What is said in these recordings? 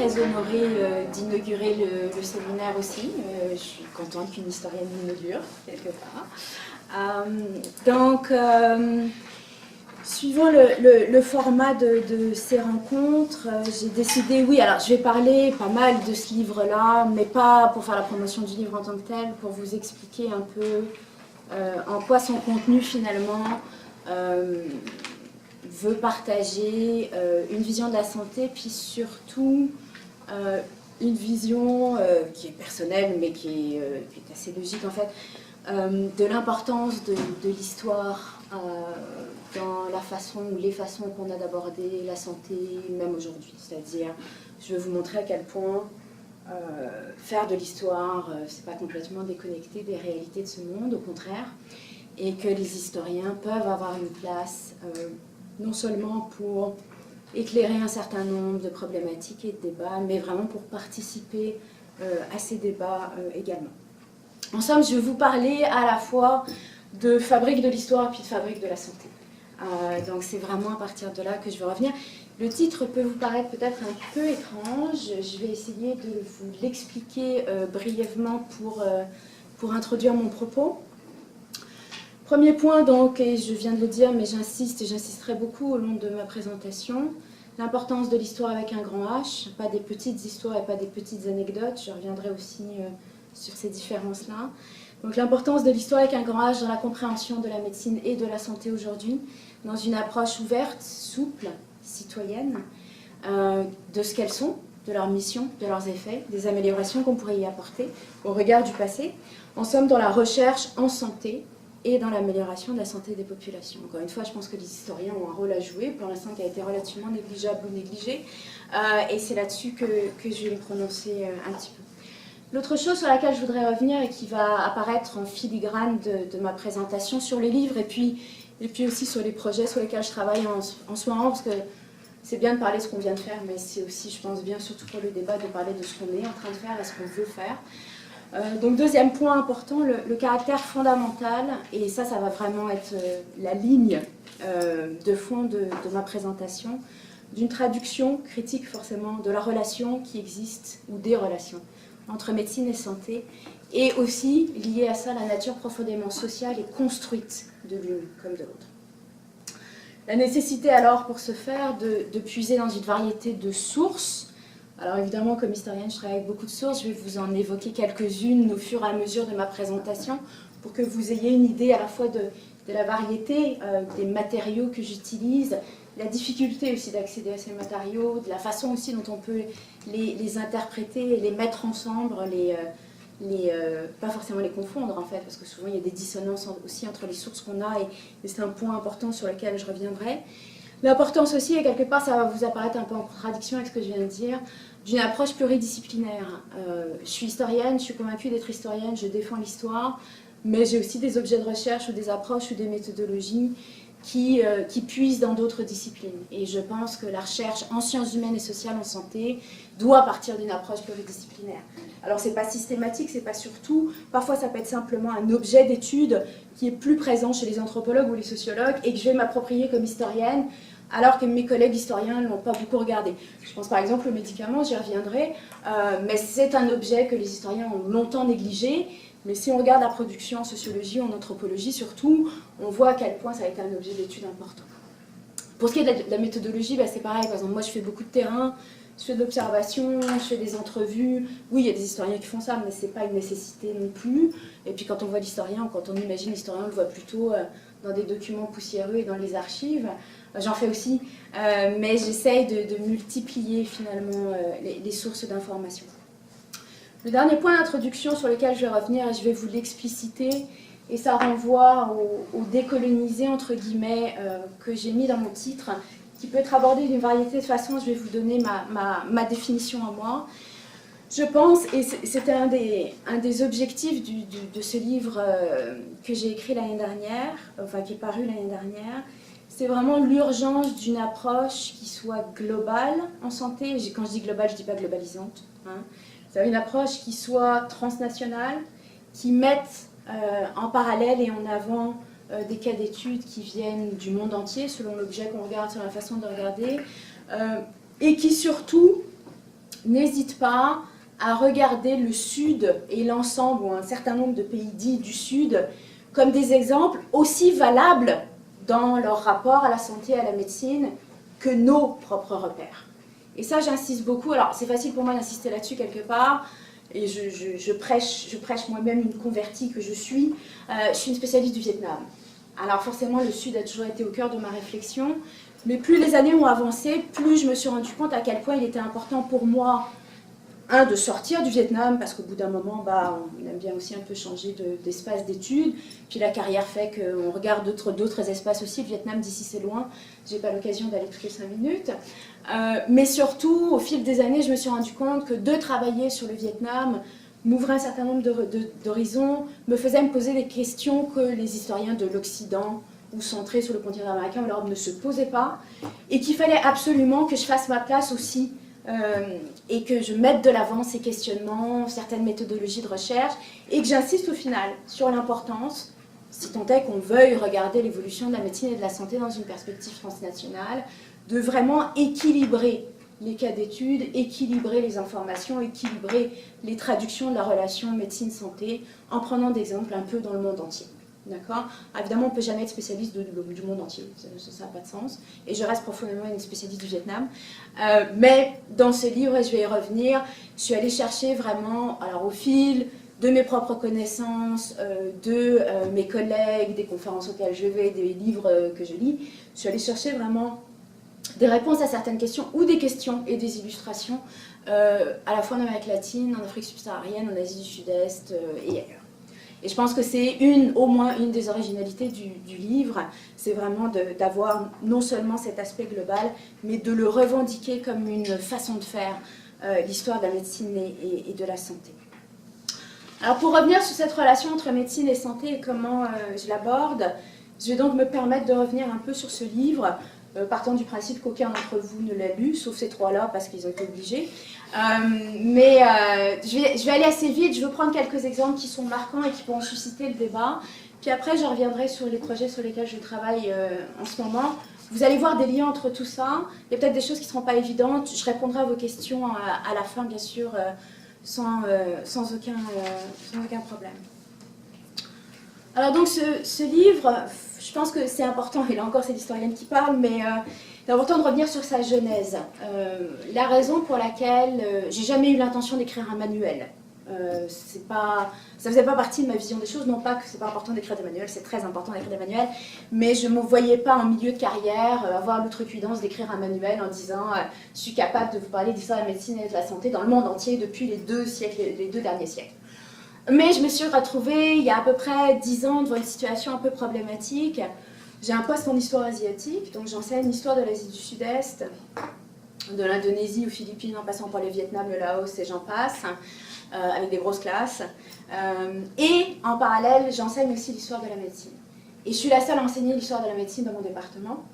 très honorée d'inaugurer le séminaire aussi. Je suis contente qu'une historienne l'inaugure, quelque part. Suivant le format de ces rencontres, j'ai décidé, oui, alors je vais parler pas mal de ce livre-là, mais pas pour faire la promotion du livre en tant que tel, pour vous expliquer un peu en quoi son contenu finalement veut partager une vision de la santé, puis surtout une vision qui est personnelle, mais qui est assez logique en fait, de l'importance de l'histoire dans la façon ou les façons qu'on a d'aborder la santé, même aujourd'hui. C'est-à-dire, je vais vous montrer à quel point faire de l'histoire, c'est pas complètement déconnecté des réalités de ce monde, au contraire, et que les historiens peuvent avoir une place non seulement pour éclairer un certain nombre de problématiques et de débats, mais vraiment pour participer à ces débats également. En somme, je vais vous parler à la fois de fabrique de l'histoire puis de fabrique de la santé. Donc c'est vraiment à partir de là que je vais revenir. Le titre peut vous paraître peut-être un peu étrange. Je vais essayer de vous l'expliquer brièvement pour introduire mon propos. Premier point, donc, et je viens de le dire, mais j'insiste et j'insisterai beaucoup au long de ma présentation, l'importance de l'histoire avec un grand H, pas des petites histoires et pas des petites anecdotes. Je reviendrai aussi sur ces différences-là. Donc l'importance de l'histoire avec un grand H dans la compréhension de la médecine et de la santé aujourd'hui, dans une approche ouverte, souple, citoyenne, de ce qu'elles sont, de leur mission, de leurs effets, des améliorations qu'on pourrait y apporter au regard du passé. En somme, dans la recherche en santé et dans l'amélioration de la santé des populations. Encore une fois, je pense que les historiens ont un rôle à jouer, pour l'instant qui a été relativement négligeable ou négligé, et c'est là-dessus que je vais me prononcer un petit peu. L'autre chose sur laquelle je voudrais revenir et qui va apparaître en filigrane de ma présentation sur les livres et puis aussi sur les projets sur lesquels je travaille en ce moment, parce que c'est bien de parler de ce qu'on vient de faire, mais c'est aussi, je pense bien, surtout pour le débat, de parler de ce qu'on est en train de faire et ce qu'on veut faire. Donc deuxième point important, le caractère fondamental, et ça va vraiment être la ligne de fond de ma présentation, d'une traduction critique forcément de la relation qui existe, ou des relations, entre médecine et santé, et aussi, lié à ça, la nature profondément sociale et construite de l'une comme de l'autre. La nécessité alors pour ce faire de puiser dans une variété de sources. Alors évidemment, comme historienne, je travaille avec beaucoup de sources, je vais vous en évoquer quelques-unes au fur et à mesure de ma présentation, pour que vous ayez une idée à la fois de la variété des matériaux que j'utilise, la difficulté aussi d'accéder à ces matériaux, de la façon aussi dont on peut les interpréter et les mettre ensemble, pas forcément les confondre en fait, parce que souvent il y a des dissonances aussi entre les sources qu'on a, et c'est un point important sur lequel je reviendrai. L'importance aussi, et quelque part ça va vous apparaître un peu en contradiction avec ce que je viens de dire, d'une approche pluridisciplinaire. Je suis historienne, je suis convaincue d'être historienne, je défends l'histoire, mais j'ai aussi des objets de recherche ou des approches ou des méthodologies qui puisent dans d'autres disciplines. Et je pense que la recherche en sciences humaines et sociales en santé doit partir d'une approche pluridisciplinaire. Alors c'est pas systématique, c'est pas surtout, parfois ça peut être simplement un objet d'étude qui est plus présent chez les anthropologues ou les sociologues et que je vais m'approprier comme historienne, alors que mes collègues historiens ne l'ont pas beaucoup regardé. Je pense par exemple aux médicaments, j'y reviendrai, mais c'est un objet que les historiens ont longtemps négligé. Mais si on regarde la production en sociologie, en anthropologie surtout, on voit à quel point ça a été un objet d'étude important. Pour ce qui est de la méthodologie, c'est pareil. Par exemple, moi je fais beaucoup de terrain, je fais de l'observation, je fais des entrevues. Oui, il y a des historiens qui font ça, mais ce n'est pas une nécessité non plus. Et puis quand on voit l'historien, ou quand on imagine l'historien, on le voit plutôt dans des documents poussiéreux et dans les archives. J'en fais aussi, mais j'essaye de multiplier finalement les sources d'information. Le dernier point d'introduction sur lequel je vais revenir, et je vais vous l'expliciter, et ça renvoie au décolonisé, entre guillemets, que j'ai mis dans mon titre, qui peut être abordé d'une variété de façons. Je vais vous donner ma définition à moi. Je pense, et c'était un des objectifs de ce livre que j'ai écrit l'année dernière, enfin qui est paru l'année dernière, c'est vraiment l'urgence d'une approche qui soit globale en santé. Quand je dis globale, je ne dis pas globalisante. C'est une approche qui soit transnationale, qui mette en parallèle et en avant des cas d'études qui viennent du monde entier, selon l'objet qu'on regarde, selon la façon de regarder, et qui surtout n'hésite pas à regarder le Sud et l'ensemble, ou un certain nombre de pays dits du Sud, comme des exemples aussi valables dans leur rapport à la santé et à la médecine que nos propres repères. Et ça, j'insiste beaucoup. Alors, c'est facile pour moi d'insister là-dessus quelque part, et je prêche moi-même une convertie que je suis. Je suis une spécialiste du Vietnam. Alors forcément, le Sud a toujours été au cœur de ma réflexion, mais plus les années ont avancé, plus je me suis rendu compte à quel point il était important pour moi, de sortir du Vietnam, parce qu'au bout d'un moment, on aime bien aussi un peu changer d'espace d'études, puis la carrière fait qu'on regarde d'autres espaces aussi. Le Vietnam, d'ici c'est loin, j'ai pas l'occasion d'aller toutes les 5 minutes. Mais surtout, au fil des années, je me suis rendu compte que de travailler sur le Vietnam m'ouvrait un certain nombre d'horizons, me faisait me poser des questions que les historiens de l'Occident ou centrés sur le continent américain ou l'Europe ne se posaient pas, et qu'il fallait absolument que je fasse ma place aussi, et que je mette de l'avant ces questionnements, certaines méthodologies de recherche, et que j'insiste au final sur l'importance, si tant est qu'on veuille regarder l'évolution de la médecine et de la santé dans une perspective transnationale, de vraiment équilibrer les cas d'études, équilibrer les informations, équilibrer les traductions de la relation médecine-santé, en prenant des exemples un peu dans le monde entier. D'accord ? Évidemment, on ne peut jamais être spécialiste du monde entier, ça n'a pas de sens. Et je reste profondément une spécialiste du Vietnam. Mais dans ce livre, et je vais y revenir, je suis allée chercher vraiment, alors au fil de mes propres connaissances, de mes collègues, des conférences auxquelles je vais, des livres que je lis, je suis allée chercher vraiment des réponses à certaines questions, ou des questions et des illustrations, à la fois en Amérique latine, en Afrique subsaharienne, en Asie du Sud-Est et ailleurs. Et je pense que c'est au moins une des originalités du livre, c'est vraiment d'avoir non seulement cet aspect global, mais de le revendiquer comme une façon de faire l'histoire de la médecine et de la santé. Alors pour revenir sur cette relation entre médecine et santé et comment je l'aborde, je vais donc me permettre de revenir un peu sur ce livre, partant du principe qu'aucun d'entre vous ne l'a lu, sauf ces trois-là parce qu'ils ont été obligés. Je vais aller assez vite, je veux prendre quelques exemples qui sont marquants et qui pourront susciter le débat. Puis après, je reviendrai sur les projets sur lesquels je travaille en ce moment. Vous allez voir des liens entre tout ça. Il y a peut-être des choses qui ne seront pas évidentes. Je répondrai à vos questions à la fin, bien sûr, sans aucun problème. Alors donc, ce livre, je pense que c'est important, et là encore c'est l'historienne qui parle, mais c'est important de revenir sur sa genèse. La raison pour laquelle j'ai jamais eu l'intention d'écrire un manuel. Ça faisait pas partie de ma vision des choses, non pas que c'est pas important d'écrire des manuels, c'est très important d'écrire des manuels, mais je me voyais pas en milieu de carrière avoir l'outrecuidance d'écrire un manuel en disant je suis capable de vous parler d'histoire de la médecine et de la santé dans le monde entier depuis les deux derniers siècles. Mais je me suis retrouvée il y a à peu près 10 ans devant une situation un peu problématique. J'ai un poste en histoire asiatique, donc j'enseigne l'histoire de l'Asie du Sud-Est, de l'Indonésie aux Philippines en passant par le Vietnam, le Laos et j'en passe, avec des grosses classes. Et en parallèle, j'enseigne aussi l'histoire de la médecine. Et je suis la seule à enseigner l'histoire de la médecine dans mon département.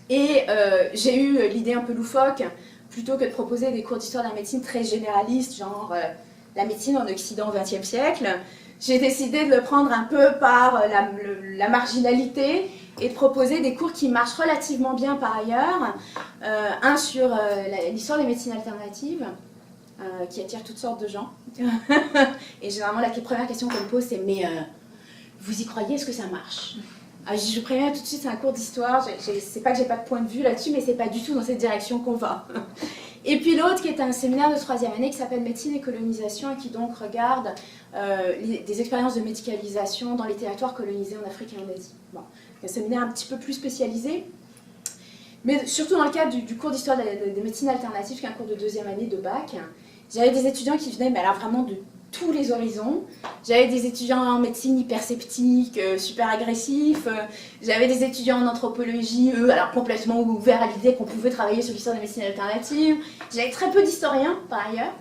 Et j'ai eu l'idée un peu loufoque, plutôt que de proposer des cours d'histoire de la médecine très généralistes, genre la médecine en Occident au XXe siècle, j'ai décidé de le prendre un peu par la marginalité et de proposer des cours qui marchent relativement bien par ailleurs. Un sur l'histoire des médecines alternatives, qui attire toutes sortes de gens. Et généralement, la première question qu'on me pose, c'est « Mais vous y croyez, est-ce que ça marche ?» Je vous préviens tout de suite, c'est un cours d'histoire. C'est pas que j'ai pas de point de vue là-dessus, mais c'est pas du tout dans cette direction qu'on va. Et puis l'autre qui est un séminaire de 3e année qui s'appelle Médecine et colonisation et qui donc regarde des expériences de médicalisation dans les territoires colonisés en Afrique et en Asie. Bon, un séminaire un petit peu plus spécialisé, mais surtout dans le cadre du cours d'histoire des médecines alternatives, qui est un cours de 2e année de bac. J'avais des étudiants qui venaient, mais alors vraiment de tous les horizons. J'avais des étudiants en médecine hyper sceptiques, super agressifs. J'avais des étudiants en anthropologie, eux, alors complètement ouverts à l'idée qu'on pouvait travailler sur l'histoire des médecines alternatives. J'avais très peu d'historiens, par ailleurs.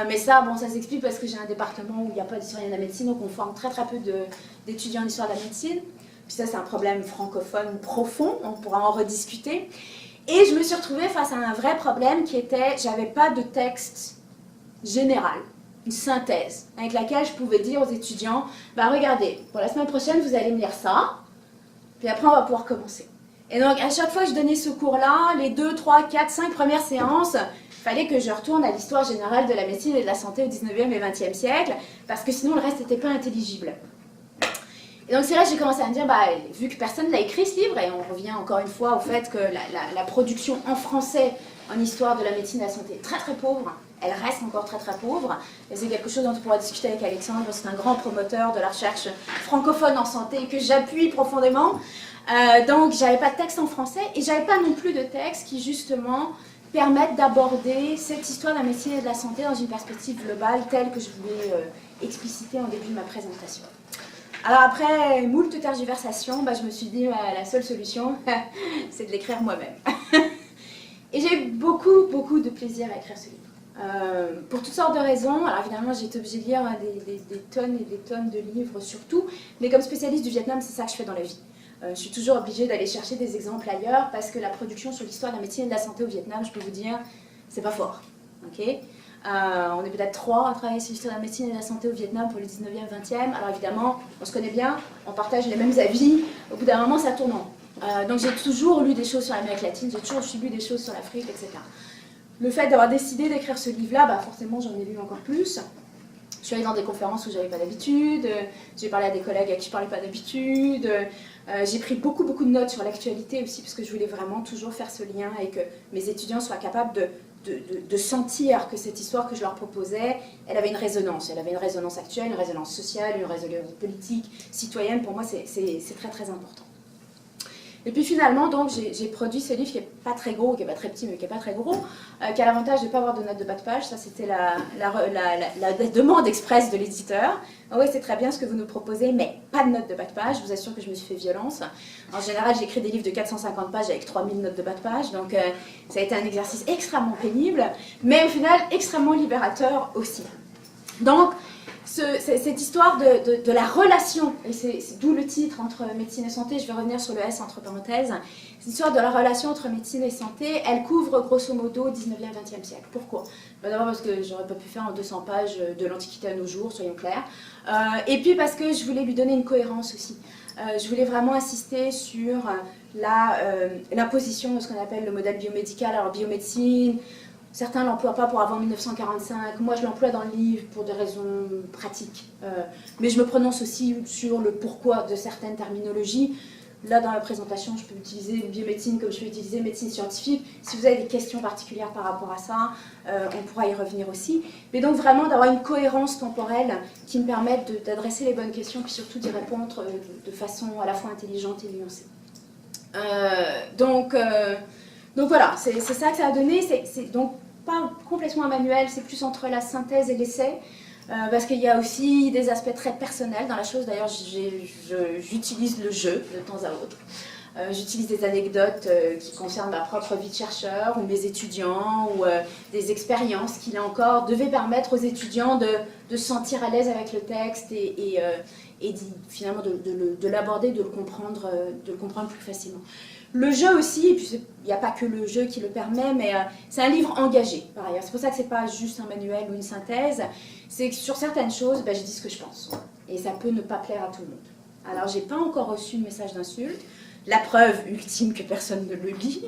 Mais ça, bon, ça s'explique parce que j'ai un département où il n'y a pas d'historiens de la médecine, donc on forme très peu d'étudiants en histoire de la médecine. Puis ça, c'est un problème francophone profond, on pourra en rediscuter. Et je me suis retrouvée face à un vrai problème qui était, j'avais pas de texte général, une synthèse, avec laquelle je pouvais dire aux étudiants, bah regardez, pour la semaine prochaine, vous allez me lire ça, puis après on va pouvoir commencer. Et donc à chaque fois que je donnais ce cours-là, les 2, 3, 4, 5 premières séances, il fallait que je retourne à l'histoire générale de la médecine et de la santé au 19e et 20e siècle, parce que sinon le reste n'était pas intelligible. Et donc c'est là que j'ai commencé à me dire, vu que personne n'a écrit ce livre, et on revient encore une fois au fait que la production en français en histoire de la médecine et de la santé est très très pauvre, elle reste encore très très pauvre, et c'est quelque chose dont on pourra discuter avec Alexandre, c'est un grand promoteur de la recherche francophone en santé que j'appuie profondément. Donc j'avais pas de texte en français, et j'avais pas non plus de texte qui justement permettent d'aborder cette histoire de la médecine et de la santé dans une perspective globale telle que je voulais expliciter en début de ma présentation. Alors après moult tergiversations, je me suis dit la seule solution, c'est de l'écrire moi-même. Et j'ai eu beaucoup de plaisir à écrire ce livre. Pour toutes sortes de raisons. Alors évidemment, j'ai été obligée de lire des tonnes et des tonnes de livres surtout, mais comme spécialiste du Vietnam, c'est ça que je fais dans la vie. Je suis toujours obligée d'aller chercher des exemples ailleurs parce que la production sur l'histoire de la médecine et de la santé au Vietnam, je peux vous dire, c'est pas fort. Okay, on est peut-être 3 à travailler sur l'histoire de la médecine et de la santé au Vietnam pour les 19e, 20e. Alors évidemment, on se connaît bien, on partage les mêmes avis. Au bout d'un moment, ça tourne en rond. Donc j'ai toujours lu des choses sur l'Amérique latine, j'ai toujours lu des choses sur l'Afrique, etc. Le fait d'avoir décidé d'écrire ce livre-là, forcément j'en ai lu encore plus. Je suis allée dans des conférences où j'avais pas d'habitude, j'ai parlé à des collègues à qui je parlais pas d'habitude, j'ai pris beaucoup de notes sur l'actualité aussi parce que je voulais vraiment toujours faire ce lien et que mes étudiants soient capables de sentir que cette histoire que je leur proposais, elle avait une résonance actuelle, une résonance sociale, une résonance politique, citoyenne. Pour moi c'est très très important. Et puis finalement, donc, j'ai produit ce livre qui n'est pas très gros, qui n'est pas très petit, mais qui n'est pas très gros, qui a l'avantage de ne pas avoir de notes de bas de page. Ça, c'était la demande express de l'éditeur. Oui, c'est très bien ce que vous nous proposez, mais pas de notes de bas de page. Je vous assure que je me suis fait violence. En général, j'écris des livres de 450 pages avec 3000 notes de bas de page. Donc, ça a été un exercice extrêmement pénible, mais au final, extrêmement libérateur aussi. Donc, cette histoire de la relation, et c'est d'où le titre entre médecine et santé, je vais revenir sur le S entre parenthèses, cette histoire de la relation entre médecine et santé, elle couvre grosso modo 19e, 20e siècle. Pourquoi? D'abord parce que j'aurais pas pu faire en 200 pages de l'Antiquité à nos jours, soyons clairs, et puis parce que je voulais lui donner une cohérence aussi. Je voulais vraiment insister sur l'imposition de ce qu'on appelle le modèle biomédical. Alors biomédecine, certains ne l'emploient pas pour avant 1945, moi je l'emploie dans le livre pour des raisons pratiques. Mais je me prononce aussi sur le pourquoi de certaines terminologies. Là dans la présentation, je peux utiliser biomédecine comme je peux utiliser médecine scientifique. Si vous avez des questions particulières par rapport à ça, on pourra y revenir aussi. Mais donc vraiment d'avoir une cohérence temporelle qui me permette d'adresser les bonnes questions, puis surtout d'y répondre de façon à la fois intelligente et nuancée. Donc voilà, c'est ça que ça a donné. C'est donc pas complètement un manuel, c'est plus entre la synthèse et l'essai, parce qu'il y a aussi des aspects très personnels dans la chose. D'ailleurs, j'utilise le jeu de temps à autre. J'utilise des anecdotes qui concernent ma propre vie de chercheur, ou mes étudiants, ou des expériences qui, là encore, devaient permettre aux étudiants de se sentir à l'aise avec le texte et finalement de l'aborder, de le comprendre plus facilement. Le jeu aussi, et puis il n'y a pas que le jeu qui le permet, mais c'est un livre engagé par ailleurs. C'est pour ça que ce n'est pas juste un manuel ou une synthèse, c'est que sur certaines choses, je dis ce que je pense. Et ça peut ne pas plaire à tout le monde. Alors, je n'ai pas encore reçu de message d'insulte, la preuve ultime que personne ne le lit.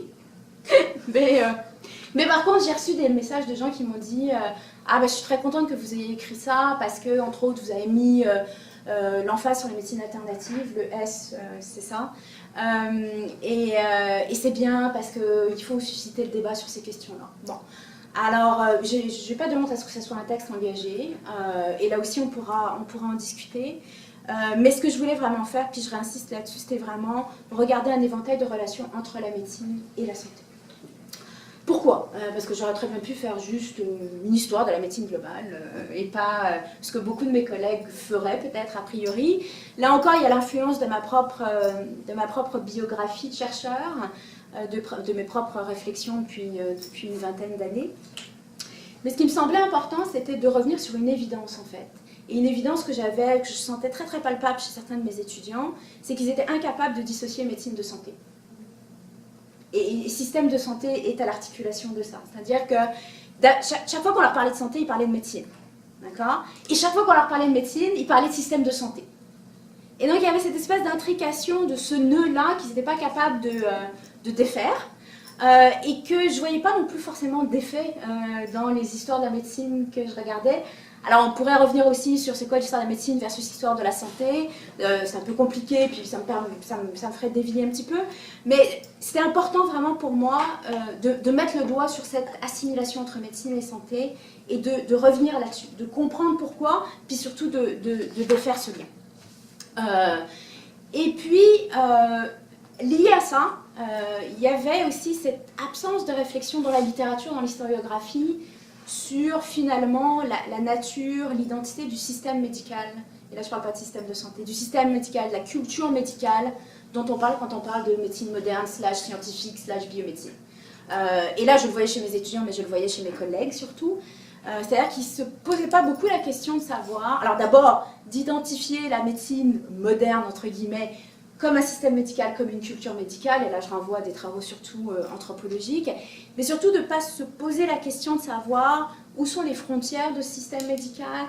mais par contre, j'ai reçu des messages de gens qui m'ont dit je suis très contente que vous ayez écrit ça, parce que, entre autres, vous avez mis l'emphase sur les médecines alternatives, le S, c'est ça. Et c'est bien parce qu'il faut susciter le débat sur ces questions-là. Bon, alors je n'ai pas de honte à ce que ce soit un texte engagé, et là aussi on pourra en discuter. Mais ce que je voulais vraiment faire, puis je réinsiste là-dessus, c'était vraiment regarder un éventail de relations entre la médecine et la santé. Pourquoi? Parce que j'aurais très bien pu faire juste une histoire de la médecine globale et pas ce que beaucoup de mes collègues feraient peut-être a priori. Là encore, il y a l'influence de ma propre biographie de chercheur, de mes propres réflexions depuis une vingtaine d'années. Mais ce qui me semblait important, c'était de revenir sur une évidence en fait. Et une évidence que je sentais très très palpable chez certains de mes étudiants, c'est qu'ils étaient incapables de dissocier médecine de santé. Et le système de santé est à l'articulation de ça. C'est-à-dire que chaque fois qu'on leur parlait de santé, ils parlaient de médecine. D'accord? Et chaque fois qu'on leur parlait de médecine, ils parlaient de système de santé. Et donc il y avait cette espèce d'intrication de ce nœud-là qu'ils n'étaient pas capables de défaire. et que je ne voyais pas non plus forcément d'effet dans les histoires de la médecine que je regardais. Alors on pourrait revenir aussi sur c'est quoi l'histoire de la médecine versus l'histoire de la santé, c'est un peu compliqué, puis ça me ferait dévier un petit peu, mais c'était important vraiment pour moi de mettre le doigt sur cette assimilation entre médecine et santé, et de revenir là-dessus, de comprendre pourquoi, puis surtout de défaire ce lien. Et puis, lié à ça, il y avait aussi cette absence de réflexion dans la littérature, dans l'historiographie, sur finalement la nature, l'identité du système médical. Et là je ne parle pas de système de santé, du système médical, de la culture médicale dont on parle quand on parle de médecine moderne, /scientifique, /biomédecine. Et là je le voyais chez mes étudiants, mais je le voyais chez mes collègues surtout. C'est-à-dire qu'ils ne se posaient pas beaucoup la question de savoir, alors d'abord d'identifier la médecine moderne, entre guillemets, comme un système médical, comme une culture médicale, et là je renvoie à des travaux surtout anthropologiques, mais surtout de ne pas se poser la question de savoir où sont les frontières de ce système médical,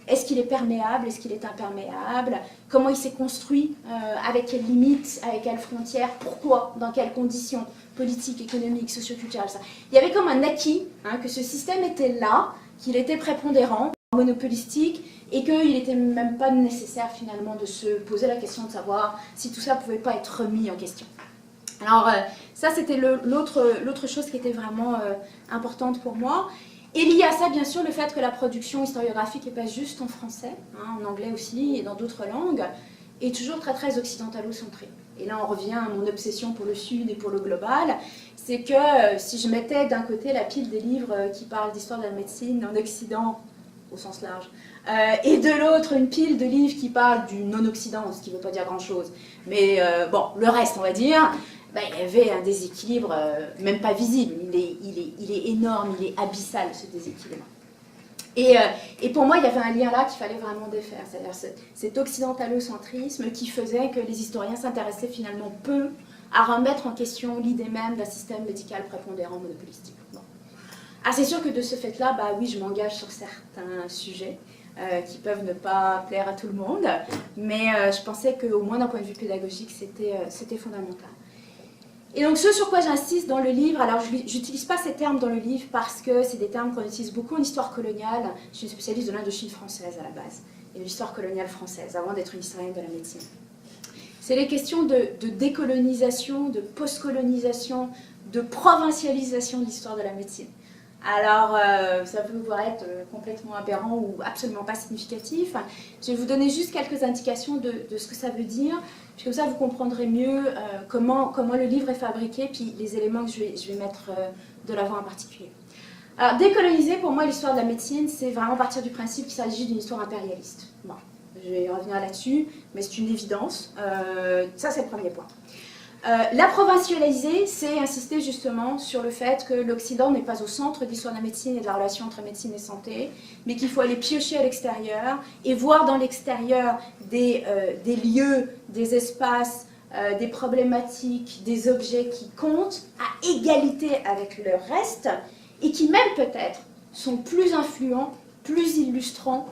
est-ce qu'il est perméable, est-ce qu'il est imperméable, comment il s'est construit, avec quelles limites, avec quelles frontières, pourquoi, dans quelles conditions politiques, économiques, socioculturelles, ça. Il y avait comme un acquis, hein, que ce système était là, qu'il était prépondérant, monopolistique, et qu'il n'était même pas nécessaire finalement de se poser la question de savoir si tout ça ne pouvait pas être remis en question. Alors ça c'était l'autre chose qui était vraiment importante pour moi. Et lié à ça bien sûr le fait que la production historiographique n'est pas juste en français, hein, en anglais aussi et dans d'autres langues, est toujours très très occidentalo-centrée. Et là on revient à mon obsession pour le Sud et pour le global, c'est que si je mettais d'un côté la pile des livres qui parlent d'histoire de la médecine en Occident, au sens large, et de l'autre une pile de livres qui parlent du non-Occident, ce qui ne veut pas dire grand-chose, mais bon, le reste on va dire, ben, il y avait un déséquilibre même pas visible, il est énorme, il est abyssal ce déséquilibre. Et pour moi il y avait un lien là qu'il fallait vraiment défaire, c'est-à-dire cet occidentalocentrisme qui faisait que les historiens s'intéressaient finalement peu à remettre en question l'idée même d'un système médical prépondérant monopolistique. Bon. Ah, c'est sûr que de ce fait-là, bah oui, je m'engage sur certains sujets qui peuvent ne pas plaire à tout le monde, mais je pensais qu'au moins d'un point de vue pédagogique, c'était fondamental. Et donc ce sur quoi j'insiste dans le livre, alors je n'utilise pas ces termes dans le livre parce que c'est des termes qu'on utilise beaucoup en histoire coloniale. Je suis une spécialiste de l'Indochine française à la base, et de l'histoire coloniale française, avant d'être une historienne de la médecine. C'est les questions de décolonisation, de postcolonisation, de provincialisation de l'histoire de la médecine. Alors, ça peut pouvoir être complètement aberrant ou absolument pas significatif. Je vais vous donner juste quelques indications de ce que ça veut dire, puis comme ça vous comprendrez mieux comment le livre est fabriqué, puis les éléments que je vais mettre de l'avant en particulier. Alors, décoloniser, pour moi, l'histoire de la médecine, c'est vraiment partir du principe qu'il s'agit d'une histoire impérialiste. Bon, je vais revenir là-dessus, mais c'est une évidence. Ça, c'est le premier point. La provincialiser, c'est insister justement sur le fait que l'Occident n'est pas au centre de l'histoire de la médecine et de la relation entre médecine et santé, mais qu'il faut aller piocher à l'extérieur et voir dans l'extérieur des lieux, des espaces, des problématiques, des objets qui comptent à égalité avec le reste et qui même peut-être sont plus influents, plus illustrants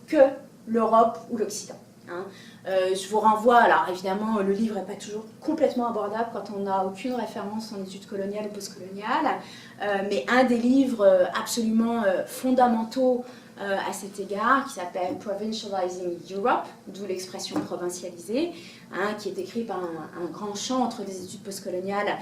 que l'Europe ou l'Occident. Hein. Je vous renvoie, alors évidemment le livre n'est pas toujours complètement abordable quand on n'a aucune référence en études coloniales ou postcoloniales, mais un des livres absolument fondamentaux à cet égard, qui s'appelle Provincializing Europe, d'où l'expression provincialisée, hein, qui est écrit par un grand chantre des études postcoloniales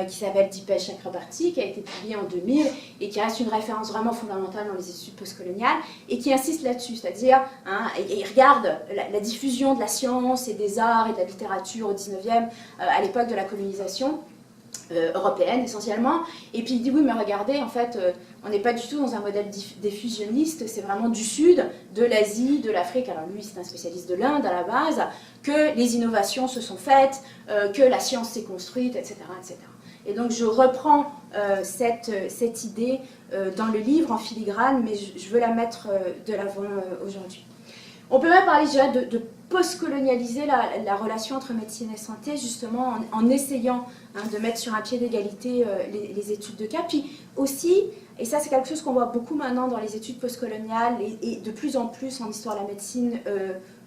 qui s'appelle Dipesh Chakrabarty, qui a été publié en 2000 et qui reste une référence vraiment fondamentale dans les études postcoloniales et qui insiste là-dessus, c'est-à-dire, hein, et regarde la diffusion de la science et des arts et de la littérature au 19e, à l'époque de la colonisation européenne essentiellement, et puis il dit oui mais regardez en fait on n'est pas du tout dans un modèle diffusionniste, c'est vraiment du sud, de l'Asie, de l'Afrique, alors lui c'est un spécialiste de l'Inde à la base, que les innovations se sont faites, que la science s'est construite, etc., etc. Et donc je reprends cette idée dans le livre en filigrane, mais je veux la mettre de l'avant aujourd'hui. On peut même parler déjà de post-colonialiser la relation entre médecine et santé, justement en essayant de mettre sur un pied d'égalité les études de cas. Puis aussi, et ça c'est quelque chose qu'on voit beaucoup maintenant dans les études postcoloniales et de plus en plus en histoire de la médecine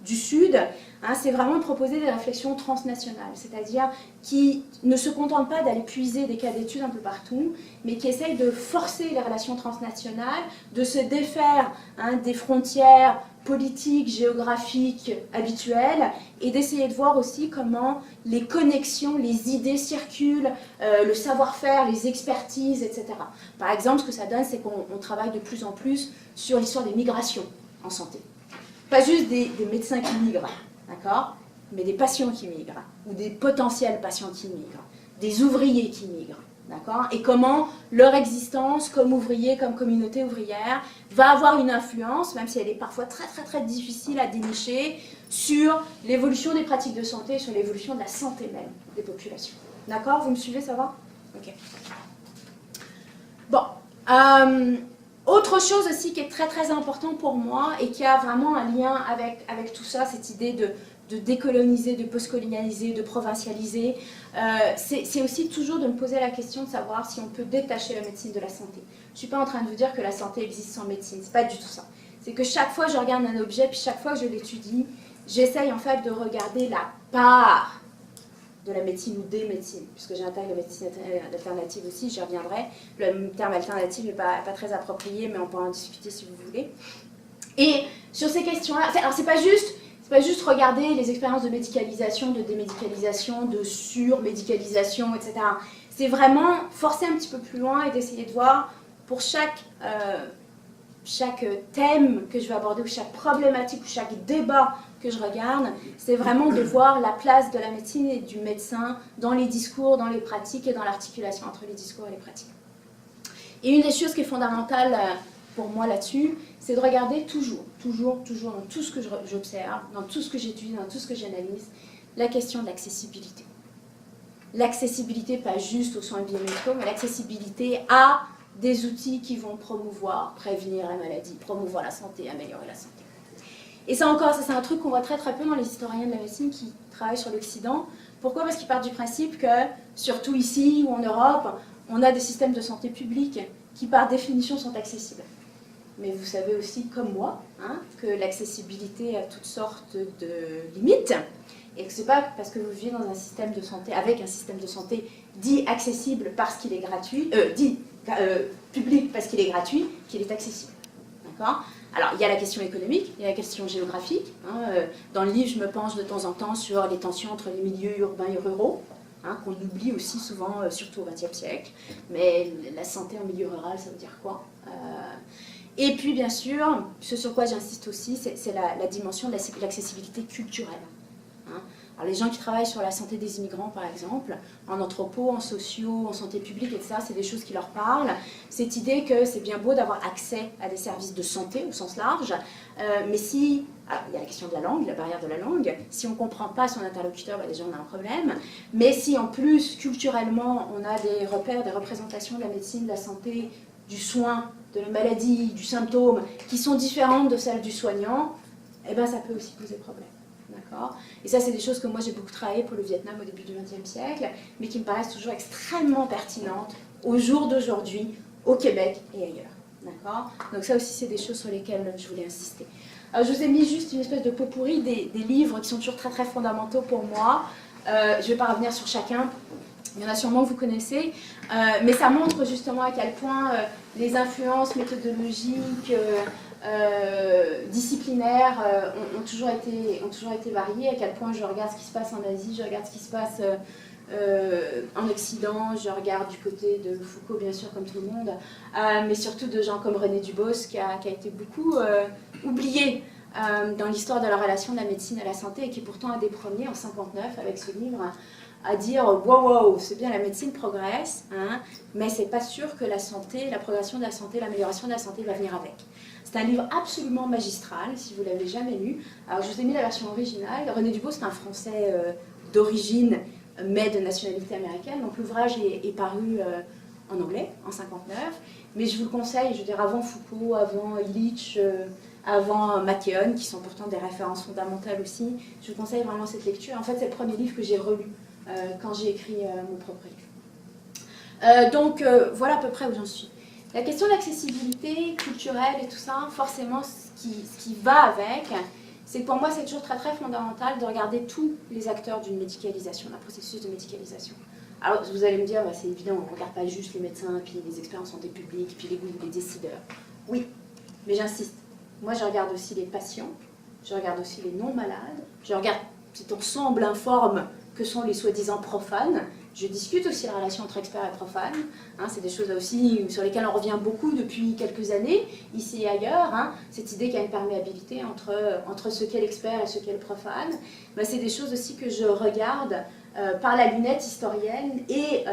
du Sud, hein, c'est vraiment de proposer des réflexions transnationales, c'est-à-dire qui ne se contentent pas d'aller puiser des cas d'études un peu partout, mais qui essayent de forcer les relations transnationales, de se défaire hein, des frontières politiques, géographiques habituelles, et d'essayer de voir aussi comment les connexions, les idées circulent, le savoir-faire, les expertises, etc. Par exemple, ce que ça donne, c'est qu'on travaille de plus en plus sur l'histoire des migrations en santé. Pas juste des médecins qui migrent, d'accord, mais des patients qui migrent, ou des potentiels patients qui migrent, des ouvriers qui migrent, d'accord, et comment leur existence comme ouvriers, comme communauté ouvrière, va avoir une influence, même si elle est parfois très très très difficile à dénicher, sur l'évolution des pratiques de santé, sur l'évolution de la santé même des populations. D'accord, vous me suivez, ça va? Ok. Bon. Autre chose aussi qui est très très important pour moi et qui a vraiment un lien avec tout ça, cette idée de décoloniser, de postcolonialiser, de provincialiser, c'est aussi toujours de me poser la question de savoir si on peut détacher la médecine de la santé. Je ne suis pas en train de vous dire que la santé existe sans médecine, c'est pas du tout ça. C'est que chaque fois que je regarde un objet, puis chaque fois que je l'étudie, j'essaye en fait de regarder la part de la médecine ou des médecines, puisque j'intègre la médecine alternative aussi, j'y reviendrai. Le terme alternative n'est pas très approprié, mais on peut en discuter si vous voulez. Et sur ces questions-là, alors c'est pas juste regarder les expériences de médicalisation, de démédicalisation, de surmédicalisation, etc. C'est vraiment forcer un petit peu plus loin et d'essayer de voir pour chaque thème que je vais aborder, ou chaque problématique, ou chaque débat que je regarde, c'est vraiment de voir la place de la médecine et du médecin dans les discours, dans les pratiques et dans l'articulation entre les discours et les pratiques. Et une des choses qui est fondamentale pour moi là-dessus, c'est de regarder toujours dans tout ce que j'observe, dans tout ce que j'étudie, dans tout ce que j'analyse, la question de l'accessibilité. L'accessibilité pas juste aux soins biomédicaux, mais l'accessibilité à des outils qui vont promouvoir, prévenir la maladie, promouvoir la santé, améliorer la santé. Et ça encore, c'est un truc qu'on voit très très peu dans les historiens de la médecine qui travaillent sur l'Occident. Pourquoi? Parce qu'ils partent du principe que, surtout ici ou en Europe, on a des systèmes de santé publique qui par définition sont accessibles. Mais vous savez aussi, comme moi, hein, que l'accessibilité a toutes sortes de limites, et que ce n'est pas parce que vous vivez dans un système de santé, avec un système de santé dit accessible parce qu'il est gratuit, public parce qu'il est gratuit, qu'il est accessible. D'accord ? Alors, il y a la question économique, il y a la question géographique. Hein, dans le livre, je me penche de temps en temps sur les tensions entre les milieux urbains et ruraux, hein, qu'on oublie aussi souvent, surtout au XXe siècle. Mais la santé en milieu rural, ça veut dire quoi? Et puis, bien sûr, ce sur quoi j'insiste aussi, c'est la dimension de l'accessibilité culturelle. Hein. Alors, les gens qui travaillent sur la santé des immigrants, par exemple, en anthropo, en sociaux, en santé publique, etc., c'est des choses qui leur parlent. Cette idée que c'est bien beau d'avoir accès à des services de santé au sens large, mais si... Alors, il y a la question de la langue, la barrière de la langue. Si on ne comprend pas son interlocuteur, bah déjà on a un problème. Mais si en plus, culturellement, on a des repères, des représentations de la médecine, de la santé, du soin, de la maladie, du symptôme, qui sont différentes de celles du soignant, eh ben, ça peut aussi poser problème. D'accord ? Et ça, c'est des choses que moi j'ai beaucoup travaillé pour le Vietnam au début du XXe siècle, mais qui me paraissent toujours extrêmement pertinentes au jour d'aujourd'hui, au Québec et ailleurs. D'accord ? Donc ça aussi, c'est des choses sur lesquelles je voulais insister. Alors, je vous ai mis juste une espèce de pot pourri des livres qui sont toujours très très fondamentaux pour moi. Je ne vais pas revenir sur chacun. Il y en a sûrement que vous connaissez, mais ça montre justement à quel point les influences méthodologiques, disciplinaires ont toujours été variées, à quel point je regarde ce qui se passe en Asie, je regarde ce qui se passe en Occident, je regarde du côté de Foucault bien sûr comme tout le monde, mais surtout de gens comme René Dubos qui a été beaucoup oublié dans l'histoire de la relation de la médecine à la santé et qui pourtant a des premiers en 1959 avec ce livre à dire wow, c'est bien, la médecine progresse, hein, mais c'est pas sûr que la santé, la progression de la santé, l'amélioration de la santé va venir avec. C'est un livre absolument magistral, si vous ne l'avez jamais lu. Alors je vous ai mis la version originale. René Dubos, c'est un Français d'origine, mais de nationalité américaine. Donc l'ouvrage est paru en anglais, en 1959. Mais je vous le conseille, je veux dire, avant Foucault, avant Illich, avant McKeown, qui sont pourtant des références fondamentales aussi, je vous conseille vraiment cette lecture. En fait, c'est le premier livre que j'ai relu quand j'ai écrit mon propre livre. Donc voilà à peu près où j'en suis. La question de l'accessibilité culturelle et tout ça, forcément, ce qui va avec, c'est que pour moi, c'est toujours très très fondamental de regarder tous les acteurs d'une médicalisation, d'un processus de médicalisation. Alors, vous allez me dire, bah, c'est évident, on ne regarde pas juste les médecins, puis les experts en santé publique, puis les décideurs. Oui, mais j'insiste. Moi, je regarde aussi les patients, je regarde aussi les non-malades, je regarde cet ensemble informe que sont les soi-disant profanes. Je discute aussi la relation entre experts et profanes. Hein, c'est des choses là aussi sur lesquelles on revient beaucoup depuis quelques années, ici et ailleurs. Hein, cette idée qu'il y a une perméabilité entre ce qu'est l'expert et ce qu'est le profane. Ben, c'est des choses aussi que je regarde par la lunette historienne et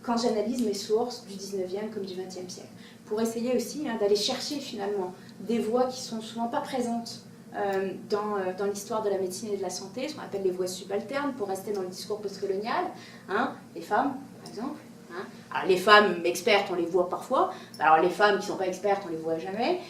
quand j'analyse mes sources du 19e comme du 20e siècle. Pour essayer aussi d'aller chercher finalement des voies qui sont souvent pas présentes dans l'histoire de la médecine et de la santé, ce qu'on appelle les voies subalternes, pour rester dans le discours postcolonial. Hein, les femmes, par exemple. Hein. Alors, les femmes expertes, on les voit parfois. Alors, les femmes qui ne sont pas expertes, on ne les voit jamais.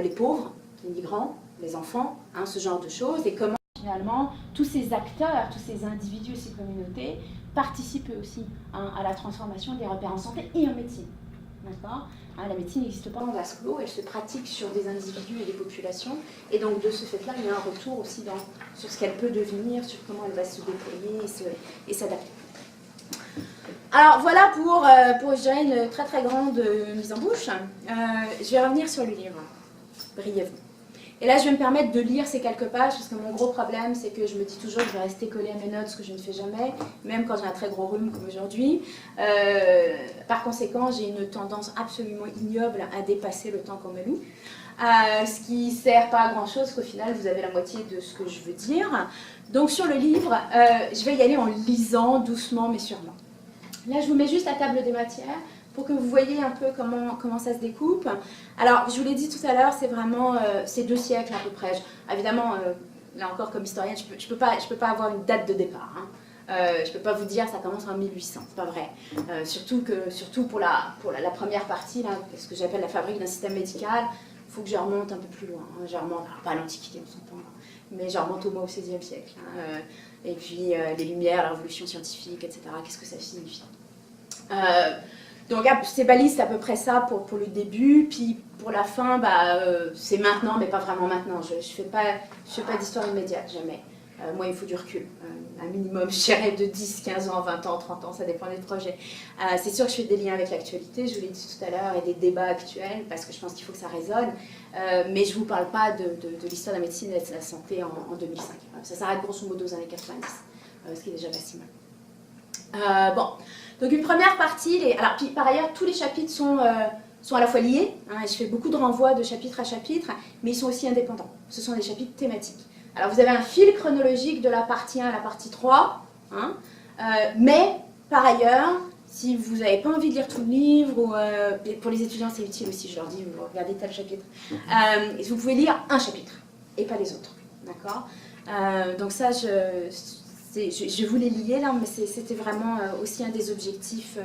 Les pauvres, les migrants, les enfants, hein, ce genre de choses. Et comment, finalement, tous ces acteurs, tous ces individus, ces communautés, participent eux aussi à la transformation des repères en santé et en médecine. D'accord ? Hein, la médecine n'existe pas en vase clos, elle se pratique sur des individus et des populations, et donc de ce fait-là, il y a un retour aussi sur ce qu'elle peut devenir, sur comment elle va se déployer et s'adapter. Alors voilà pour je dirais, une très très grande mise en bouche. Je vais revenir sur le livre, brièvement. Et là, je vais me permettre de lire ces quelques pages, parce que mon gros problème, c'est que je me dis toujours que je vais rester collée à mes notes, ce que je ne fais jamais, même quand j'ai un très gros rhume comme aujourd'hui. Par conséquent, j'ai une tendance absolument ignoble à dépasser le temps qu'on me loue, ce qui ne sert pas à grand-chose, parce qu'au final, vous avez la moitié de ce que je veux dire. Donc sur le livre, je vais y aller en lisant doucement mais sûrement. Là, je vous mets juste la table des matières, pour que vous voyez un peu comment ça se découpe. Alors, je vous l'ai dit tout à l'heure, c'est vraiment ces 2 siècles à peu près. Évidemment, là encore, comme historienne, je peux pas avoir une date de départ. Hein. Je ne peux pas vous dire ça commence en 1800, c'est pas vrai. Surtout pour la première partie, là, ce que j'appelle la fabrique d'un système médical, il faut que je remonte un peu plus loin. Hein. Je remonte, alors pas à l'Antiquité, on s'entend, mais je remonte au moins au XVIe siècle. Hein. Et puis les Lumières, la Révolution scientifique, etc. Qu'est-ce que ça signifie donc ces balises, c'est à peu près ça pour le début, puis pour la fin, c'est maintenant, mais pas vraiment maintenant. Je ne fais pas d'histoire immédiate, jamais. Moi, il faut du recul, un minimum, je dirais, de 10, 15 ans, 20 ans, 30 ans, ça dépend des projets. C'est sûr que je fais des liens avec l'actualité, je vous l'ai dit tout à l'heure, et des débats actuels, parce que je pense qu'il faut que ça résonne, mais je ne vous parle pas de l'histoire de la médecine et de la santé en 2005. Ça s'arrête grosso modo aux années 90, ce qui est déjà pas si mal. Bon. Donc une première partie, alors puis par ailleurs tous les chapitres sont à la fois liés, hein, je fais beaucoup de renvois de chapitre à chapitre, mais ils sont aussi indépendants, ce sont des chapitres thématiques. Alors vous avez un fil chronologique de la partie 1 à la partie 3, hein, mais par ailleurs, si vous n'avez pas envie de lire tout le livre, ou pour les étudiants c'est utile aussi, je leur dis, vous regardez tel chapitre, vous pouvez lire un chapitre, et pas les autres, d'accord. Donc ça, je voulais lier là, mais c'était vraiment aussi un des objectifs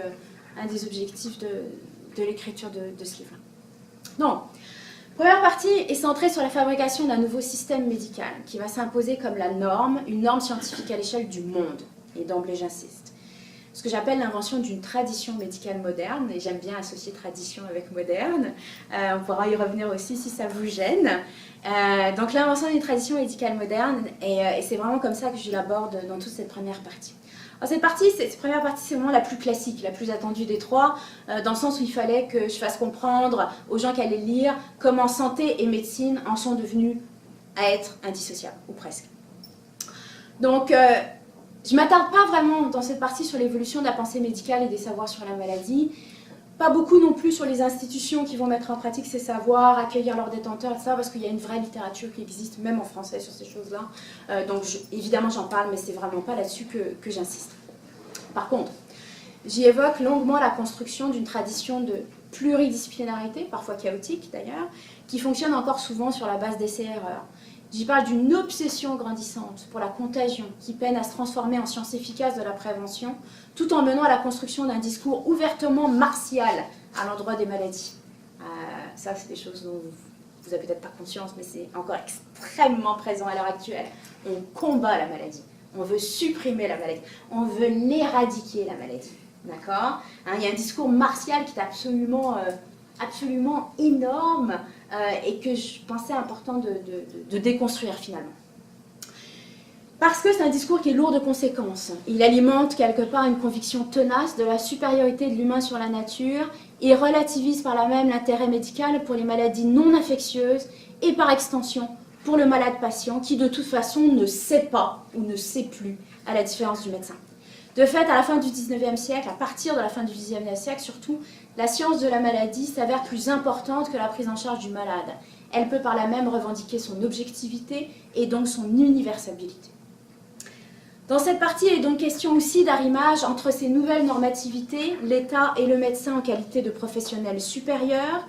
de l'écriture de ce livre. Donc, première partie est centrée sur la fabrication d'un nouveau système médical qui va s'imposer comme la norme, une norme scientifique à l'échelle du monde. Et d'emblée, j'insiste. Ce que j'appelle l'invention d'une tradition médicale moderne, et j'aime bien associer tradition avec moderne, on pourra y revenir aussi si ça vous gêne. Donc l'invention d'une tradition médicale moderne, et c'est vraiment comme ça que je l'aborde dans toute cette première partie. Alors cette première partie, c'est vraiment la plus classique, la plus attendue des trois, dans le sens où il fallait que je fasse comprendre aux gens qui allaient lire comment santé et médecine en sont devenus à être indissociables, ou presque. Donc, je ne m'attarde pas vraiment dans cette partie sur l'évolution de la pensée médicale et des savoirs sur la maladie. Pas beaucoup non plus sur les institutions qui vont mettre en pratique ces savoirs, accueillir leurs détenteurs, etc. Parce qu'il y a une vraie littérature qui existe, même en français, sur ces choses-là. Donc évidemment j'en parle, mais c'est vraiment pas là-dessus que j'insiste. Par contre, j'y évoque longuement la construction d'une tradition de pluridisciplinarité, parfois chaotique d'ailleurs, qui fonctionne encore souvent sur la base d'essais-erreurs. J'y parle d'une obsession grandissante pour la contagion qui peine à se transformer en science efficace de la prévention, tout en menant à la construction d'un discours ouvertement martial à l'endroit des maladies. Ça, c'est des choses dont vous n'avez peut-être pas conscience, mais c'est encore extrêmement présent à l'heure actuelle. On combat la maladie, on veut supprimer la maladie, on veut l'éradiquer, la maladie. D'accord ? Il y a un discours martial qui est absolument énorme et que je pensais important de déconstruire finalement. Parce que c'est un discours qui est lourd de conséquences. Il alimente quelque part une conviction tenace de la supériorité de l'humain sur la nature et relativise par là même l'intérêt médical pour les maladies non infectieuses et par extension pour le malade patient qui de toute façon ne sait pas ou ne sait plus, à la différence du médecin. De fait, à la fin du 19e siècle, à partir de la fin du 19e siècle surtout, la science de la maladie s'avère plus importante que la prise en charge du malade. Elle peut par là même revendiquer son objectivité et donc son universalité. Dans cette partie, il est donc question aussi d'arrimage entre ces nouvelles normativités, l'État et le médecin en qualité de professionnels supérieurs.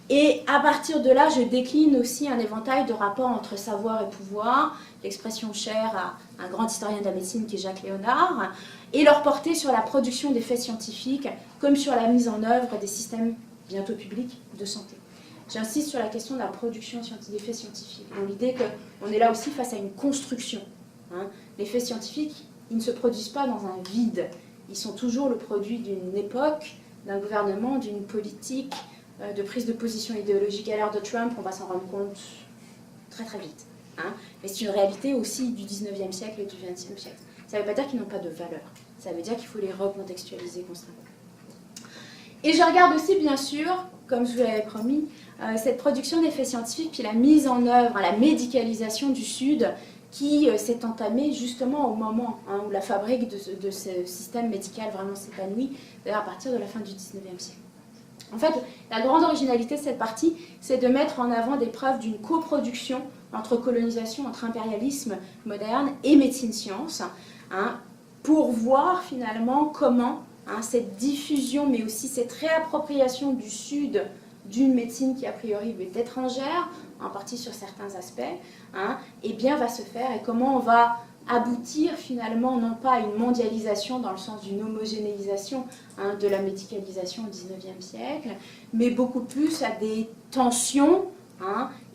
Et à partir de là, je décline aussi un éventail de rapports entre savoir et pouvoir, l'expression chère à un grand historien de la médecine qui est Jacques Léonard, et leur portée sur la production des faits scientifiques, comme sur la mise en œuvre des systèmes bientôt publics de santé. J'insiste sur la question de la production des faits scientifiques, dans l'idée qu'on est là aussi face à une construction. Les faits scientifiques, ils ne se produisent pas dans un vide. Ils sont toujours le produit d'une époque, d'un gouvernement, d'une politique, de prise de position idéologique. À l'ère de Trump, on va s'en rendre compte très très vite. Mais c'est une réalité aussi du 19e siècle et du 20e siècle. Ça ne veut pas dire qu'ils n'ont pas de valeur. Ça veut dire qu'il faut les recontextualiser constamment. Et je regarde aussi, bien sûr, comme je vous l'avais promis, cette production des faits scientifiques, puis la mise en œuvre, la médicalisation du Sud, qui s'est entamée justement au moment où la fabrique de ce système médical vraiment s'épanouit, d'ailleurs à partir de la fin du 19e siècle. En fait, la grande originalité de cette partie, c'est de mettre en avant des preuves d'une coproduction entre colonisation, entre impérialisme moderne et médecine-science, pour voir finalement comment cette diffusion, mais aussi cette réappropriation du Sud d'une médecine qui a priori est étrangère, en partie sur certains aspects, eh bien va se faire et comment on va aboutir finalement non pas à une mondialisation dans le sens d'une homogénéisation de la médicalisation au XIXe siècle, mais beaucoup plus à des tensions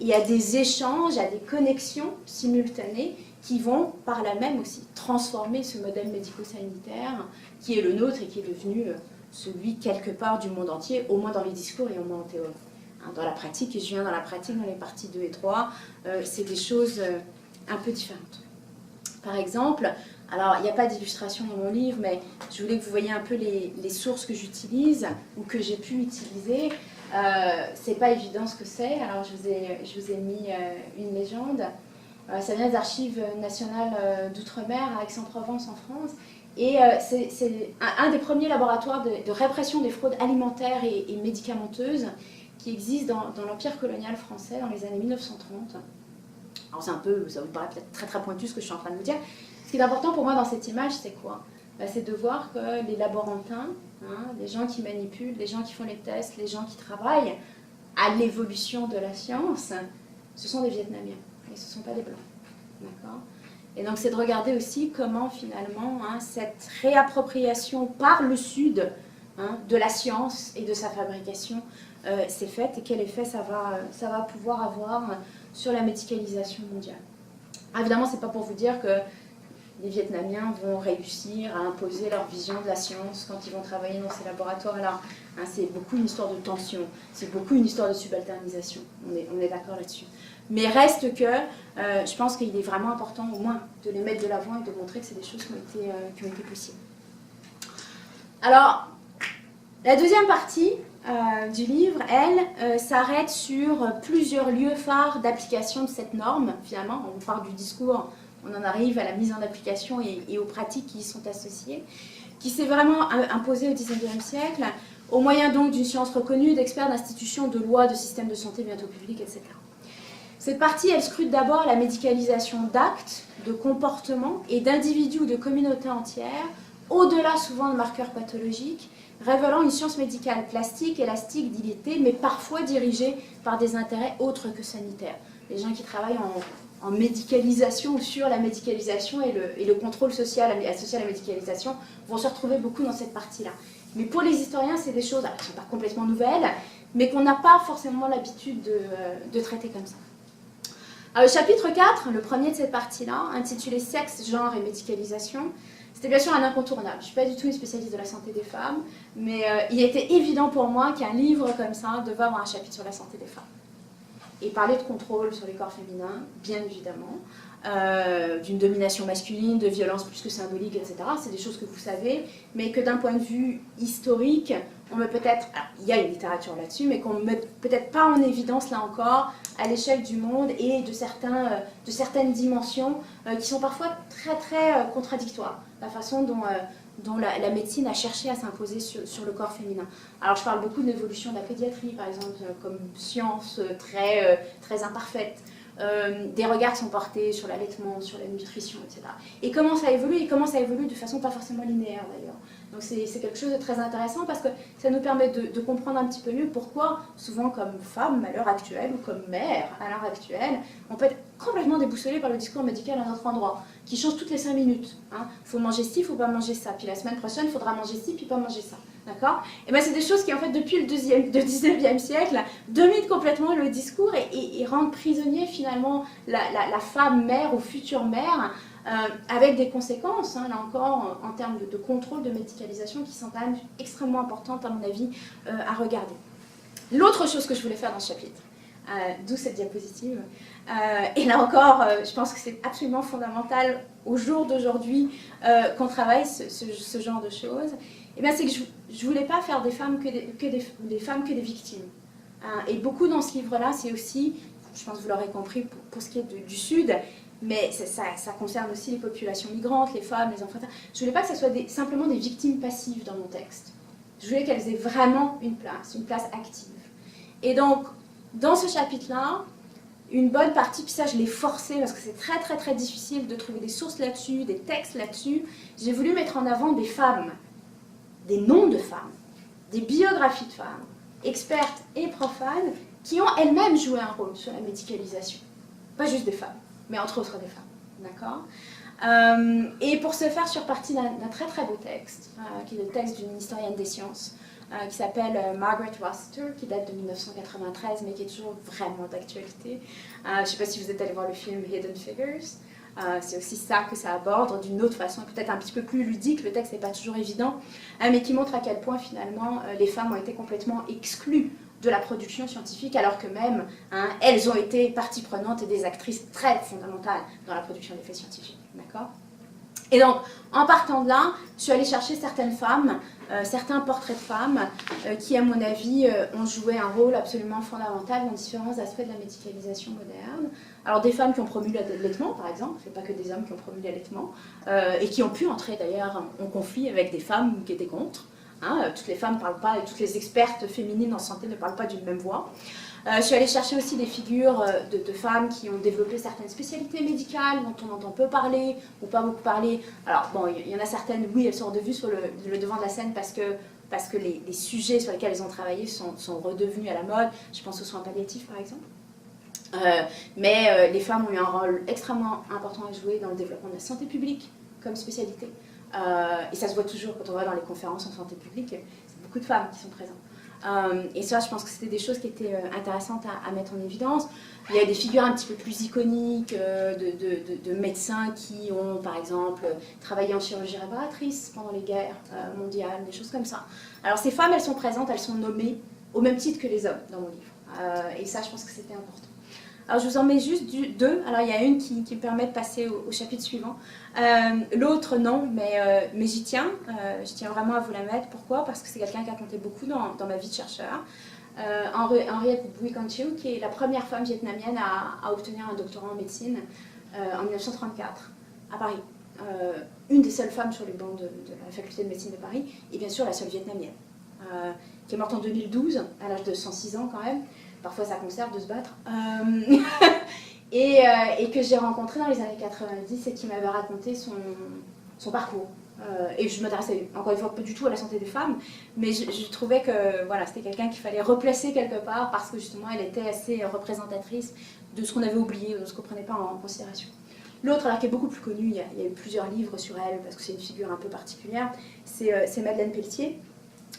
et à des échanges, à des connexions simultanées qui vont par là même aussi transformer ce modèle médico-sanitaire qui est le nôtre et qui est devenu celui quelque part du monde entier, au moins dans les discours et au moins en théorie. Dans la pratique, et je viens dans la pratique dans les parties 2 et 3, c'est des choses un peu différentes. Par exemple, alors il n'y a pas d'illustration dans mon livre, mais je voulais que vous voyiez un peu les sources que j'utilise ou que j'ai pu utiliser. C'est pas évident ce que c'est, alors je vous ai mis une légende. Ça vient des archives nationales d'outre-mer à Aix-en-Provence en France. Et c'est un des premiers laboratoires de répression des fraudes alimentaires et médicamenteuses qui existe dans l'Empire colonial français dans les années 1930. Alors c'est un peu, ça vous paraît peut-être très très pointu ce que je suis en train de vous dire. Ce qui est important pour moi dans cette image, c'est quoi? C'est de voir que les laborantins, les gens qui manipulent, les gens qui font les tests, les gens qui travaillent à l'évolution de la science, ce sont des Vietnamiens, et ce ne sont pas des Blancs. D'accord ? Et donc c'est de regarder aussi comment finalement cette réappropriation par le Sud de la science et de sa fabrication s'est faite et quel effet ça va pouvoir avoir sur la médicalisation mondiale. Évidemment, ce n'est pas pour vous dire que les Vietnamiens vont réussir à imposer leur vision de la science quand ils vont travailler dans ces laboratoires-là. C'est beaucoup une histoire de tension, c'est beaucoup une histoire de subalternisation, on est d'accord là-dessus. Mais reste que je pense qu'il est vraiment important au moins de les mettre de l'avant et de montrer que c'est des choses qui ont été possibles. Alors, la deuxième partie du livre, elle, s'arrête sur plusieurs lieux phares d'application de cette norme. Finalement, on part du discours, on en arrive à la mise en application et aux pratiques qui y sont associées, qui s'est vraiment imposée au XIXe siècle, au moyen donc d'une science reconnue, d'experts, d'institutions, de lois, de systèmes de santé bientôt publics, etc. Cette partie, elle scrute d'abord la médicalisation d'actes, de comportements et d'individus ou de communautés entières, au-delà souvent de marqueurs pathologiques, révélant une science médicale plastique, élastique, dilatée, mais parfois dirigée par des intérêts autres que sanitaires. Les gens qui travaillent en médicalisation ou sur la médicalisation et le contrôle social associé à la médicalisation vont se retrouver beaucoup dans cette partie-là. Mais pour les historiens, c'est des choses qui ne sont pas complètement nouvelles, mais qu'on n'a pas forcément l'habitude de traiter comme ça. Alors, le chapitre 4, le premier de cette partie-là, intitulé « Sexe, genre et médicalisation », c'était bien sûr un incontournable. Je ne suis pas du tout une spécialiste de la santé des femmes, mais il était évident pour moi qu'un livre comme ça devait avoir un chapitre sur la santé des femmes. Et parler de contrôle sur les corps féminins, bien évidemment. d'une domination masculine, de violence plus que symbolique, etc. C'est des choses que vous savez, mais que d'un point de vue historique, on met peut-être, il y a une littérature là-dessus, mais qu'on ne met peut-être pas en évidence là encore à l'échelle du monde et de certaines dimensions qui sont parfois très très contradictoires. La façon dont la médecine a cherché à s'imposer sur le corps féminin. Alors je parle beaucoup de l'évolution de la pédiatrie, par exemple, comme science très imparfaite. Des regards qui sont portés sur l'allaitement, sur la nutrition, etc. Et comment ça évolue de façon pas forcément linéaire d'ailleurs. Donc c'est quelque chose de très intéressant parce que ça nous permet de comprendre un petit peu mieux pourquoi, souvent comme femme à l'heure actuelle ou comme mère à l'heure actuelle, on peut être complètement déboussolé par le discours médical à notre endroit, qui change toutes les 5 minutes. Hein. Faut manger ci, faut pas manger ça. Puis la semaine prochaine, il faudra manger ci, puis pas manger ça. D'accord? Et bien c'est des choses qui, en fait, depuis le 19e siècle, dominent complètement le discours et rendent prisonnier, finalement, la femme mère ou future mère, avec des conséquences, hein, là encore, en termes de contrôle, de médicalisation, qui sont quand même extrêmement importantes, à mon avis, à regarder. L'autre chose que je voulais faire dans ce chapitre, d'où cette diapositive, et là encore, je pense que c'est absolument fondamental au jour d'aujourd'hui qu'on travaille ce genre de choses, et bien c'est que je ne voulais pas faire des femmes que des victimes. Et beaucoup dans ce livre-là, c'est aussi, je pense que vous l'aurez compris pour ce qui est du Sud, mais ça concerne aussi les populations migrantes, les femmes, les enfants. Je ne voulais pas que ce soit simplement des victimes passives dans mon texte. Je voulais qu'elles aient vraiment une place active. Et donc, dans ce chapitre-là, une bonne partie, puis ça je l'ai forcé parce que c'est très très très difficile de trouver des sources là-dessus, des textes là-dessus, j'ai voulu mettre en avant des femmes, des noms de femmes, des biographies de femmes, expertes et profanes, qui ont elles-mêmes joué un rôle sur la médicalisation. Pas juste des femmes, mais entre autres des femmes. D'accord ? Et pour ce faire, je suis repartie d'un très très beau texte, qui est le texte d'une historienne des sciences, qui s'appelle Margaret Rossiter, qui date de 1993, mais qui est toujours vraiment d'actualité. Je ne sais pas si vous êtes allé voir le film Hidden Figures. C'est aussi ça que ça aborde d'une autre façon, peut-être un petit peu plus ludique, le texte n'est pas toujours évident, mais qui montre à quel point finalement les femmes ont été complètement exclues de la production scientifique, alors que même elles ont été partie prenante et des actrices très fondamentales dans la production des faits scientifiques. D'accord ? Et donc, en partant de là, je suis allée chercher certaines femmes, certains portraits de femmes qui, à mon avis, ont joué un rôle absolument fondamental dans différents aspects de la médicalisation moderne. Alors, des femmes qui ont promu l'allaitement, par exemple, c'est pas que des hommes qui ont promu l'allaitement, et qui ont pu entrer d'ailleurs en conflit avec des femmes qui étaient contre. Toutes les femmes ne parlent pas, et toutes les expertes féminines en santé ne parlent pas d'une même voix. Je suis allée chercher aussi des figures de femmes qui ont développé certaines spécialités médicales dont on entend peu parler ou pas beaucoup parler. Alors bon, il y en a certaines, oui, elles sont redevenues sur le devant de la scène parce que les sujets sur lesquels elles ont travaillé sont redevenus à la mode. Je pense aux soins palliatifs par exemple. Mais les femmes ont eu un rôle extrêmement important à jouer dans le développement de la santé publique comme spécialité. Et ça se voit toujours quand on va dans les conférences en santé publique, c'est beaucoup de femmes qui sont présentes. Et ça, je pense que c'était des choses qui étaient intéressantes à mettre en évidence. Il y a des figures un petit peu plus iconiques de médecins qui ont, par exemple, travaillé en chirurgie réparatrice pendant les guerres mondiales, des choses comme ça. Alors ces femmes, elles sont présentes, elles sont nommées au même titre que les hommes dans mon livre. Et ça, je pense que c'était important. Alors je vous en mets juste deux. Alors il y a une qui me permet de passer au chapitre suivant. L'autre non, mais j'y tiens. Je tiens vraiment à vous la mettre. Pourquoi ? Parce que c'est quelqu'un qui a compté beaucoup dans ma vie de chercheur. Henriette Bui-Chan-Chiu, qui est la première femme vietnamienne à obtenir un doctorat en médecine en 1934 à Paris. Une des seules femmes sur les bancs de la faculté de médecine de Paris, et bien sûr la seule vietnamienne, qui est morte en 2012, à l'âge de 106 ans quand même. Parfois ça conserve de se battre, et que j'ai rencontré dans les années 90 et qui m'avait raconté son parcours. Et je m'intéressais encore une fois pas du tout à la santé des femmes, mais je trouvais que voilà, c'était quelqu'un qu'il fallait replacer quelque part parce que justement elle était assez représentatrice de ce qu'on avait oublié, de ce qu'on ne prenait pas en considération. L'autre, alors qui est beaucoup plus connue, il y a eu plusieurs livres sur elle parce que c'est une figure un peu particulière, c'est Madeleine Pelletier,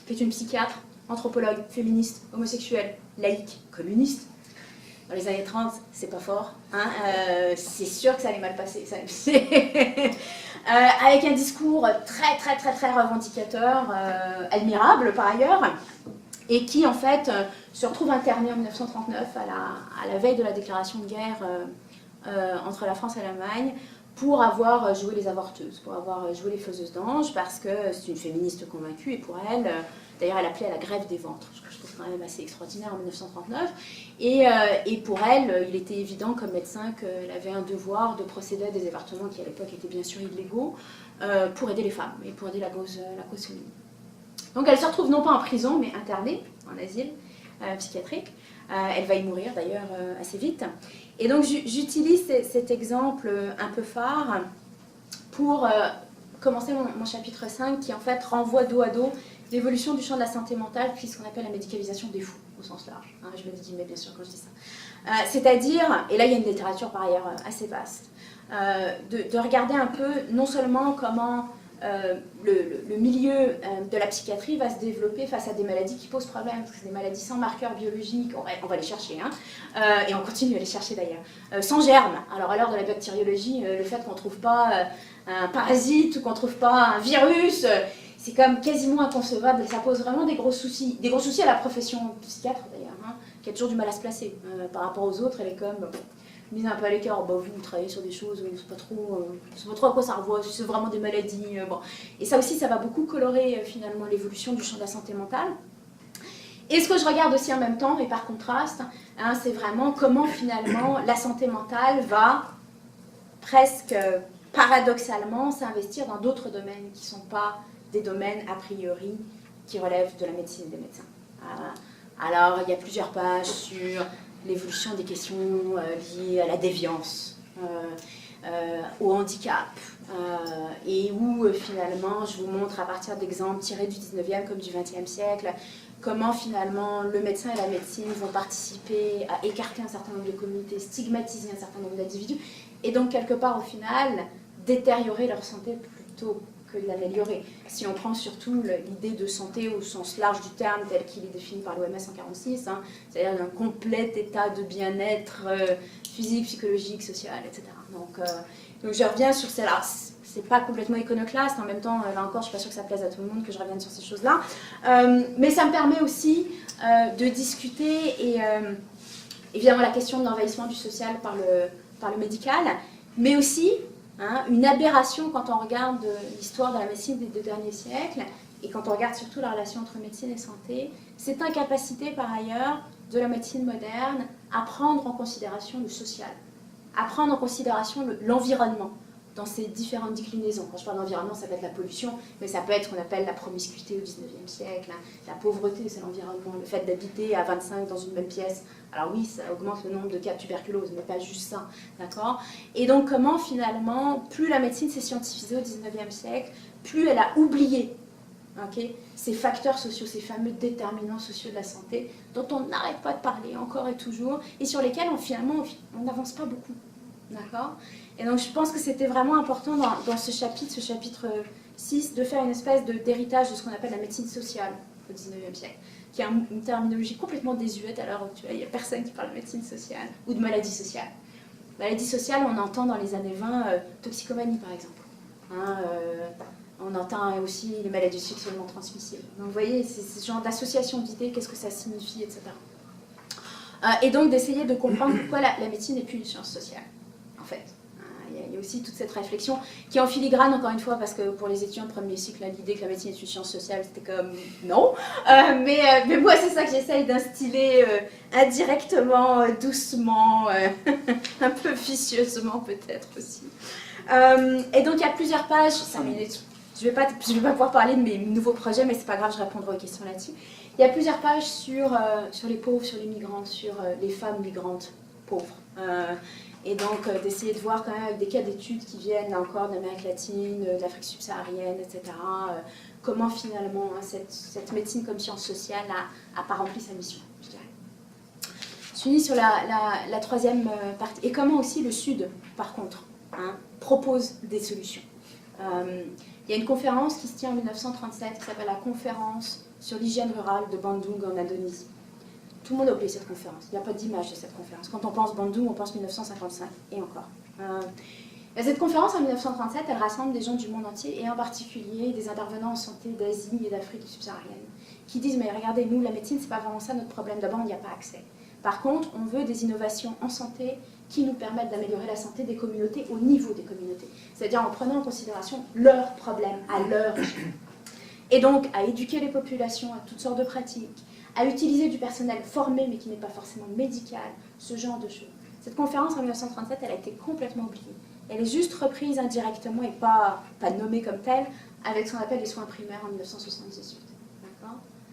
qui est une psychiatre, anthropologue, féministe, homosexuelle, laïque, communiste. Dans les années 30, c'est pas fort. C'est sûr que ça allait mal passer. Avec un discours très très très très revendicateur, admirable par ailleurs, et qui en fait se retrouve interné en 1939 à la veille de la déclaration de guerre entre la France et l'Allemagne pour avoir joué les avorteuses, pour avoir joué les faiseuses d'anges, parce que c'est une féministe convaincue, et pour elle, d'ailleurs elle appelait à la grève des ventres, ce que je trouve quand même assez extraordinaire en 1939, et pour elle, il était évident comme médecin qu'elle avait un devoir de procéder à des avortements qui à l'époque étaient bien sûr illégaux, pour aider les femmes, et pour aider la cause féminine. Donc elle se retrouve non pas en prison, mais internée, en asile psychiatrique. Elle va y mourir d'ailleurs assez vite. Et donc j'utilise cet exemple un peu phare pour commencer mon chapitre 5 qui en fait renvoie dos à dos l'évolution du champ de la santé mentale puis ce qu'on appelle la médicalisation des fous au sens large. Hein, je me dis mais bien sûr quand je dis ça. C'est-à-dire, et là il y a une littérature par ailleurs assez vaste, de regarder un peu non seulement comment le milieu de la psychiatrie va se développer face à des maladies qui posent problème, parce que c'est des maladies sans marqueurs biologiques, on va les chercher, hein, et on continue à les chercher d'ailleurs, sans germes. Alors à l'heure de la bactériologie, le fait qu'on ne trouve pas un parasite ou qu'on ne trouve pas un virus, c'est comme quasiment inconcevable, et ça pose vraiment des gros soucis à la profession psychiatre d'ailleurs, hein, qui a toujours du mal à se placer par rapport aux autres, elle est comme... mise un peu à l'écart, bah, vous travaillez sur des choses où on ne sait pas trop à quoi ça renvoie, si c'est vraiment des maladies. Bon. Et ça aussi, ça va beaucoup colorer finalement l'évolution du champ de la santé mentale. Et ce que je regarde aussi en même temps, et par contraste, hein, c'est vraiment comment finalement la santé mentale va presque paradoxalement s'investir dans d'autres domaines qui ne sont pas des domaines a priori qui relèvent de la médecine et des médecins. Alors, il y a plusieurs pages sur l'évolution des questions liées à la déviance, au handicap, et où finalement je vous montre à partir d'exemples tirés du 19e comme du 20e siècle, comment finalement le médecin et la médecine vont participer à écarter un certain nombre de communautés, stigmatiser un certain nombre d'individus, et donc quelque part au final détériorer leur santé plutôt que de l'améliorer. Si on prend surtout l'idée de santé au sens large du terme, tel qu'il est défini par l'OMS en 1946, hein, c'est-à-dire un complet état de bien-être physique, psychologique, social, etc. Donc je reviens sur celle-là. C'est pas complètement iconoclaste, en même temps, là encore, je suis pas sûre que ça plaise à tout le monde que je revienne sur ces choses-là. Mais ça me permet aussi de discuter, et évidemment la question de l'envahissement du social par le médical, mais aussi hein, une aberration quand on regarde l'histoire de la médecine des 2 derniers siècles, et quand on regarde surtout la relation entre médecine et santé, cette incapacité par ailleurs de la médecine moderne à prendre en considération le social, à prendre en considération l'environnement dans ses différentes déclinaisons. Quand je parle d'environnement, ça peut être la pollution, mais ça peut être ce qu'on appelle la promiscuité au 19e siècle, hein. La pauvreté, c'est l'environnement, le fait d'habiter à 25 dans une même pièce. Alors oui, ça augmente le nombre de cas de tuberculose, mais pas juste ça, d'accord? Et donc comment finalement, plus la médecine s'est scientifisée au 19e siècle, plus elle a oublié ces facteurs sociaux, ces fameux déterminants sociaux de la santé, dont on n'arrête pas de parler encore et toujours, et sur lesquels finalement on n'avance pas beaucoup. D'accord? Et donc je pense que c'était vraiment important dans ce chapitre 6, de faire une espèce d'héritage de ce qu'on appelle la médecine sociale au 19e siècle, qui est une terminologie complètement désuète à l'heure actuelle. Il n'y a personne qui parle de médecine sociale ou de maladie sociale. Maladie sociale, on entend dans les années 20 toxicomanie par exemple. Hein, on entend aussi les maladies sexuellement transmissibles. Donc vous voyez, c'est ce genre d'association d'idées, qu'est-ce que ça signifie, etc. Et donc d'essayer de comprendre pourquoi la médecine n'est plus une science sociale, en fait. Il y a aussi toute cette réflexion qui est en filigrane, encore une fois, parce que pour les étudiants de premier cycle, l'idée que la médecine est une science sociale, c'était comme non. Mais moi, c'est ça que j'essaye d'instiller indirectement, doucement, un peu vicieusement peut-être aussi. Et donc il y a plusieurs pages, 5 minutes. Je vais pas pouvoir parler de mes nouveaux projets, mais c'est pas grave, je répondrai aux questions là-dessus. Il y a plusieurs pages sur les pauvres, sur les migrants, sur les femmes migrantes pauvres. Et donc d'essayer de voir quand même avec des cas d'études qui viennent là encore d'Amérique latine, d'Afrique subsaharienne, etc. Comment finalement cette médecine comme science sociale n'a pas rempli sa mission, je dirais. Je finis sur la troisième partie. Et comment aussi le Sud, par contre, propose des solutions. Il y a une conférence qui se tient en 1937 qui s'appelle la conférence sur l'hygiène rurale de Bandung en Indonésie. Tout le monde a oublié cette conférence, il n'y a pas d'image de cette conférence. Quand on pense Bandung, on pense 1955, et encore. Cette conférence en 1937, elle rassemble des gens du monde entier, et en particulier des intervenants en santé d'Asie et d'Afrique subsaharienne, qui disent, mais regardez, nous, la médecine, c'est pas vraiment ça notre problème. D'abord, il n'y a pas accès. Par contre, on veut des innovations en santé qui nous permettent d'améliorer la santé des communautés au niveau des communautés. C'est-à-dire en prenant en considération leurs problèmes à leur échelle. Et donc à éduquer les populations à toutes sortes de pratiques, à utiliser du personnel formé mais qui n'est pas forcément médical, ce genre de choses. Cette conférence en 1937, elle a été complètement oubliée. Elle est juste reprise indirectement et pas nommée comme telle avec ce qu'on appelle les soins primaires en 1978.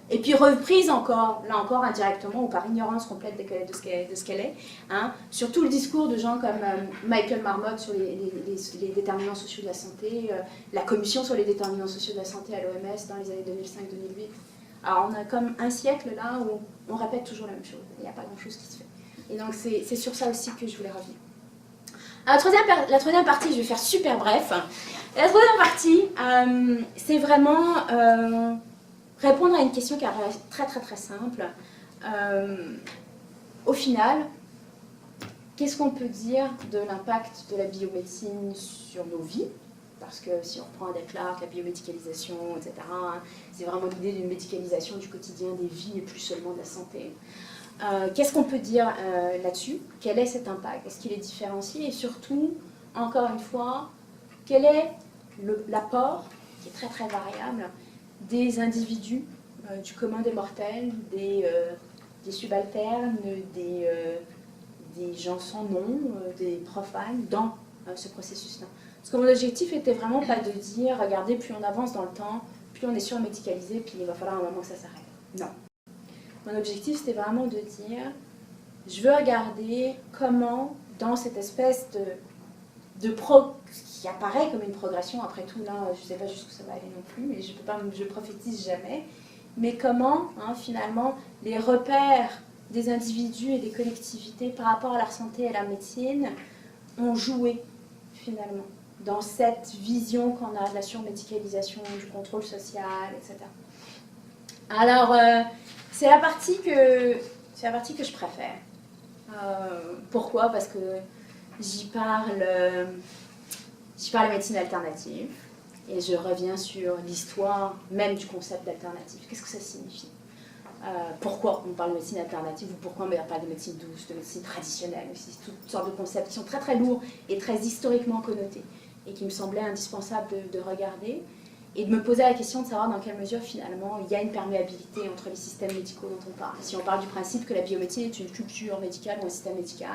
Et puis reprise encore, là encore indirectement ou par ignorance complète de ce qu'elle est, hein, sur tout le discours de gens comme Michael Marmot sur les déterminants sociaux de la santé, la commission sur les déterminants sociaux de la santé à l'OMS dans les années 2005-2008. Alors on a comme un siècle là où on répète toujours la même chose, il n'y a pas grand chose qui se fait. Et donc c'est sur ça aussi que je voulais revenir. Alors, la troisième partie, je vais faire super bref. La troisième partie, c'est vraiment répondre à une question qui est très très très simple. Au final, qu'est-ce qu'on peut dire de l'impact de la biomédecine sur nos vies? Parce que si on reprend Adèle Clark, la biomédicalisation, etc., c'est vraiment l'idée d'une médicalisation du quotidien des vies et plus seulement de la santé. Qu'est-ce qu'on peut dire là-dessus? Quel est cet impact? Est-ce qu'il est différencié? Et surtout, encore une fois, quel est l'apport, qui est très très variable, des individus, du commun des mortels, des subalternes, des gens sans nom, des profanes, dans ce processus-là. Parce que mon objectif était vraiment pas de dire, regardez, plus on avance dans le temps, plus on est surmédicalisé, puis il va falloir un moment que ça s'arrête. Non. Mon objectif, c'était vraiment de dire, je veux regarder comment, dans cette espèce ce qui apparaît comme une progression, après tout, là, je ne sais pas jusqu'où ça va aller non plus, mais je prophétise jamais, mais comment, hein, finalement, les repères des individus et des collectivités par rapport à leur santé et à la médecine ont joué, finalement, dans cette vision qu'on a de la surmédicalisation, du contrôle social, etc. Alors, c'est la partie que je préfère. Pourquoi? Parce que j'y parle médecine alternative et je reviens sur l'histoire même du concept d'alternative. Qu'est-ce que ça signifie? Pourquoi on parle de médecine alternative ou pourquoi on parle de médecine douce, de médecine traditionnelle aussi, toutes sortes de concepts qui sont très très lourds et très historiquement connotés et qui me semblaient indispensables de regarder. Et de me poser la question de savoir dans quelle mesure, finalement, il y a une perméabilité entre les systèmes médicaux dont on parle. Si on parle du principe que la biomédecine est une culture médicale ou un système médical,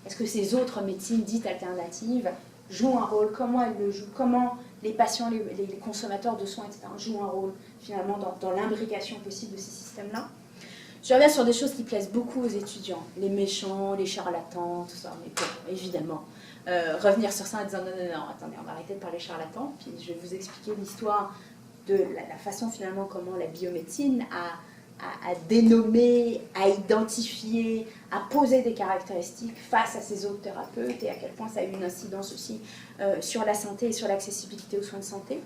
est-ce que ces autres médecines dites alternatives jouent un rôle? Comment elles le jouent? Comment les patients, les consommateurs de soins, etc., jouent un rôle, finalement, dans l'imbrication possible de ces systèmes-là? Je reviens sur des choses qui plaisent beaucoup aux étudiants. Les méchants, les charlatans, tout ça. Mais bon, évidemment. Revenir sur ça en disant non, attendez, on va arrêter de parler charlatan, puis je vais vous expliquer l'histoire de la façon finalement comment la biomédecine a dénommé, a identifié, a posé des caractéristiques face à ces autres thérapeutes et à quel point ça a eu une incidence aussi sur la santé et sur l'accessibilité aux soins de santé.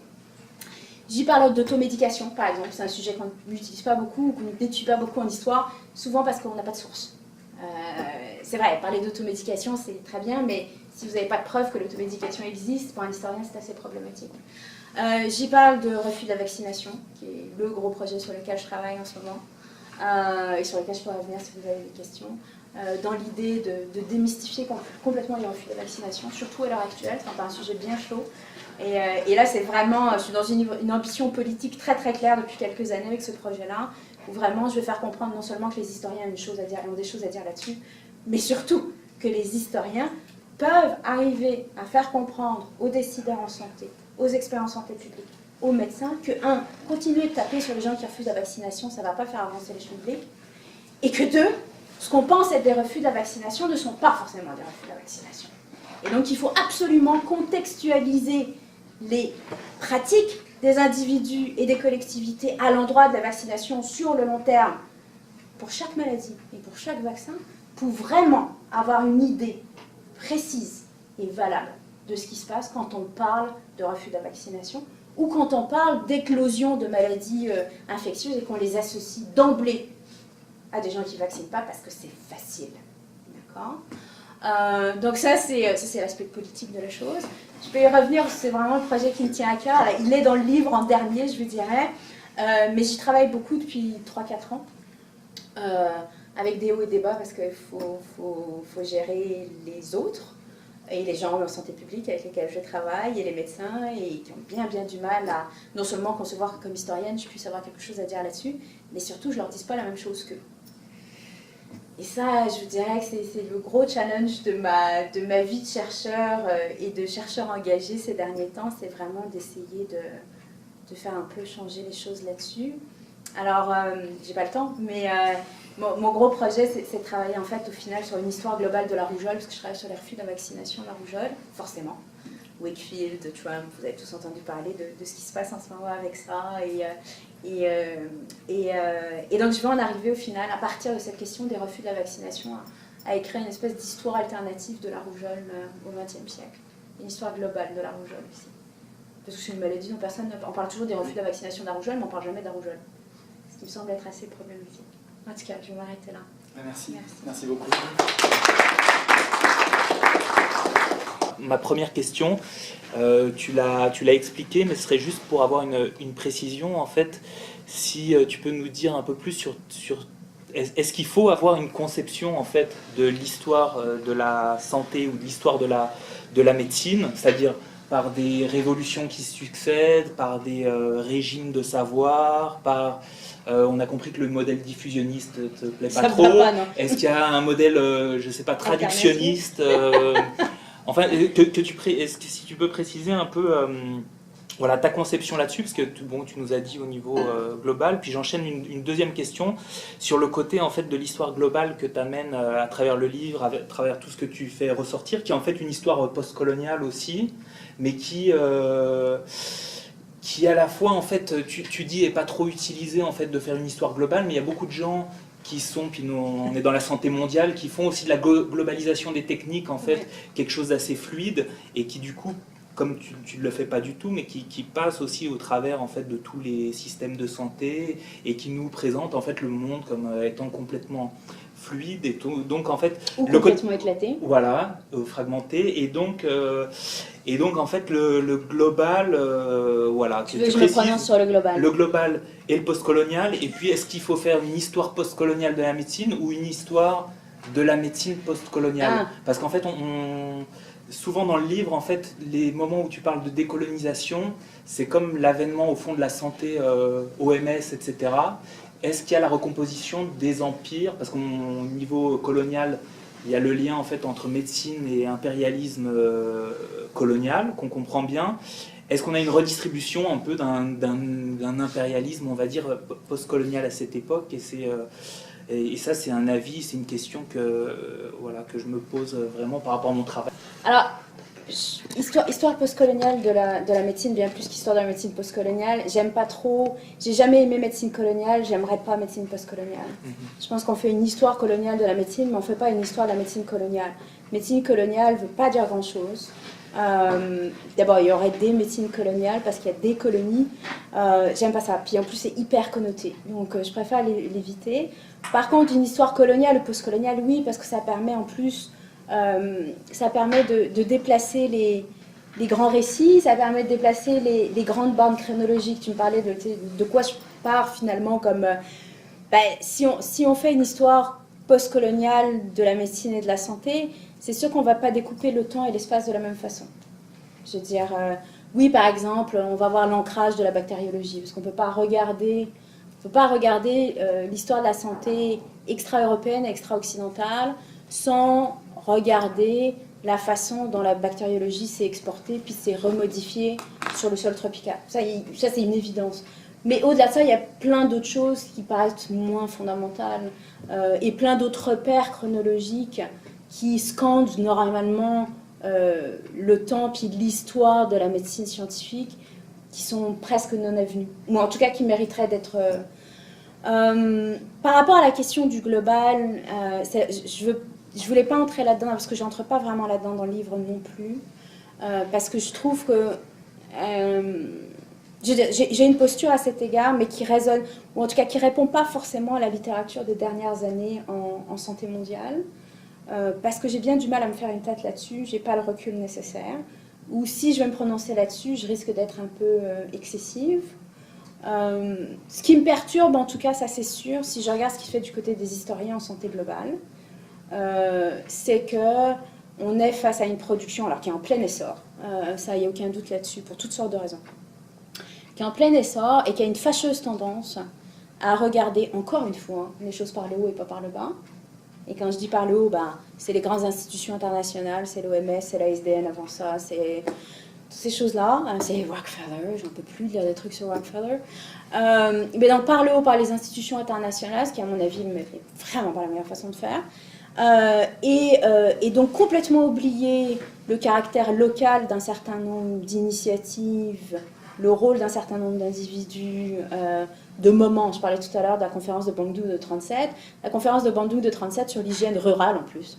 J'y parle d'automédication, par exemple, c'est un sujet qu'on n'utilise pas beaucoup ou qu'on n'étudie pas beaucoup en histoire, souvent parce qu'on n'a pas de source. C'est vrai, parler d'automédication, c'est très bien, mais si vous n'avez pas de preuve que l'automédication existe, pour un historien, c'est assez problématique. J'y parle de refus de la vaccination, qui est le gros projet sur lequel je travaille en ce moment, et sur lequel je pourrais revenir si vous avez des questions, dans l'idée de démystifier complètement les refus de la vaccination, surtout à l'heure actuelle, c'est un sujet bien chaud. Et là, c'est vraiment, je suis dans une ambition politique très très claire depuis quelques années avec ce projet-là, où vraiment je vais faire comprendre non seulement que les historiens ont des choses à dire là-dessus, mais surtout que les historiens peuvent arriver à faire comprendre aux décideurs en santé, aux experts en santé publique, aux médecins, que continuer de taper sur les gens qui refusent la vaccination, ça ne va pas faire avancer les choses publiques, et que deux, ce qu'on pense être des refus de la vaccination ne sont pas forcément des refus de la vaccination. Et donc il faut absolument contextualiser les pratiques des individus et des collectivités à l'endroit de la vaccination sur le long terme pour chaque maladie et pour chaque vaccin, pour vraiment avoir une idée précise et valable de ce qui se passe quand on parle de refus de la vaccination ou quand on parle d'éclosion de maladies infectieuses et qu'on les associe d'emblée à des gens qui ne vaccinent pas parce que c'est facile. D'accord ? Donc ça, c'est l'aspect politique de la chose. Je peux y revenir, c'est vraiment le projet qui me tient à cœur. Là, il est dans le livre en dernier, je vous dirais, mais j'y travaille beaucoup depuis 3-4 ans. avec des hauts et des bas, parce qu'il faut gérer les autres, et les gens en santé publique avec lesquels je travaille, et les médecins, et qui ont bien du mal à non seulement concevoir que comme historienne, je puisse avoir quelque chose à dire là-dessus, mais surtout, je leur dis pas la même chose qu'eux. Et ça, je dirais que c'est le gros challenge de ma vie de chercheur et de chercheur engagé ces derniers temps, c'est vraiment d'essayer de faire un peu changer les choses là-dessus. Alors, j'ai pas le temps, mais mon gros projet, c'est de travailler en fait au final sur une histoire globale de la rougeole, parce que je travaille sur les refus de la vaccination de la rougeole, forcément. Wakefield, Trump, vous avez tous entendu parler de ce qui se passe en ce moment avec ça. Et donc je vais en arriver au final, à partir de cette question des refus de la vaccination, à écrire une espèce d'histoire alternative de la rougeole au XXe siècle. Une histoire globale de la rougeole aussi. Parce que c'est une maladie dont personne on parle toujours des refus de la vaccination de la rougeole, mais on ne parle jamais de la rougeole. Ce qui me semble être assez problématique. En tout cas, je vais m'arrêter là. Merci beaucoup. Ma première question, tu l'as expliqué, mais ce serait juste pour avoir une précision, en fait, si tu peux nous dire un peu plus sur est-ce qu'il faut avoir une conception, en fait, de l'histoire de la santé ou de l'histoire de la médecine, c'est-à-dire par des révolutions qui succèdent, par des régimes de savoir, par... on a compris que le modèle diffusionniste te plaît pas trop. Est-ce qu'il y a un modèle, je sais pas, traductionniste enfin, est-ce que si tu peux préciser un peu voilà, ta conception là-dessus, parce que tu nous as dit au niveau global, puis j'enchaîne une deuxième question sur le côté en fait, de l'histoire globale que tu amènes à travers le livre, à travers tout ce que tu fais ressortir, qui est en fait une histoire postcoloniale aussi, mais qui à la fois, en fait, tu dis, est pas trop utilisé en fait, de faire une histoire globale, mais il y a beaucoup de gens qui sont, puis nous on est dans la santé mondiale, qui font aussi de la globalisation des techniques, en fait, quelque chose d'assez fluide, et qui du coup, comme tu ne le fais pas du tout, mais qui passe aussi au travers en fait, de tous les systèmes de santé, et qui nous présente en fait, le monde comme étant complètement fluide, et tout, donc en fait... Ou complètement éclaté. Voilà, fragmenté, et donc en fait le global, voilà. Tu veux que je me prononce sur le global? Le global et le postcolonial, et puis est-ce qu'il faut faire une histoire postcoloniale de la médecine ou une histoire de la médecine postcoloniale? Parce qu'en fait, souvent dans le livre, en fait, les moments où tu parles de décolonisation, c'est comme l'avènement au fond de la santé, OMS, etc. Est-ce qu'il y a la recomposition des empires? Parce qu'au niveau colonial, il y a le lien en fait entre médecine et impérialisme colonial, qu'on comprend bien. Est-ce qu'on a une redistribution un peu d'un impérialisme, on va dire, postcolonial à cette époque? Et ça, c'est un avis, c'est une question voilà, que je me pose vraiment par rapport à mon travail. Alors, histoire postcoloniale de la médecine, bien plus qu'histoire de la médecine postcoloniale, j'aime pas trop, j'ai jamais aimé médecine coloniale, j'aimerais pas médecine postcoloniale. Je pense qu'on fait une histoire coloniale de la médecine, mais on fait pas une histoire de la médecine coloniale. Médecine coloniale veut pas dire grand-chose. D'abord, il y aurait des médecines coloniales parce qu'il y a des colonies. J'aime pas ça. Puis en plus, c'est hyper connoté. Donc, je préfère l'éviter. Par contre, une histoire coloniale ou postcoloniale, oui, parce que ça permet en plus, ça permet de déplacer les grands récits, ça permet de déplacer les grandes bornes chronologiques. Tu me parlais de quoi je pars finalement comme... si on fait une histoire postcoloniale de la médecine et de la santé, c'est sûr qu'on ne va pas découper le temps et l'espace de la même façon. Je veux dire, oui, par exemple, on va voir l'ancrage de la bactériologie, parce qu'on ne peut pas regarder, l'histoire de la santé extra-européenne et extra-occidentale sans regarder la façon dont la bactériologie s'est exportée puis s'est remodifiée sur le sol tropical. Ça c'est une évidence. Mais au-delà de ça, il y a plein d'autres choses qui paraissent moins fondamentales et plein d'autres repères chronologiques qui scandent normalement le temps puis l'histoire de la médecine scientifique qui sont presque non avenues, ou en tout cas qui mériteraient d'être... par rapport à la question du global, je voulais pas entrer là-dedans parce que j'entre pas vraiment là-dedans dans le livre non plus, parce que je trouve que j'ai une posture à cet égard, mais qui résonne, ou en tout cas qui répond pas forcément à la littérature des dernières années en santé mondiale, parce que j'ai bien du mal à me faire une tête là-dessus, j'ai pas le recul nécessaire, ou si je vais me prononcer là-dessus, je risque d'être un peu excessive. Ce qui me perturbe, en tout cas, ça c'est sûr, si je regarde ce qui se fait du côté des historiens en santé globale, c'est que on est face à une production, alors qui est en plein essor, ça, il n'y a aucun doute là-dessus, pour toutes sortes de raisons, qui est en plein essor et qui a une fâcheuse tendance à regarder, encore une fois, les choses par le haut et pas par le bas. Et quand je dis par le haut, c'est les grandes institutions internationales, c'est l'OMS, c'est la SDN avant ça, c'est toutes ces choses-là, c'est Rockefeller, j'en peux plus de lire des trucs sur Rockefeller. Mais donc par le haut, par les institutions internationales, ce qui à mon avis n'est vraiment pas la meilleure façon de faire. Et donc complètement oublier le caractère local d'un certain nombre d'initiatives, le rôle d'un certain nombre d'individus, de moments. Je parlais tout à l'heure de la conférence de Bandung de 37. La conférence de Bandung de 37 sur l'hygiène rurale en plus.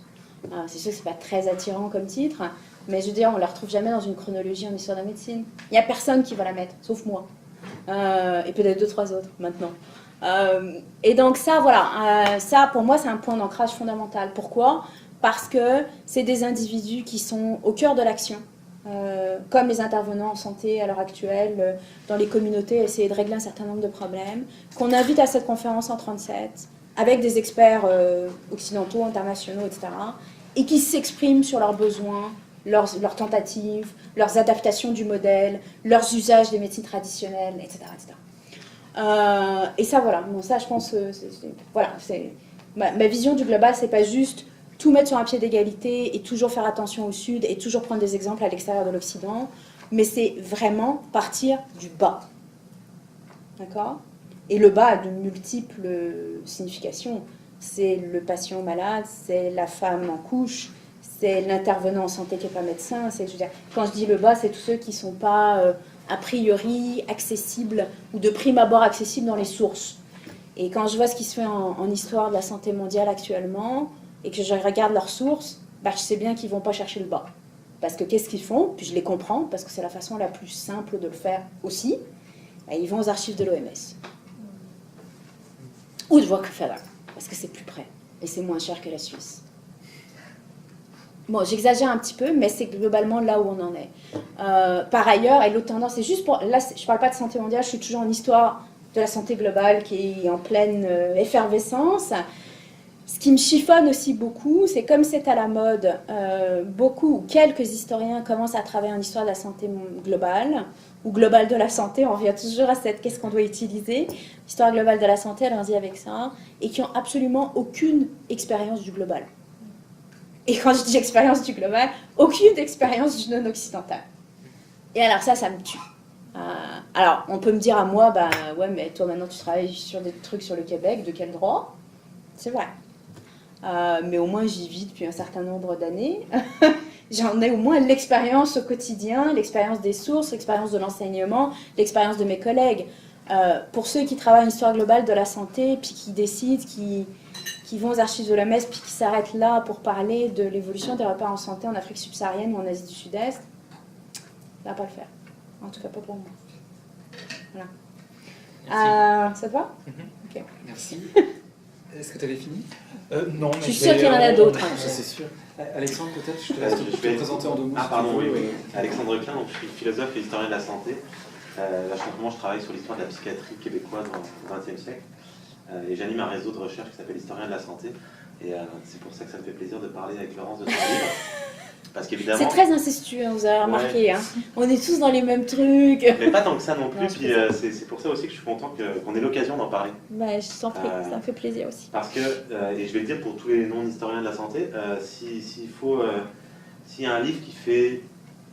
C'est sûr que c'est pas très attirant comme titre, mais je veux dire, on la retrouve jamais dans une chronologie en histoire de la médecine. Il n'y a personne qui va la mettre, sauf moi. Et peut-être 2-3 autres maintenant. Et donc ça, voilà, ça pour moi c'est un point d'ancrage fondamental. Pourquoi ? Parce que c'est des individus qui sont au cœur de l'action. Comme les intervenants en santé à l'heure actuelle, dans les communautés, essayer de régler un certain nombre de problèmes, qu'on invite à cette conférence en 37, avec des experts occidentaux, internationaux, etc., et qui s'expriment sur leurs besoins, leurs tentatives, leurs adaptations du modèle, leurs usages des médecines traditionnelles, etc. etc. Et ça, voilà, bon, ça je pense, voilà, ma vision du global, c'est pas juste tout mettre sur un pied d'égalité et toujours faire attention au Sud et toujours prendre des exemples à l'extérieur de l'Occident, mais c'est vraiment partir du bas. D'accord ? Et le bas a de multiples significations. C'est le patient malade, c'est la femme en couche, c'est l'intervenant en santé qui n'est pas médecin. Je veux dire, quand je dis le bas, c'est tous ceux qui ne sont pas a priori accessibles ou de prime abord accessibles dans les sources. Et quand je vois ce qui se fait en histoire de la santé mondiale actuellement, et que je regarde leurs sources, je sais bien qu'ils ne vont pas chercher le bas. Parce que qu'est-ce qu'ils font ? Puis je les comprends, parce que c'est la façon la plus simple de le faire aussi. Ils vont aux archives de l'OMS. Ou de Rockefeller, parce que c'est plus près. Et c'est moins cher que la Suisse. Bon, j'exagère un petit peu, mais c'est globalement là où on en est. Par ailleurs, et l'autre tendance, c'est juste pour... Là, je ne parle pas de santé mondiale, je suis toujours en histoire de la santé globale qui est en pleine effervescence. Ce qui me chiffonne aussi beaucoup, c'est comme c'est à la mode, beaucoup ou quelques historiens commencent à travailler en histoire de la santé globale, ou globale de la santé, on revient toujours à cette qu'est-ce qu'on doit utiliser, histoire globale de la santé, allons-y avec ça, et qui n'ont absolument aucune expérience du global. Et quand je dis expérience du global, aucune expérience du non-occidental. Et alors ça me tue. Alors, on peut me dire à moi, ouais, mais toi maintenant tu travailles sur des trucs sur le Québec, de quel droit ? C'est vrai. Mais au moins j'y vis depuis un certain nombre d'années. J'en ai au moins l'expérience au quotidien, l'expérience des sources, l'expérience de l'enseignement, l'expérience de mes collègues. Pour ceux qui travaillent en histoire globale de la santé, puis qui décident, qui vont aux archives de l'OMS, puis qui s'arrêtent là pour parler de l'évolution des repas en santé en Afrique subsaharienne ou en Asie du Sud-Est, ça ne va pas le faire. En tout cas pas pour moi. Voilà. Ça te va ? Ok. Merci. Est-ce que tu avais fini ? Non, mais je suis sûre qu'il y en a d'autres. C'est sûr. Alexandre, peut-être, je te laisse te présenter en 2 mots. Ah, pardon, oui. Alexandre Klein, donc je suis philosophe et historien de la santé. Là, je travaille sur l'histoire de la psychiatrie québécoise au XXe siècle. Et j'anime un réseau de recherche qui s'appelle Historien de la santé. Et c'est pour ça que ça me fait plaisir de parler avec Laurence de son livre. Parce qu'évidemment... C'est très incestueux, vous avez remarqué. Ouais. Hein. On est tous dans les mêmes trucs. Mais pas tant que ça non plus. Puis c'est pour ça aussi que je suis content qu'on ait l'occasion d'en parler. Je t'en prie, ça me fait plaisir aussi. Parce que, et je vais le dire pour tous les non-historiens de la santé, s'il y a un livre qui fait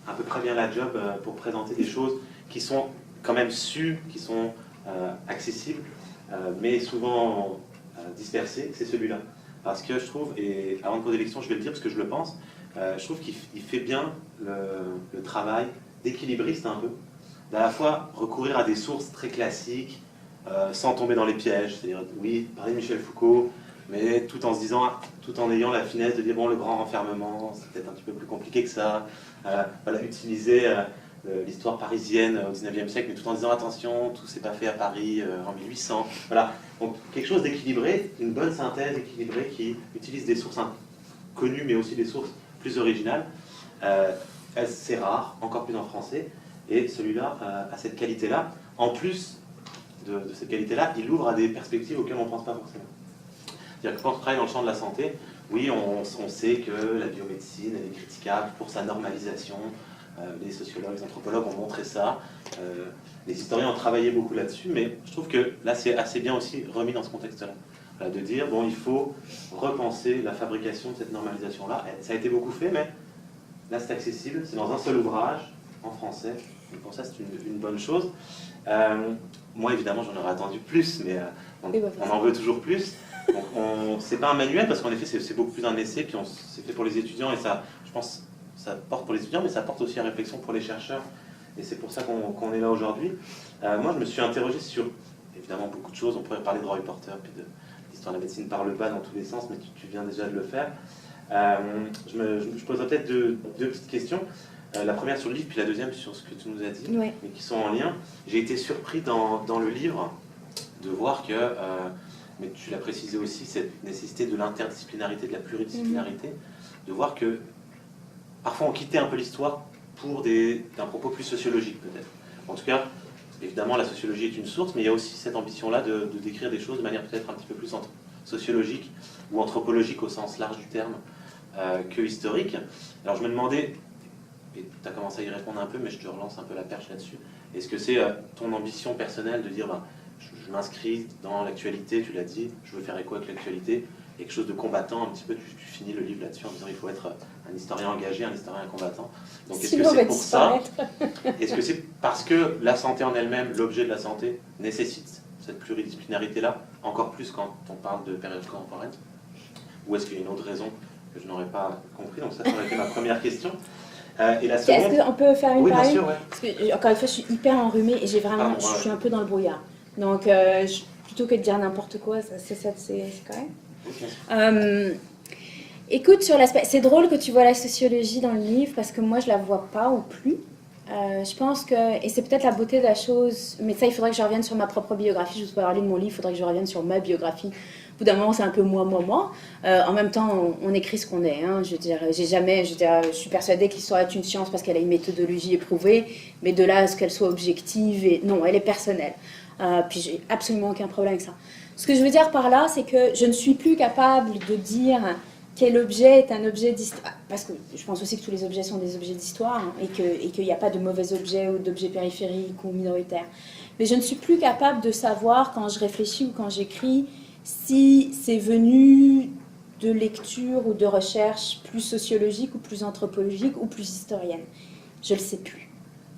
à peu près bien la job pour présenter des choses qui sont quand même sues, qui sont accessibles, mais souvent dispersées, c'est celui-là. Parce que je trouve, et avant de poser l'élection, je vais le dire parce que je le pense, je trouve qu'il fait bien le travail d'équilibriste un peu, d'à la fois recourir à des sources très classiques, sans tomber dans les pièges, c'est-à-dire, oui, parler de Michel Foucault, mais tout en ayant la finesse de dire, bon, le grand renfermement, c'est peut-être un petit peu plus compliqué que ça, voilà, utiliser l'histoire parisienne au XIXe siècle, mais tout en disant, attention, tout s'est pas fait à Paris en 1800, voilà, donc quelque chose d'équilibré, une bonne synthèse équilibrée qui utilise des sources connues, mais aussi des sources plus originales. C'est rare, encore plus en français, et celui-là a cette qualité-là. En plus, de cette qualité-là, il ouvre à des perspectives auxquelles on ne pense pas forcément. C'est-à-dire que quand on travaille dans le champ de la santé, oui, on sait que la biomédecine elle est critiquable pour sa normalisation. Les sociologues, les anthropologues ont montré ça. Les historiens ont travaillé beaucoup là-dessus, mais je trouve que là, c'est assez bien aussi remis dans ce contexte-là. De dire, bon, il faut repenser la fabrication de cette normalisation-là. Ça a été beaucoup fait, mais là, c'est accessible. C'est dans un seul ouvrage, en français. Donc pour ça, c'est une bonne chose. Moi, évidemment, j'en aurais attendu plus, mais on en veut toujours plus. C'est pas un manuel, parce qu'en effet, c'est beaucoup plus un essai, puis c'est fait pour les étudiants, et ça, je pense, ça porte pour les étudiants, mais ça porte aussi à réflexion pour les chercheurs. Et c'est pour ça qu'on est là aujourd'hui. Moi, je me suis interrogé sur, évidemment, beaucoup de choses. On pourrait parler de Roy Porter, puis de l'histoire de la médecine par le bas dans tous les sens, mais tu viens déjà de le faire. Je poserai peut-être deux petites questions. La première sur le livre, puis la deuxième sur ce que tu nous as dit, Ouais. mais qui sont en lien. J'ai été surpris dans le livre de voir que, mais tu l'as précisé aussi, cette nécessité de l'interdisciplinarité, de la pluridisciplinarité, de voir que parfois on quittait un peu l'histoire pour d'un propos plus sociologique peut-être. En tout cas, évidemment la sociologie est une source, mais il y a aussi cette ambition-là de décrire des choses de manière peut-être un petit peu plus sociologique ou anthropologique au sens large du terme que historique. Alors je me demandais, et tu as commencé à y répondre un peu, mais je te relance un peu la perche là-dessus, est-ce que c'est ton ambition personnelle de dire je m'inscris dans l'actualité, tu l'as dit, je veux faire écho avec l'actualité, quelque chose de combattant, un petit peu, tu finis le livre là-dessus en disant il faut être un historien engagé, un historien combattant. Donc est-ce que c'est pour ça? Est-ce que c'est parce que la santé en elle-même, l'objet de la santé, nécessite cette pluridisciplinarité-là, encore plus quand on parle de période contemporaine? Ou est-ce qu'il y a une autre raison que je n'aurais pas compris? Donc ça aurait été ma première question. Et la seconde... Est-ce qu'on peut faire une Oui, parole? bien sûr, ouais. Parce que, encore une fois, je suis hyper enrhumée et je suis un peu dans le brouillard. Donc, plutôt que de dire n'importe quoi, c'est correct. Okay. Écoute, sur l'aspect, c'est drôle que tu vois la sociologie dans le livre parce que moi, je la vois pas ou plus. Je pense que, et c'est peut-être la beauté de la chose, mais ça, il faudrait que je revienne sur ma propre biographie. Je ne peux pas parler de mon livre, il faudrait que je revienne sur ma biographie. Au bout d'un moment, c'est un peu moi. En même temps, on écrit ce qu'on est. Hein. Je veux dire, je suis persuadée que l'histoire est une science parce qu'elle a une méthodologie éprouvée, mais de là à ce qu'elle soit objective, non, elle est personnelle. Puis j'ai absolument aucun problème avec ça. Ce que je veux dire par là, c'est que je ne suis plus capable de dire quel objet est un objet d'histoire, parce que je pense aussi que tous les objets sont des objets d'histoire, hein, et qu'il n'y a pas de mauvais objets ou d'objets périphériques ou minoritaires. Mais je ne suis plus capable de savoir, quand je réfléchis ou quand j'écris, si c'est venu de lecture ou de recherche plus sociologique ou plus anthropologique ou plus historienne. Je ne le sais plus.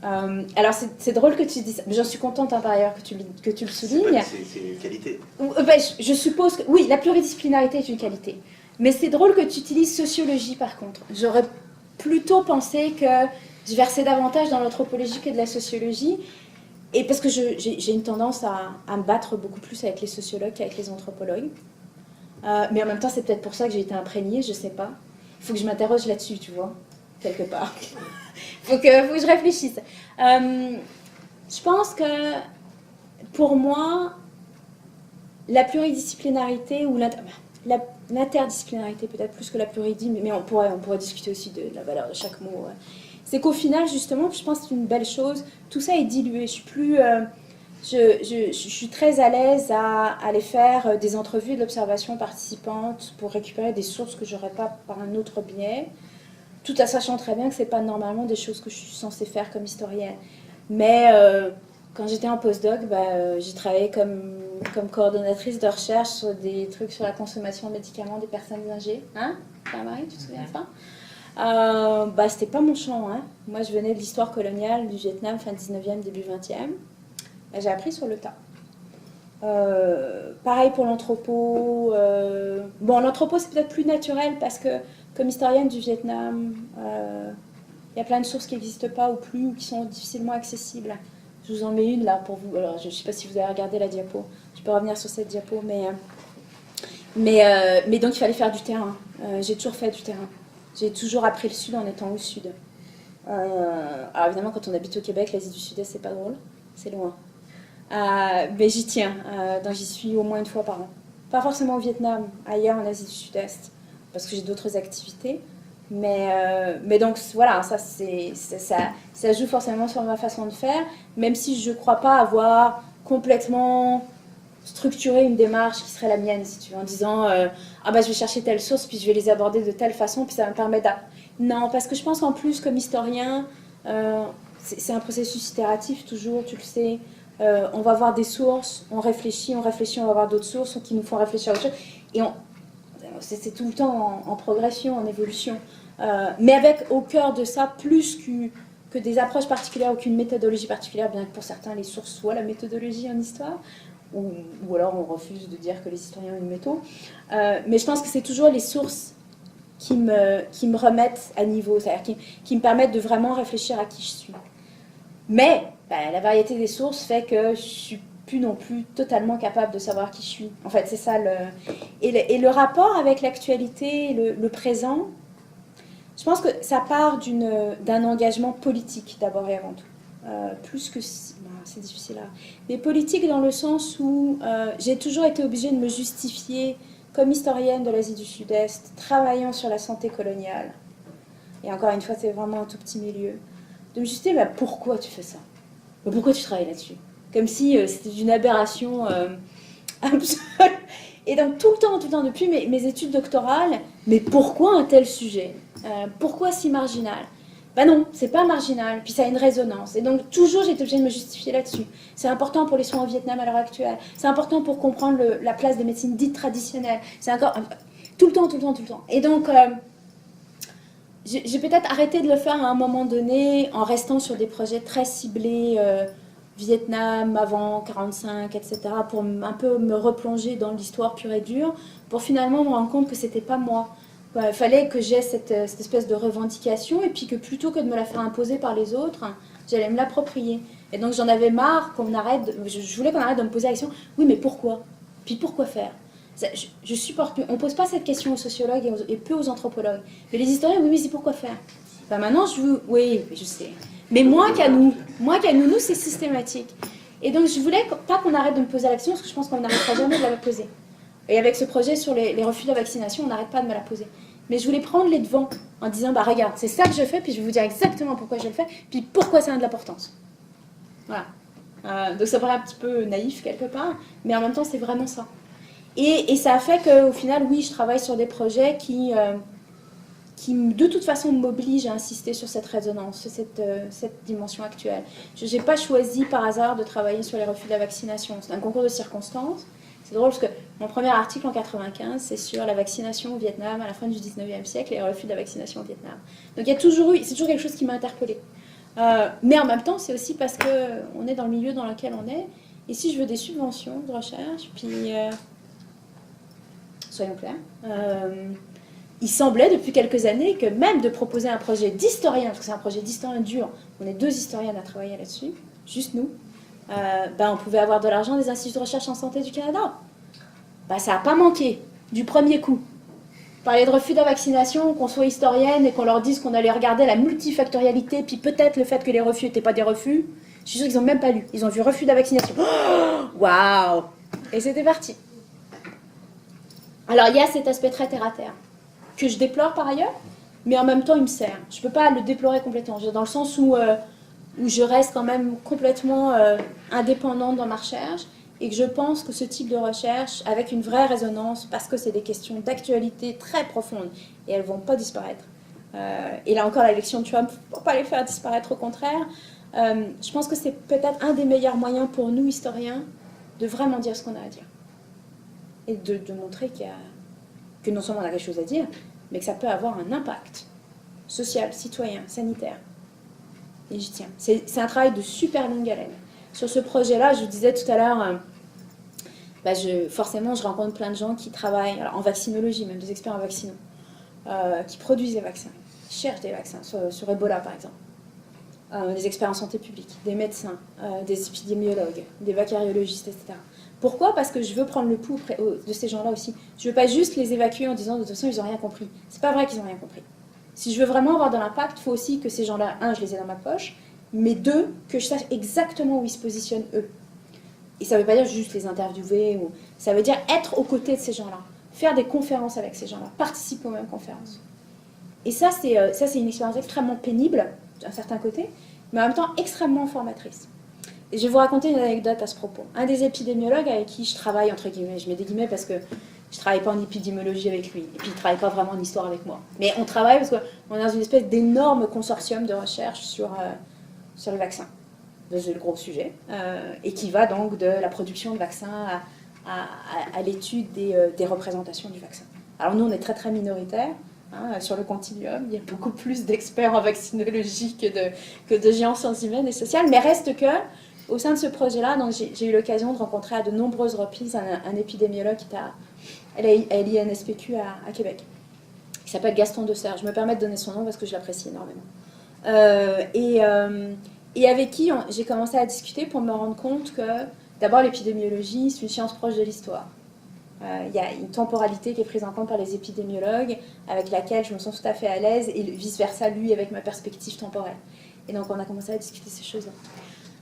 Alors c'est drôle que tu dis ça, mais j'en suis contente par ailleurs que tu le soulignes. C'est une qualité. Je suppose que oui, la pluridisciplinarité est une qualité. Mais c'est drôle que tu utilises sociologie par contre. J'aurais plutôt pensé que je versais davantage dans l'anthropologie que de la sociologie. Et parce que j'ai une tendance à me battre beaucoup plus avec les sociologues qu'avec les anthropologues. Mais en même temps, c'est peut-être pour ça que j'ai été imprégnée, je sais pas. Il faut que je m'interroge là-dessus, tu vois, quelque part. faut que je réfléchisse. Je pense que pour moi, la pluridisciplinarité ou l'interdisciplinarité, peut-être plus que la pluridisciplinarité, mais on pourrait discuter aussi de la valeur de chaque mot. Ouais. C'est qu'au final, justement, je pense que c'est une belle chose. Tout ça est dilué. Je suis plus... je suis très à l'aise à aller faire des entrevues et de l'observation participante pour récupérer des sources que je n'aurais pas par un autre biais, tout en sachant très bien que ce n'est pas normalement des choses que je suis censée faire comme historienne. Mais quand j'étais en postdoc, j'ai travaillé comme coordonnatrice de recherche sur des trucs sur la consommation de médicaments des personnes âgées. Hein, Marie, tu te souviens de ça? C'était pas mon champ. Hein. Moi, je venais de l'histoire coloniale du Vietnam, fin 19e, début 20e. J'ai appris sur le tas. Pareil pour l'anthropo. L'anthropo, c'est peut-être plus naturel parce que, comme historienne du Vietnam, il y a plein de sources qui n'existent pas ou plus, ou qui sont difficilement accessibles. Je vous en mets une là pour vous. Alors, je ne sais pas si vous avez regardé la diapo. Je peux revenir sur cette diapo, mais donc il fallait faire du terrain. J'ai toujours fait du terrain. J'ai toujours appris le Sud en étant au Sud. Alors évidemment, quand on habite au Québec, l'Asie du Sud-Est, c'est pas drôle. C'est loin. Mais j'y tiens. Donc j'y suis au moins une fois par an. Pas forcément au Vietnam, ailleurs en Asie du Sud-Est, parce que j'ai d'autres activités. Mais donc voilà, ça joue forcément sur ma façon de faire, même si je ne crois pas avoir complètement structurer une démarche qui serait la mienne, si tu veux, en disant ah bah je vais chercher telle source, puis je vais les aborder de telle façon, puis ça va me permettre Non, parce que je pense qu'en plus, comme historien, c'est un processus itératif toujours, tu le sais. On va voir des sources, on réfléchit, on va voir d'autres sources qui nous font réfléchir à autre chose. Et c'est tout le temps en progression, en évolution. Mais avec au cœur de ça, plus que des approches particulières ou qu'une méthodologie particulière, bien que pour certains les sources soient la méthodologie en histoire, ou alors on refuse de dire que les historiens ont une méthode. Mais je pense que c'est toujours les sources qui me remettent à niveau, c'est-à-dire qui me permettent de vraiment réfléchir à qui je suis. Mais la variété des sources fait que je suis plus non plus totalement capable de savoir qui je suis. En fait, c'est ça et le rapport avec l'actualité, le présent, je pense que ça part d'un engagement politique d'abord et avant tout. Plus que... c'est difficile à... Mais politique dans le sens où j'ai toujours été obligée de me justifier comme historienne de l'Asie du Sud-Est, travaillant sur la santé coloniale. Et encore une fois, c'est vraiment un tout petit milieu. De me justifier, mais pourquoi tu fais ça? Pourquoi tu travailles là-dessus? Comme si c'était une aberration absolue. Et donc tout le temps, depuis mes études doctorales, mais pourquoi un tel sujet? Pourquoi si marginal? Ben non, c'est pas marginal, puis ça a une résonance. Et donc toujours j'ai été obligée de me justifier là-dessus. C'est important pour les soins au Vietnam à l'heure actuelle. C'est important pour comprendre la place des médecines dites traditionnelles. C'est encore tout le temps. Et donc j'ai peut-être arrêté de le faire à un moment donné en restant sur des projets très ciblés, Vietnam avant 45, etc., pour un peu me replonger dans l'histoire pure et dure, pour finalement me rendre compte que c'était pas moi. Il fallait que j'aie cette espèce de revendication et puis que plutôt que de me la faire imposer par les autres, j'allais me l'approprier. Et donc j'en avais marre qu'on arrête, je voulais qu'on arrête de me poser la question, oui mais pourquoi? Puis pourquoi faire? Je supporte plus. On ne pose pas cette question aux sociologues et peu aux anthropologues. Mais les historiens, oui mais c'est pourquoi faire? Maintenant oui, je sais. Mais moins qu'à nous, nous c'est systématique. Et donc je voulais pas qu'on arrête de me poser la question parce que je pense qu'on n'arrêtera jamais de la poser. Et avec ce projet sur les refus de la vaccination, on n'arrête pas de me la poser. Mais je voulais prendre les devants en disant, regarde, c'est ça que je fais, puis je vais vous dire exactement pourquoi je le fais, puis pourquoi ça a de l'importance. Voilà. Donc ça paraît un petit peu naïf quelque part, mais en même temps c'est vraiment ça. Et ça a fait qu'au final, oui, je travaille sur des projets qui de toute façon m'obligent à insister sur cette résonance, cette dimension actuelle. Je n'ai pas choisi par hasard de travailler sur les refus de la vaccination. C'est un concours de circonstances. C'est drôle parce que mon premier article en 1995, c'est sur la vaccination au Vietnam à la fin du 19e siècle et les refus de la vaccination au Vietnam. Donc c'est toujours quelque chose qui m'a interpellée. Mais en même temps, c'est aussi parce qu'on est dans le milieu dans lequel on est. Et si je veux des subventions de recherche, puis soyons clairs, il semblait depuis quelques années que même de proposer un projet d'historien, parce que c'est un projet d'historien dur, on est 2 historiennes à travailler là-dessus, juste nous, on pouvait avoir de l'argent des instituts de recherche en santé du Canada. Ça n'a pas manqué du premier coup. Parler de refus de la vaccination, qu'on soit historienne et qu'on leur dise qu'on allait regarder la multifactorialité, puis peut-être le fait que les refus n'étaient pas des refus. Je suis sûre qu'ils n'ont même pas lu. Ils ont vu refus de la vaccination. Waouh! Et c'était parti. Alors il y a cet aspect très terre-à-terre que je déplore par ailleurs, mais en même temps il me sert. Je ne peux pas le déplorer complètement, dans le sens où je reste quand même complètement indépendante dans ma recherche et que je pense que ce type de recherche, avec une vraie résonance, parce que c'est des questions d'actualité très profondes et elles ne vont pas disparaître. Et là encore, l'élection de Trump, il ne faut pas les faire disparaître, au contraire. Je pense que c'est peut-être un des meilleurs moyens pour nous, historiens, de vraiment dire ce qu'on a à dire. Et de montrer que non seulement on a quelque chose à dire, mais que ça peut avoir un impact social, citoyen, sanitaire. Et j'y tiens. C'est un travail de super longue haleine. Sur ce projet-là, je vous disais tout à l'heure, forcément, je rencontre plein de gens qui travaillent en vaccinologie, même des experts en vaccinaux, qui produisent des vaccins, qui cherchent des vaccins, sur Ebola par exemple, des experts en santé publique, des médecins, des épidémiologues, des bactériologistes, etc. Pourquoi? Parce que je veux prendre le pouls de ces gens-là aussi. Je ne veux pas juste les évacuer en disant de toute façon, ils n'ont rien compris. C'est pas vrai qu'ils n'ont rien compris. Si je veux vraiment avoir de l'impact, il faut aussi que ces gens-là, je les ai dans ma poche, mais 2, que je sache exactement où ils se positionnent eux. Et ça ne veut pas dire juste les interviewer, ça veut dire être aux côtés de ces gens-là, faire des conférences avec ces gens-là, participer aux mêmes conférences. Et ça, c'est une expérience extrêmement pénible, d'un certain côté, mais en même temps extrêmement formatrice. Et je vais vous raconter une anecdote à ce propos. Un des épidémiologues avec qui je travaille, entre guillemets, je mets des guillemets parce que je ne travaille pas en épidémiologie avec lui, et puis il ne travaille pas vraiment en histoire avec moi. Mais on travaille parce qu'on est dans une espèce d'énorme consortium de recherche sur le vaccin. C'est le gros sujet. Et qui va donc de la production de vaccins à l'étude des représentations du vaccin. Alors nous, on est très très minoritaires. Sur le continuum, il y a beaucoup plus d'experts en vaccinologie que de géants en sciences humaines et sociales, mais reste que, au sein de ce projet-là, j'ai eu l'occasion de rencontrer à de nombreuses reprises un épidémiologue qui est à l'INSPQ à Québec, qui s'appelle Gaston Desserre. Je me permets de donner son nom parce que je l'apprécie énormément. Et avec qui j'ai commencé à discuter pour me rendre compte que, d'abord, l'épidémiologie, c'est une science proche de l'histoire. Il y a une temporalité qui est prise en compte par les épidémiologues avec laquelle je me sens tout à fait à l'aise et vice-versa, lui, avec ma perspective temporelle. Et donc, on a commencé à discuter ces choses-là.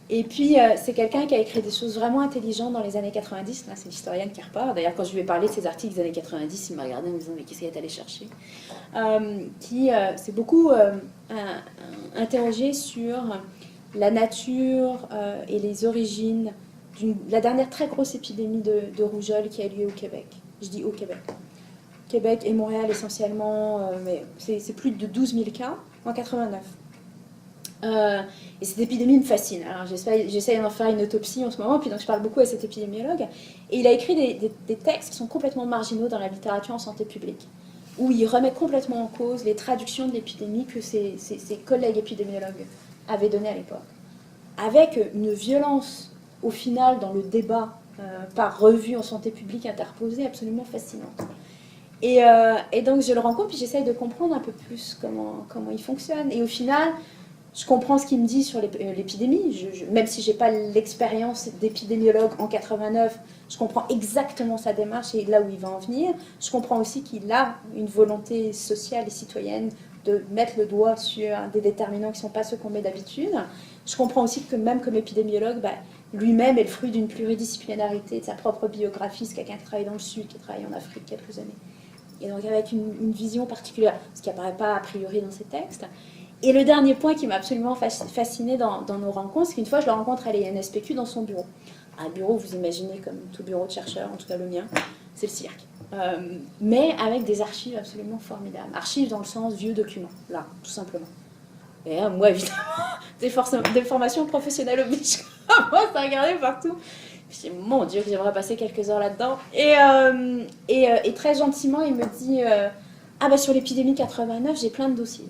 Et puis, c'est quelqu'un qui a écrit des choses vraiment intelligentes dans les années 90. Là, c'est l'historienne qui repart. D'ailleurs, quand je lui ai parlé de ces articles des années 90, il m'a regardé en me disant « Mais qu'est-ce qu'elle est allée chercher ?» Qui s'est beaucoup interrogé sur la nature et les origines la dernière très grosse épidémie de rougeole qui a lieu au Québec. Je dis au Québec. Québec et Montréal essentiellement, mais c'est plus de 12 000 cas en 89. Et cette épidémie me fascine. Alors j'essaie d'en faire une autopsie en ce moment, puis donc je parle beaucoup à cet épidémiologue. Et il a écrit des textes qui sont complètement marginaux dans la littérature en santé publique, où il remet complètement en cause les traductions de l'épidémie que ses collègues épidémiologues avaient données à l'époque. Avec une violence au final, dans le débat par revue en santé publique interposée, absolument fascinante. Et donc, je le rencontre, puis j'essaye de comprendre un peu plus comment il fonctionne. Et au final, je comprends ce qu'il me dit sur l'épidémie. Même si je n'ai pas l'expérience d'épidémiologue en 89, je comprends exactement sa démarche et là où il va en venir. Je comprends aussi qu'il a une volonté sociale et citoyenne de mettre le doigt sur des déterminants qui ne sont pas ceux qu'on met d'habitude. Je comprends aussi que même comme épidémiologue, lui-même est le fruit d'une pluridisciplinarité, de sa propre biographie. C'est quelqu'un qui travaille dans le Sud, qui travaille en Afrique quelques années. Et donc avec une vision particulière, ce qui n'apparaît pas a priori dans ses textes. Et le dernier point qui m'a absolument fasciné dans nos rencontres, c'est qu'une fois je le rencontre à l'INSPQ dans son bureau. Un bureau, vous imaginez comme tout bureau de chercheur, en tout cas le mien, c'est le cirque. Mais avec des archives absolument formidables. Archives dans le sens vieux documents, là, tout simplement. Et moi, évidemment, des formations professionnelles obligent. Moi, ça a regardé partout. Je me dis, mon Dieu, que j'aimerais passer quelques heures là-dedans. Et très gentiment, il me dit, sur l'épidémie 89, j'ai plein de dossiers.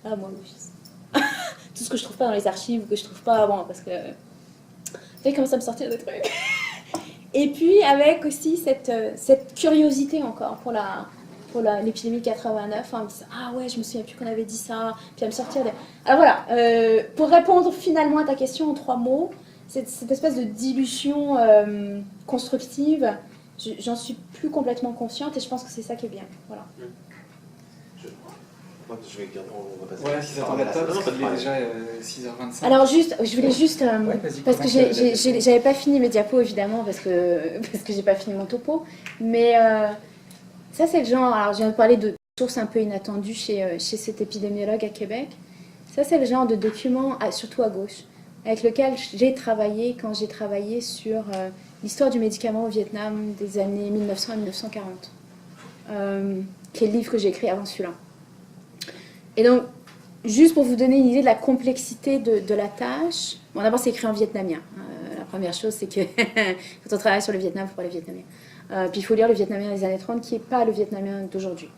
Ah, moi aussi. Tout ce que je trouve pas dans les archives, ou que je trouve pas avant, parce que... Vous savez, commence à me sortir des trucs. Et puis, avec aussi cette curiosité encore pour l'épidémie 89, en me disant, ah ouais, je me souviens plus qu'on avait dit ça, puis à me sortir des... Alors voilà, pour répondre finalement à ta question en 3 mots, cette espèce de dilution constructive, j'en suis plus complètement consciente et je pense que c'est ça qui est bien. Voilà. Je vais garder, on va passer. Voilà, si ça t'embête pas, parce qu'il est déjà 6h25. Alors je voulais juste, parce que j'avais pas fini mes diapos évidemment, parce que j'ai pas fini mon topo, mais ça c'est le genre, alors je viens de parler de sources un peu inattendues chez cet épidémiologue à Québec, ça c'est le genre de document, surtout à gauche, avec lequel j'ai travaillé quand j'ai travaillé sur l'histoire du médicament au Vietnam des années 1900 à 1940, qui est le livre que j'ai écrit avant celui-là. Et donc, juste pour vous donner une idée de la complexité de la tâche, bon d'abord c'est écrit en vietnamien. La première chose c'est que quand on travaille sur le Vietnam, il faut parler vietnamien. Puis il faut lire le vietnamien des années 30 qui n'est pas le vietnamien d'aujourd'hui.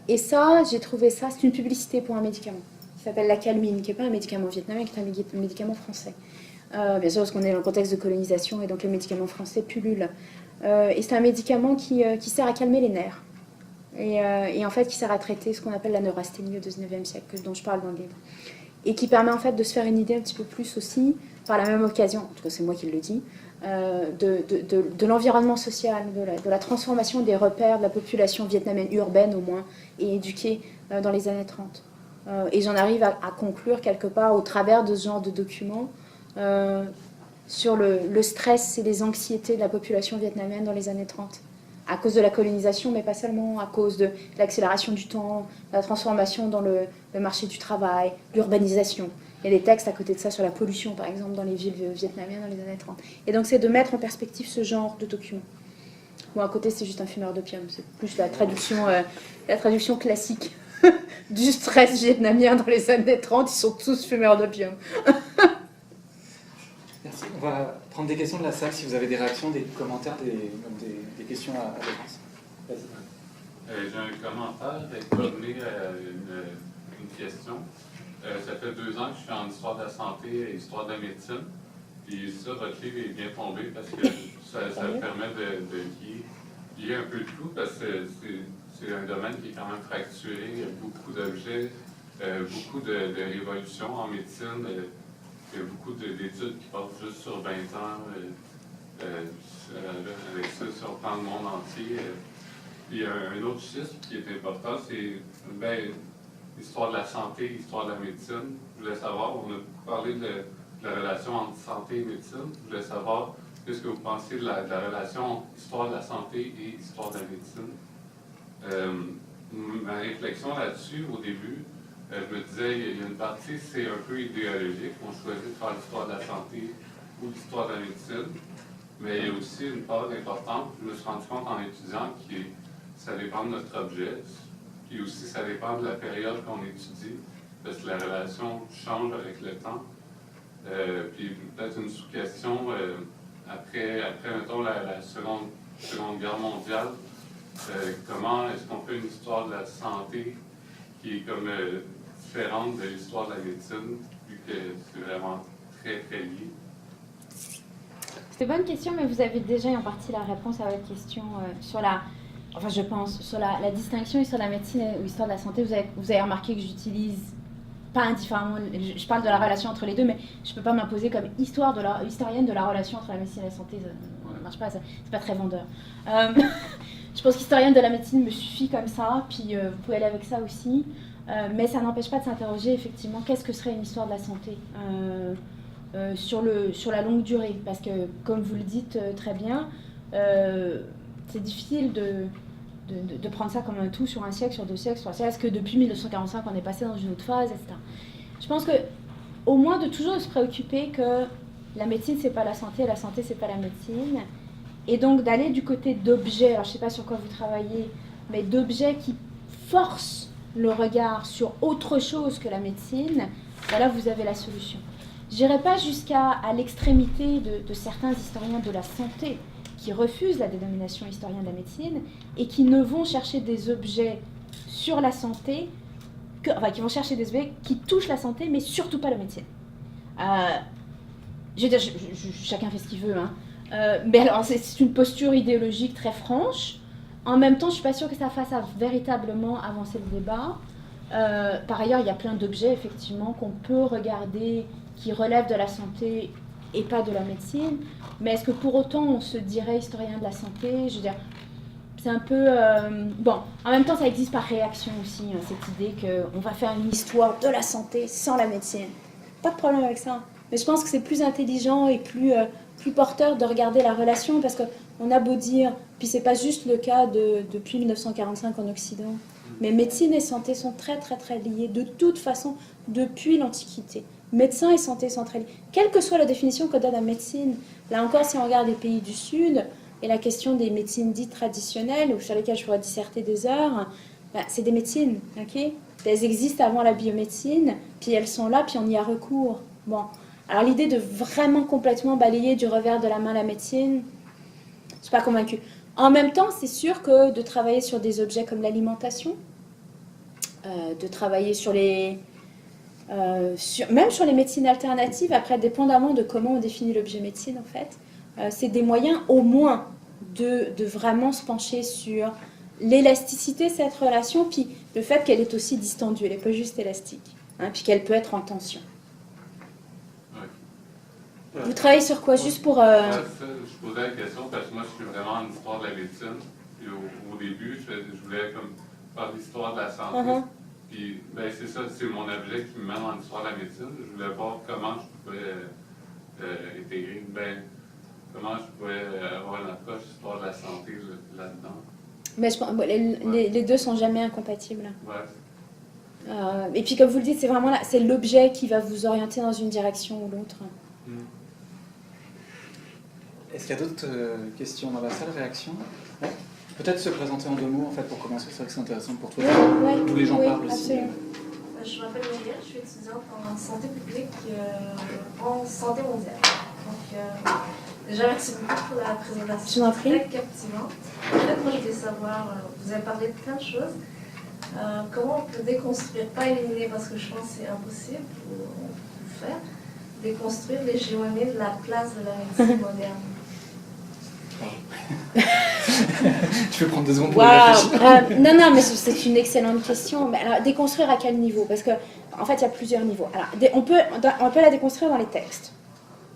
Et ça, j'ai trouvé ça, c'est une publicité pour un médicament qui s'appelle la calmine, qui n'est pas un médicament vietnamien, qui est un médicament français. Bien sûr parce qu'on est dans le contexte de colonisation et donc le médicament français pullule. Et c'est un médicament qui sert à calmer les nerfs. Et en fait qui sert à traiter ce qu'on appelle la neurasthénie au XIXe siècle, dont je parle dans le livre. Et qui permet en fait de se faire une idée un petit peu plus aussi, par la même occasion, en tout cas c'est moi qui le dis, de l'environnement social, de la transformation des repères de la population vietnamienne urbaine au moins, et éduquée dans les années 30. Et j'en arrive à conclure quelque part au travers de ce genre de documents sur le stress et les anxiétés de la population vietnamienne dans les années 30. À cause de la colonisation, mais pas seulement, à cause de l'accélération du temps, la transformation dans le marché du travail, l'urbanisation. Il y a des textes à côté de ça sur la pollution, par exemple, dans les villes vietnamiennes dans les années 30. Et donc, c'est de mettre en perspective ce genre de documents. Bon, à côté, c'est juste un fumeur d'opium. C'est plus la traduction classique du stress vietnamien dans les années 30. Ils sont tous fumeurs d'opium. Merci. On va prendre des questions de la salle, si vous avez des réactions, des commentaires, des questions à l'avance. Vas-y. J'ai un commentaire coordonné à une question. Ça fait 2 ans que je suis en histoire de la santé et histoire de la médecine. Puis ça, votre livre est bien tombé parce que ça permet de lier un peu tout, parce que c'est un domaine qui est quand même fracturé. Il y a beaucoup d'objets, beaucoup de révolutions en médecine. Il y a beaucoup d'études qui portent juste sur 20 ans, avec ça, si on prend le monde entier. Puis un autre chiffre qui est important, c'est l'histoire de la santé, l'histoire de la médecine. Je voulais savoir, on a parlé de la relation entre santé et médecine. Je voulais savoir qu'est-ce que vous pensez de la relation entre histoire de la santé et histoire de la médecine. Ma réflexion là-dessus, au début, je me disais, il y a une partie, c'est un peu idéologique. On choisit de faire l'histoire de la santé ou l'histoire de la médecine. Mais il y a aussi une part importante, je me suis rendu compte en étudiant, que ça dépend de notre objet. Puis aussi, ça dépend de la période qu'on étudie, parce que la relation change avec le temps. Puis peut-être une sous-question, après mettons, la seconde Guerre mondiale, comment est-ce qu'on fait une histoire de la santé qui est comme différente de l'histoire de la médecine, vu que c'est vraiment très, très lié? C'est une bonne question, mais vous avez déjà en partie la réponse à votre question sur la... Enfin, je pense, sur la distinction histoire de la médecine ou histoire de la santé. Vous avez remarqué que j'utilise pas indifféremment... Je parle de la relation entre les deux, mais je ne peux pas m'imposer comme historienne de la relation entre la médecine et la santé. Ça ne marche pas, c'est pas très vendeur. Je pense qu'historienne de la médecine me suffit comme ça, puis vous pouvez aller avec ça aussi. Mais ça n'empêche pas de s'interroger, effectivement, qu'est-ce que serait une histoire de la santé sur la longue durée, parce que, comme vous le dites très bien, c'est difficile de prendre ça comme un tout sur un siècle, sur 2 siècles, sur un siècle. Est-ce que depuis 1945, on est passé dans une autre phase, etc. Je pense que, au moins, de toujours se préoccuper que la médecine, c'est pas la santé c'est pas la médecine, et donc d'aller du côté d'objets, alors je sais pas sur quoi vous travaillez, mais d'objets qui forcent le regard sur autre chose que la médecine, là, vous avez la solution. Je n'irai pas jusqu'à l'extrémité de certains historiens de la santé qui refusent la dénomination historien de la médecine et qui ne vont chercher des objets sur la santé, qui vont chercher des objets qui touchent la santé, mais surtout pas la médecine. Je veux dire, chacun fait ce qu'il veut, hein. Mais alors, c'est une posture idéologique très franche. En même temps, je ne suis pas sûre que ça fasse véritablement avancer le débat. Par ailleurs, il y a plein d'objets, effectivement, qu'on peut regarder qui relèvent de la santé et pas de la médecine. Mais est-ce que pour autant on se dirait historien de la santé? Je veux dire, c'est un peu... Bon, en même temps, ça existe par réaction aussi, hein, cette idée qu'on va faire une histoire de la santé sans la médecine. Pas de problème avec ça. Mais je pense que c'est plus intelligent et plus porteur de regarder la relation, parce qu'on a beau dire, puis c'est pas juste le cas depuis 1945 en Occident, mais médecine et santé sont très très très liés, de toute façon, depuis l'Antiquité. Médecin et santé sont très liés. Quelle que soit la définition qu'on donne à médecine, là encore, si on regarde les pays du Sud, et la question des médecines dites traditionnelles, ou sur lesquelles je pourrais disserter des heures, c'est des médecines, ok? Elles existent avant la biomédecine, puis elles sont là, puis on y a recours. Bon, alors l'idée de vraiment complètement balayer du revers de la main la médecine, je ne suis pas convaincue. En même temps, c'est sûr que de travailler sur des objets comme l'alimentation, de travailler sur les... même sur les médecines alternatives, après, dépendamment de comment on définit l'objet médecine, en fait, c'est des moyens au moins de vraiment se pencher sur l'élasticité de cette relation, puis le fait qu'elle est aussi distendue, elle n'est pas juste élastique, hein, puis qu'elle peut être en tension. Ouais. Vous travaillez sur quoi, juste pour... Je posais la question parce que moi, je suis vraiment en histoire de la médecine. Puis au début, je voulais comme faire l'histoire de la santé. Puis, ben, c'est ça, c'est mon objet qui me mène en histoire de la médecine. Je voulais voir comment je pouvais intégrer, comment je pouvais avoir une approche histoire de la santé là-dedans. Mais je pense, les deux sont jamais incompatibles. Ouais. Et puis comme vous le dites, c'est vraiment là, c'est l'objet qui va vous orienter dans une direction ou l'autre. Est-ce qu'il y a d'autres questions dans la salle, réactions? Ouais. Peut-être se présenter en 2 mots en fait pour commencer, c'est vrai que c'est intéressant pour toi. Tous les gens parlent aussi. Absolument. Je m'appelle Myriam, je suis étudiante en santé publique, en santé mondiale. Donc, déjà, merci beaucoup pour la présentation. Je vous en prie. Très captivante. En fait, moi, je voulais savoir, vous avez parlé de plein de choses. Comment on peut déconstruire, pas éliminer parce que je pense que c'est impossible, on peut faire, déconstruire l'hégémonie de la place de la médecine moderne. Tu peux prendre 2 secondes pour y Waouh. réfléchir. Non, mais c'est une excellente question. Mais alors, déconstruire à quel niveau? Parce que en fait, il y a plusieurs niveaux. Alors, on peut la déconstruire dans les textes,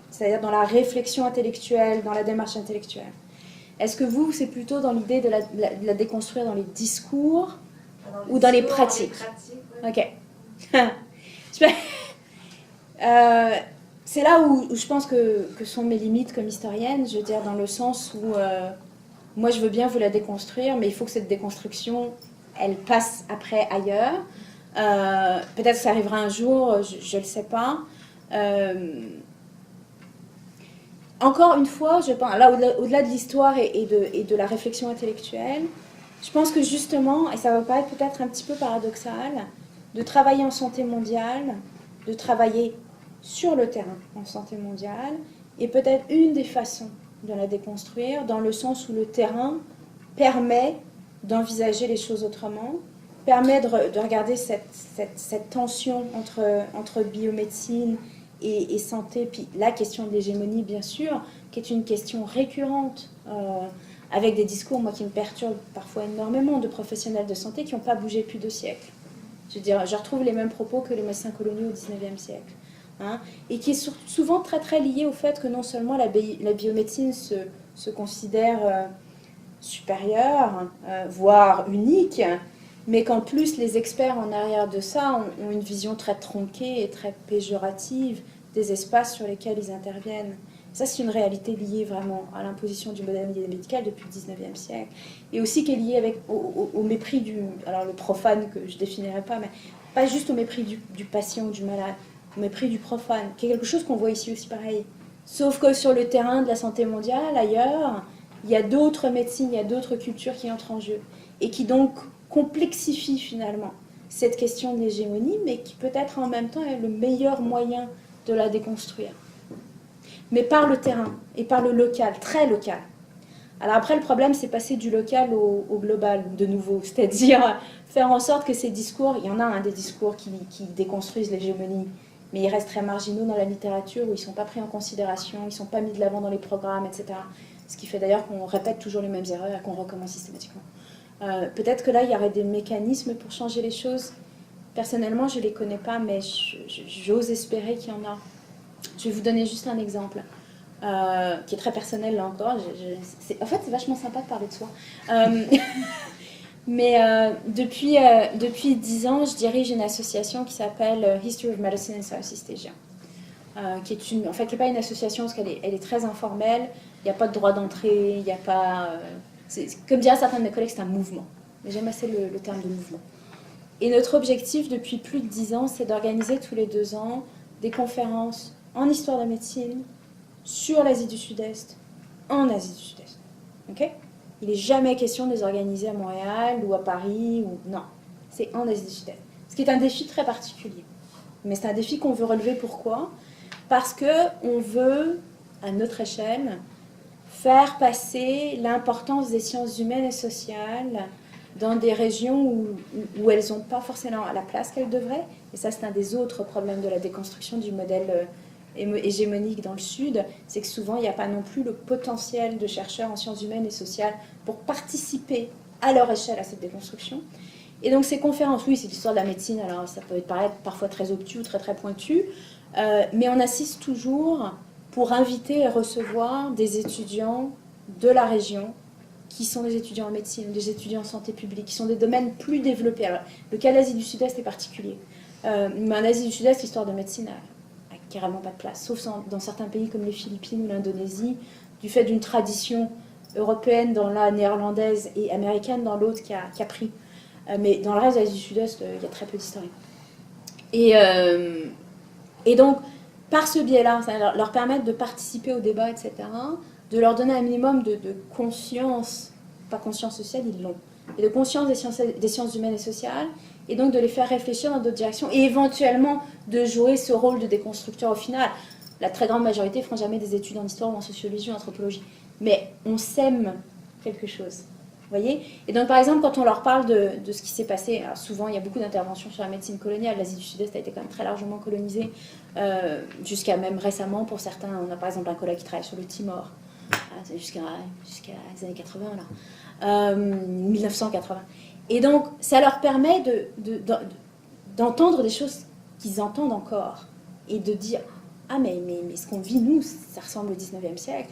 c'est-à-dire dans la réflexion intellectuelle, dans la démarche intellectuelle. Est-ce que vous, c'est plutôt dans l'idée de la déconstruire dans les discours ou dans les pratiques? Ouais. Ok. C'est là où je pense que sont mes limites comme historienne, je veux dire, dans le sens où moi je veux bien vous la déconstruire, mais il faut que cette déconstruction, elle passe après ailleurs. Peut-être que ça arrivera un jour, je ne le sais pas. Encore une fois, je pense, là, au-delà de l'histoire et de la réflexion intellectuelle, je pense que justement, et ça va paraître peut-être un petit peu paradoxal, de travailler en santé mondiale, de travailler sur le terrain en santé mondiale, est peut-être une des façons de la déconstruire, dans le sens où le terrain permet d'envisager les choses autrement, permet de regarder cette tension entre biomédecine et santé, puis la question de l'hégémonie, bien sûr, qui est une question récurrente, avec des discours, moi, qui me perturbent parfois énormément, de professionnels de santé qui n'ont pas bougé depuis 2 siècles. Je veux dire, je retrouve les mêmes propos que les médecins coloniaux au XIXe siècle. Hein, et qui est souvent très très lié au fait que non seulement la biomédecine se considère supérieure, voire unique, mais qu'en plus les experts en arrière de ça ont une vision très tronquée et très péjorative des espaces sur lesquels ils interviennent. Ça, c'est une réalité liée vraiment à l'imposition du modèle médical depuis le XIXe siècle. Et aussi qui est liée au mépris alors le profane que je ne définirais pas, mais pas juste au mépris du patient ou du malade, au mépris du profane, qui est quelque chose qu'on voit ici aussi pareil. Sauf que sur le terrain de la santé mondiale, ailleurs, il y a d'autres médecines, il y a d'autres cultures qui entrent en jeu. Et qui donc complexifient finalement cette question de l'hégémonie, mais qui peut-être en même temps est le meilleur moyen de la déconstruire. Mais par le terrain et par le local, très local. Alors après, le problème, c'est passer du local au global, de nouveau. C'est-à-dire faire en sorte que ces discours, il y en a des discours qui déconstruisent l'hégémonie, mais ils restent très marginaux dans la littérature, où ils ne sont pas pris en considération, ils ne sont pas mis de l'avant dans les programmes, etc. Ce qui fait d'ailleurs qu'on répète toujours les mêmes erreurs et qu'on recommence systématiquement. Peut-être que là, il y aurait des mécanismes pour changer les choses. Personnellement, je ne les connais pas, mais j'ose espérer qu'il y en a. Je vais vous donner juste un exemple, qui est très personnel là encore. En fait, c'est vachement sympa de parler de soi. Mais depuis 10 ans, je dirige une association qui s'appelle History of Medicine in Southeast Asia, qui n'est pas une association parce qu'elle est très informelle. Il n'y a pas de droit d'entrée, il n'y a pas... comme diraient certains de mes collègues, c'est un mouvement. Mais j'aime assez le terme de mouvement. Et notre objectif depuis plus de 10 ans, c'est d'organiser tous les 2 ans des conférences en histoire de la médecine sur l'Asie du Sud-Est, en Asie du Sud-Est. Okay, il n'est jamais question de les organiser à Montréal ou à Paris. Non, c'est en Asie du Sud-Est. Ce qui est un défi très particulier. Mais c'est un défi qu'on veut relever. Pourquoi? Parce qu'on veut, à notre échelle, faire passer l'importance des sciences humaines et sociales dans des régions où elles n'ont pas forcément la place qu'elles devraient. Et ça, c'est un des autres problèmes de la déconstruction du modèle hégémonique dans le Sud, c'est que souvent, il n'y a pas non plus le potentiel de chercheurs en sciences humaines et sociales pour participer à leur échelle à cette déconstruction. Et donc, ces conférences, oui, c'est l'histoire de la médecine, alors ça peut paraître parfois très obtus ou très, très pointu, mais on assiste toujours pour inviter et recevoir des étudiants de la région qui sont des étudiants en médecine, des étudiants en santé publique, qui sont des domaines plus développés. Alors, le cas de l'Asie du Sud-Est est particulier. Mais en Asie du Sud-Est, l'histoire de médecine a carrément pas de place, sauf dans certains pays comme les Philippines ou l'Indonésie, du fait d'une tradition européenne dans la néerlandaise et américaine dans l'autre qui a pris. Mais dans le reste de l'Asie du Sud-Est, il y a très peu d'historiens. Et donc, par ce biais-là, ça va leur permettre de participer au débat, etc., de leur donner un minimum de conscience, pas conscience sociale, ils l'ont, et de conscience des sciences humaines et sociales, et donc de les faire réfléchir dans d'autres directions, et éventuellement de jouer ce rôle de déconstructeur au final. La très grande majorité ne feront jamais des études en histoire ou en sociologie ou en anthropologie, mais on sème quelque chose. Vous voyez ? Et donc, par exemple, quand on leur parle de ce qui s'est passé, alors souvent, il y a beaucoup d'interventions sur la médecine coloniale. L'Asie du Sud-Est a été quand même très largement colonisée, jusqu'à même récemment, pour certains. On a par exemple un collègue qui travaille sur le Timor, jusqu'à les années 80, là. 1980. Et donc, ça leur permet d'entendre des choses qu'ils entendent encore, et de dire « Ah, mais ce qu'on vit, nous, ça ressemble au 19e siècle. »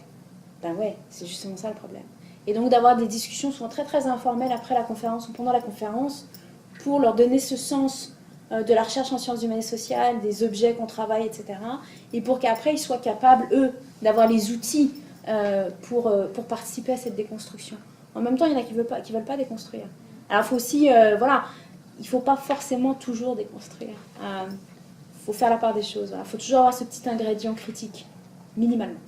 Ben ouais, c'est justement ça le problème. Et donc d'avoir des discussions souvent très très informelles après la conférence ou pendant la conférence pour leur donner ce sens de la recherche en sciences humaines et sociales, des objets qu'on travaille, etc. Et pour qu'après ils soient capables, eux, d'avoir les outils pour participer à cette déconstruction. En même temps, il y en a qui veulent pas déconstruire. Alors il faut aussi, voilà, il ne faut pas forcément toujours déconstruire. Il faut faire la part des choses. Il faut toujours avoir ce petit ingrédient critique, minimalement.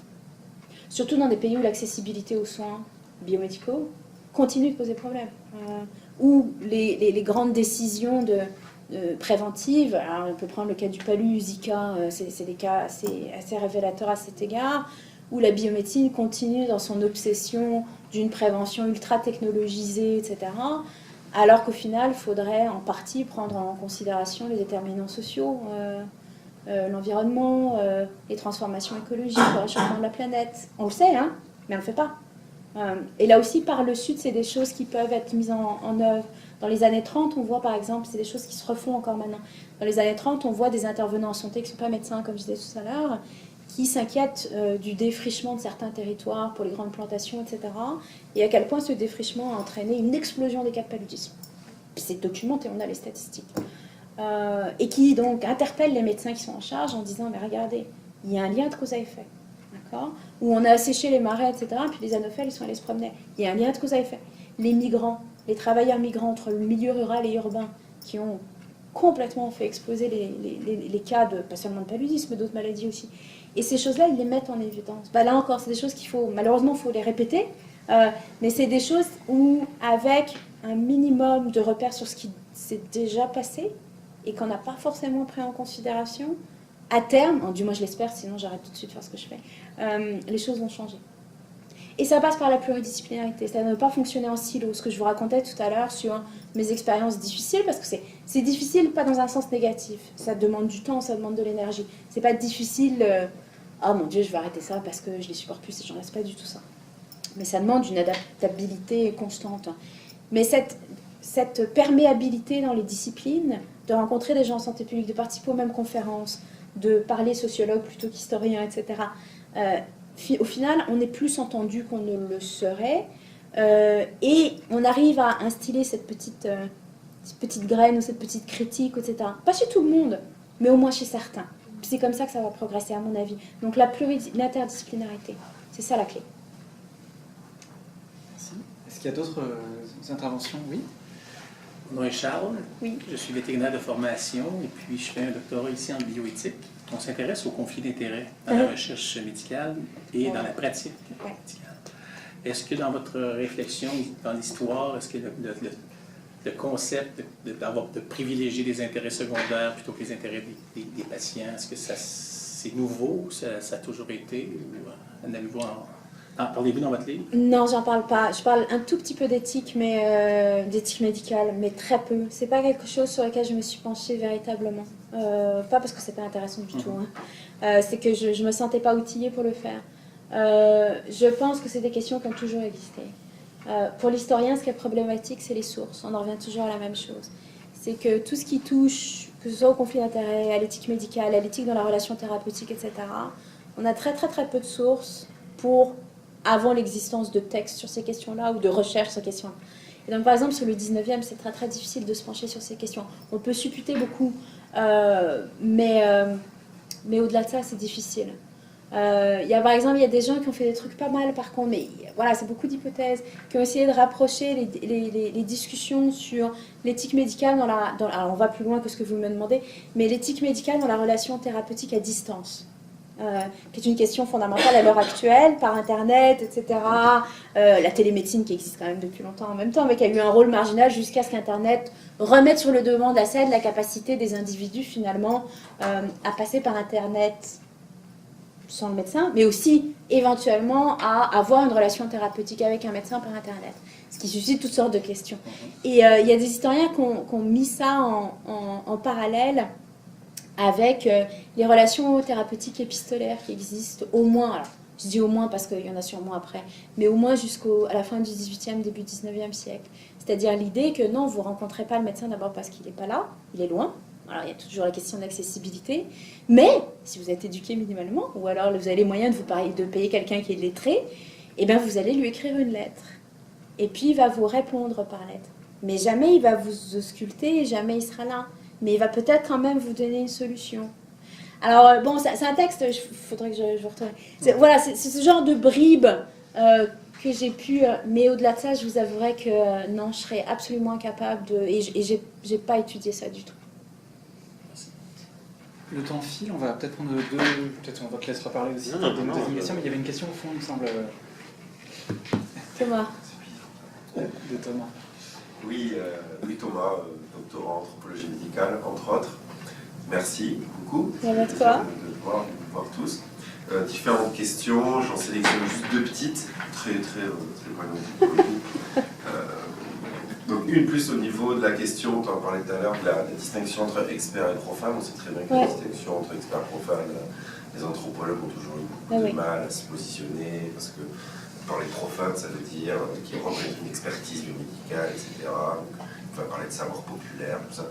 Surtout dans des pays où l'accessibilité aux soins biomédicaux continue de poser problème. Où les grandes décisions préventives, alors on peut prendre le cas du palu, Zika, c'est des cas assez révélateurs à cet égard, où la biomédecine continue dans son obsession d'une prévention ultra technologisée, etc., alors qu'au final, il faudrait en partie prendre en considération les déterminants sociaux, l'environnement, les transformations écologiques, le réchauffement de la planète. On le sait, hein, mais on ne le fait pas. Et là aussi, par le Sud, c'est des choses qui peuvent être mises en œuvre. Dans les années 30, on voit par exemple, c'est des choses qui se refont encore maintenant. Dans les années 30, on voit des intervenants en santé qui ne sont pas médecins, comme je disais tout à l'heure, qui s'inquiètent du défrichement de certains territoires pour les grandes plantations, etc. Et à quel point ce défrichement a entraîné une explosion des cas de paludisme. C'est documenté, on a les statistiques. Et qui donc interpellent les médecins qui sont en charge en disant « Mais regardez, il y a un lien de cause à effet. » Où on a asséché les marais, etc. Et puis les anophèles, ils sont allés se promener. Il y a un lien de cause à effet. Les migrants, les travailleurs migrants entre le milieu rural et urbain, qui ont complètement fait exploser les cas de, pas seulement de paludisme, mais d'autres maladies aussi. Et ces choses-là, ils les mettent en évidence. Bah, là encore, c'est des choses qu'il faut, malheureusement, il faut les répéter, mais c'est des choses où, avec un minimum de repères sur ce qui s'est déjà passé, et qu'on n'a pas forcément pris en considération, à terme, du moins je l'espère, sinon j'arrête tout de suite de faire ce que je fais, les choses vont changer. Et ça passe par la pluridisciplinarité, ça ne veut pas fonctionner en silo, ce que je vous racontais tout à l'heure sur mes expériences difficiles, parce que c'est difficile, pas dans un sens négatif, ça demande du temps, ça demande de l'énergie. C'est pas difficile, oh mon Dieu, je vais arrêter ça parce que je les supporte plus, ces gens-là, c'est pas du tout ça. Mais ça demande une adaptabilité constante. Mais cette perméabilité dans les disciplines, de rencontrer des gens en santé publique, de participer aux mêmes conférences, de parler sociologue plutôt qu'historien, etc. Au final, on est plus entendu qu'on ne le serait, et on arrive à instiller cette petite graine ou cette petite critique, etc. Pas chez tout le monde, mais au moins chez certains. C'est comme ça que ça va progresser, à mon avis. Donc l'interdisciplinarité, c'est ça la clé. Merci. Est-ce qu'il y a d'autres interventions ? Oui. Mon nom est Charles, Oui. Je suis vétérinaire de formation et puis je fais un doctorat ici en bioéthique. On s'intéresse aux conflits d'intérêts dans la recherche médicale et dans la pratique médicale. Est-ce que dans votre réflexion, dans l'histoire, est-ce que le concept de privilégier des intérêts secondaires plutôt que les intérêts des patients, est-ce que c'est nouveau, ça a toujours été, ou en avez-vous parlez-vous dans votre livre? Non, j'en parle pas. Je parle un tout petit peu d'éthique, mais d'éthique médicale, mais très peu. C'est pas quelque chose sur lequel je me suis penchée véritablement. Pas parce que c'est pas intéressant du tout. Hein. C'est que je me sentais pas outillée pour le faire. Je pense que c'est des questions qui ont toujours existé. Pour l'historien, ce qui est problématique, c'est les sources. On en revient toujours à la même chose. C'est que tout ce qui touche, que ce soit au conflit d'intérêts, à l'éthique médicale, à l'éthique dans la relation thérapeutique, etc., on a très très très peu de sources avant l'existence de textes sur ces questions-là ou de recherches sur ces questions-là. Et donc, par exemple, sur le 19e, c'est très très difficile de se pencher sur ces questions. On peut supputer beaucoup, mais au-delà de ça, c'est difficile. Il y a par exemple, il y a des gens qui ont fait des trucs pas mal par contre, mais voilà, c'est beaucoup d'hypothèses, qui ont essayé de rapprocher les discussions sur l'éthique médicale alors on va plus loin que ce que vous me demandez, mais l'éthique médicale dans la relation thérapeutique à distance. Qui est une question fondamentale à l'heure actuelle, par Internet, etc. La télémédecine qui existe quand même depuis longtemps en même temps, mais qui a eu un rôle marginal jusqu'à ce qu'Internet remette sur le devant de la scène la capacité des individus finalement à passer par Internet sans le médecin, mais aussi éventuellement à avoir une relation thérapeutique avec un médecin par Internet, ce qui suscite toutes sortes de questions. Et il y a des historiens qui ont mis ça en parallèle avec les relations thérapeutiques épistolaires qui existent au moins, alors je dis au moins parce qu'il y en a sûrement après, mais au moins jusqu'à la fin du 18e, début 19e siècle. C'est-à-dire l'idée que non, vous ne rencontrez pas le médecin d'abord parce qu'il n'est pas là, il est loin. Alors il y a toujours la question d'accessibilité, mais si vous êtes éduqué minimalement, ou alors vous avez les moyens de payer quelqu'un qui est lettré, eh bien vous allez lui écrire une lettre. Et puis il va vous répondre par lettre. Mais jamais il va vous ausculter, jamais il sera là. Mais il va peut-être quand même vous donner une solution. Alors, bon, c'est un texte, il faudrait que je retourne. Voilà, c'est ce genre de bribes que j'ai pu... mais au-delà de ça, je vous avouerai que non, je serais absolument incapable de... Et j'ai pas étudié ça du tout. Le temps file, on va peut-être prendre deux... Peut-être on va te laisser parler aussi. Non, Deuxième question, mais il y avait une question au fond, il me semble. Thomas. De Thomas. Oui, Thomas, doctorat en anthropologie médicale, entre autres. Merci beaucoup. Ça va de quoi de voir tous. Différentes questions, j'en sélectionne juste deux petites, très poignantes pour le coup. Donc une plus au niveau de la question, tu en parlais tout à l'heure, de la distinction entre expert et profane. On sait très bien que la distinction entre expert et profane, les anthropologues ont toujours eu beaucoup de mal à se positionner, parce que parler profane, ça veut dire qu'il représente une expertise biomédicale, etc. Donc, on va parler de savoir populaire, tout ça.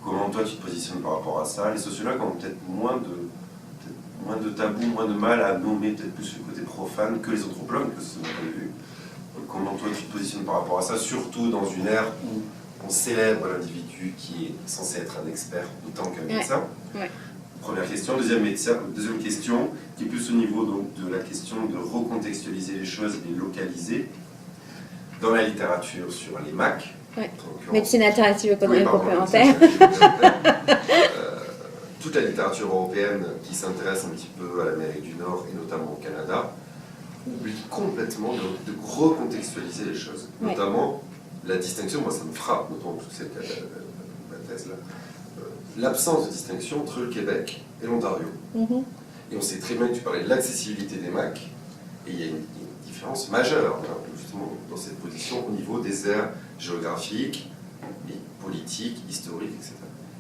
Comment toi tu te positionnes par rapport à ça? Les sociologues ont peut-être moins de tabous, moins de mal à nommer peut-être plus le côté profane que les anthropologues, que c'est mon point de vue. Donc, comment toi tu te positionnes par rapport à ça, surtout dans une ère où on célèbre l'individu qui est censé être un expert autant qu'un médecin? Première question. Deuxième question, qui est plus au niveau donc, de la question de recontextualiser les choses et les localiser. Dans la littérature sur les MAC, médecine alternative économique complémentaire. Toute la littérature européenne qui s'intéresse un petit peu à l'Amérique du Nord et notamment au Canada, oublie complètement de recontextualiser les choses. Notamment la distinction, moi ça me frappe, notamment toute cette thèse-là, l'absence de distinction entre le Québec et l'Ontario. Et on sait très bien que tu parlais de l'accessibilité des MAC, et il y a une différence majeure, justement, dans cette position au niveau des aires géographiques, politiques, historiques, etc.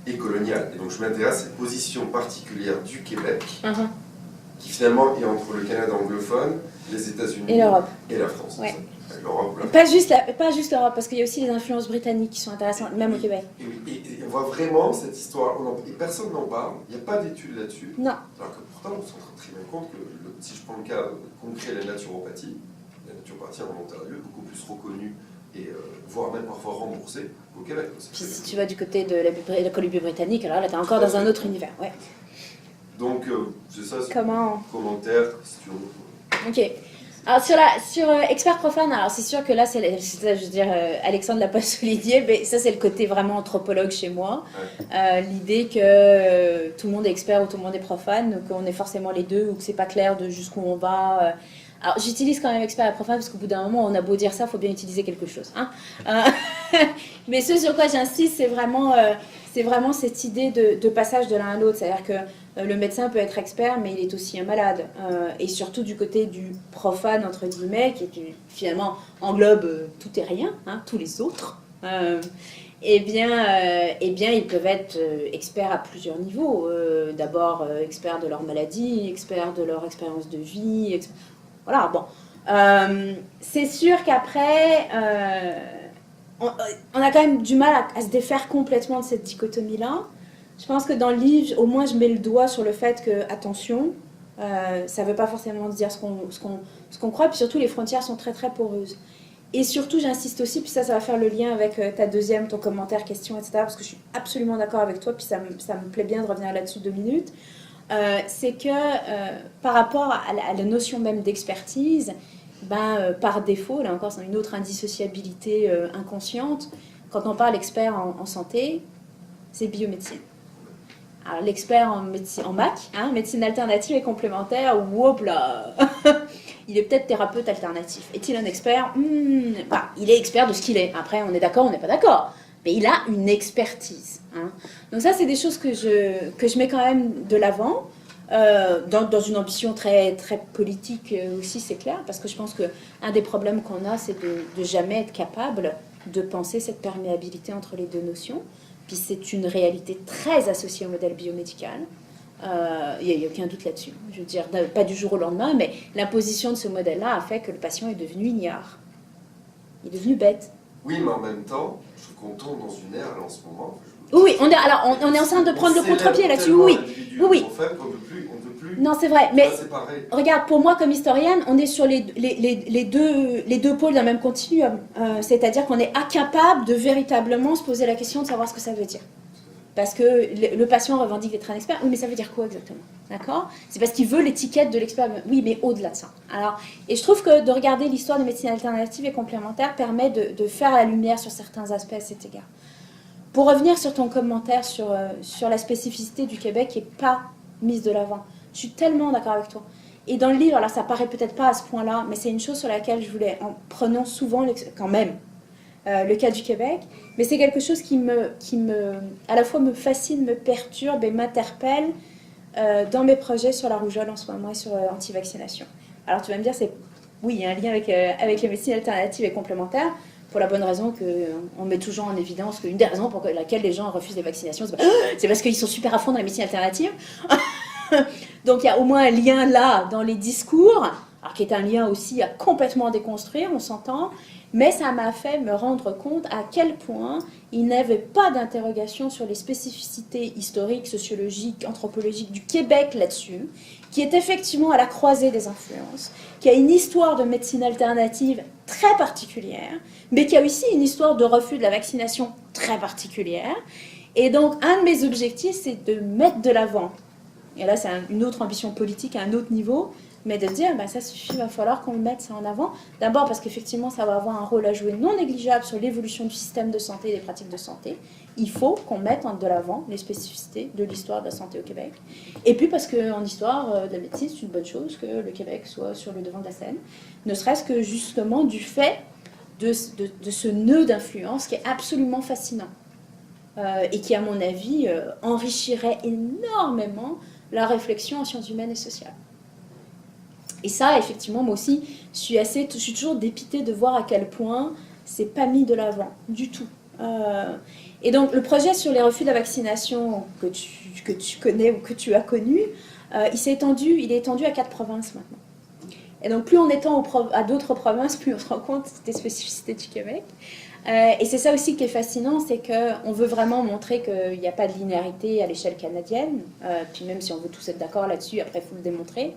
Et coloniales. Et donc je m'intéresse à cette position particulière du Québec, qui finalement est entre le Canada anglophone, les États-Unis et l'Europe. Et la France. Ouais. Pas juste l'Europe, parce qu'il y a aussi les influences britanniques qui sont intéressantes, même au Québec. Et on voit vraiment cette histoire, et personne n'en parle, il n'y a pas d'études là-dessus. Non. Alors que pourtant, on se rend très bien compte que, si je prends le cas concret de la naturopathie en Ontario est beaucoup plus reconnue, et voire même parfois remboursée au Québec. Puis si tu vas du côté de la Colombie-Britannique, alors là, tu es encore dans un autre univers. Ouais. Donc, c'est ça, commentaire, question. Ok. Alors sur expert profane, alors c'est sûr que là, je veux dire, Alexandre l'a pas souligné, mais ça c'est le côté vraiment anthropologue chez moi. L'idée que tout le monde est expert ou tout le monde est profane, qu'on est forcément les deux, ou que c'est pas clair de jusqu'où on va. Alors j'utilise quand même expert et profane parce qu'au bout d'un moment, on a beau dire ça, il faut bien utiliser quelque chose. Hein. Mais ce sur quoi j'insiste, c'est vraiment cette idée de passage de l'un à l'autre. C'est-à-dire que le médecin peut être expert, mais il est aussi un malade. Et surtout du côté du profane, entre guillemets, qui finalement englobe tout et rien, hein, tous les autres. Eh bien, ils peuvent être experts à plusieurs niveaux. D'abord, experts de leur maladie, experts de leur expérience de vie. Voilà, bon. C'est sûr qu'après, on a quand même du mal à se défaire complètement de cette dichotomie-là. Je pense que dans le livre, au moins, je mets le doigt sur le fait que, attention, ça ne veut pas forcément dire ce qu'on croit, puis surtout, les frontières sont très, très poreuses. Et surtout, j'insiste aussi, puis ça va faire le lien avec ton commentaire, question, etc., parce que je suis absolument d'accord avec toi, puis ça me plaît bien de revenir là-dessus 2 minutes. c'est que par rapport à la notion même d'expertise, par défaut, là encore, c'est une autre indissociabilité inconsciente, quand on parle expert en santé, c'est biomédecine. Alors l'expert en MAC, médecine alternative et complémentaire, whoop là, il est peut-être thérapeute alternatif. Est-il un expert? Il est expert de ce qu'il est. Après, on est d'accord, on n'est pas d'accord. Mais il a une expertise. Donc ça, c'est des choses que je mets quand même de l'avant, dans une ambition très, très politique aussi, c'est clair, parce que je pense qu'un des problèmes qu'on a, c'est de jamais être capable de penser cette perméabilité entre les deux notions. Puis c'est une réalité très associée au modèle biomédical. Il n'y a aucun doute là-dessus. Je veux dire, pas du jour au lendemain, mais l'imposition de ce modèle-là a fait que le patient est devenu ignare. Il est devenu bête. Oui, mais en même temps, je trouve qu'on tombe dans une ère, là, en ce moment. Oui, on est en train de prendre le contre-pied là-dessus. Oui. On ne peut plus. Non, c'est vrai. Mais c'est pareil. regarde, pour moi, comme historienne, on est sur les deux pôles d'un même continuum. C'est-à-dire qu'on est incapable de véritablement se poser la question de savoir ce que ça veut dire. Parce que le patient revendique d'être un expert. Oui, mais ça veut dire quoi exactement? D'accord? C'est parce qu'il veut l'étiquette de l'expert. Oui, mais au-delà de ça. Alors, et je trouve que de regarder l'histoire de médecine alternative et complémentaire permet de faire la lumière sur certains aspects à cet égard. Pour revenir sur ton commentaire sur la spécificité du Québec qui n'est pas mise de l'avant, je suis tellement d'accord avec toi. Et dans le livre, alors ça paraît peut-être pas à ce point-là, mais c'est une chose sur laquelle je voulais, en prenant souvent quand même le cas du Québec, mais c'est quelque chose qui à la fois me fascine, me perturbe et m'interpelle dans mes projets sur la rougeole en ce moment et sur l'anti-vaccination. Alors tu vas me dire, oui, il y a un lien avec les médecines alternatives et complémentaires, pour la bonne raison qu'on met toujours en évidence qu'une des raisons pour laquelle les gens refusent les vaccinations, c'est parce qu'ils sont super à fond dans les médecines alternatives. Donc il y a au moins un lien là dans les discours, alors qui est un lien aussi à complètement déconstruire, on s'entend, mais ça m'a fait me rendre compte à quel point il n'y avait pas d'interrogation sur les spécificités historiques, sociologiques, anthropologiques du Québec là-dessus, qui est effectivement à la croisée des influences, qui a une histoire de médecine alternative très particulière, mais qui a aussi une histoire de refus de la vaccination très particulière. Et donc, un de mes objectifs, c'est de mettre de l'avant, et là c'est une autre ambition politique à un autre niveau, mais de dire, ça suffit, il va falloir qu'on mette ça en avant. D'abord parce qu'effectivement, ça va avoir un rôle à jouer non négligeable sur l'évolution du système de santé et des pratiques de santé. Il faut qu'on mette de l'avant les spécificités de l'histoire de la santé au Québec. Et puis parce qu'en histoire de la médecine, c'est une bonne chose que le Québec soit sur le devant de la scène, ne serait-ce que justement du fait de ce nœud d'influence qui est absolument fascinant et qui, à mon avis, enrichirait énormément la réflexion en sciences humaines et sociales. Et ça, effectivement, moi aussi, je suis toujours dépitée de voir à quel point c'est pas mis de l'avant, du tout. Et donc, le projet sur les refus de la vaccination que tu connais ou que tu as connu, il est étendu à 4 provinces maintenant. Et donc, plus on étend à d'autres provinces, plus on se rend compte des spécificités du Québec. Et c'est ça aussi qui est fascinant, c'est qu'on veut vraiment montrer qu'il n'y a pas de linéarité à l'échelle canadienne. Puis même si on veut tous être d'accord là-dessus, après, il faut le démontrer.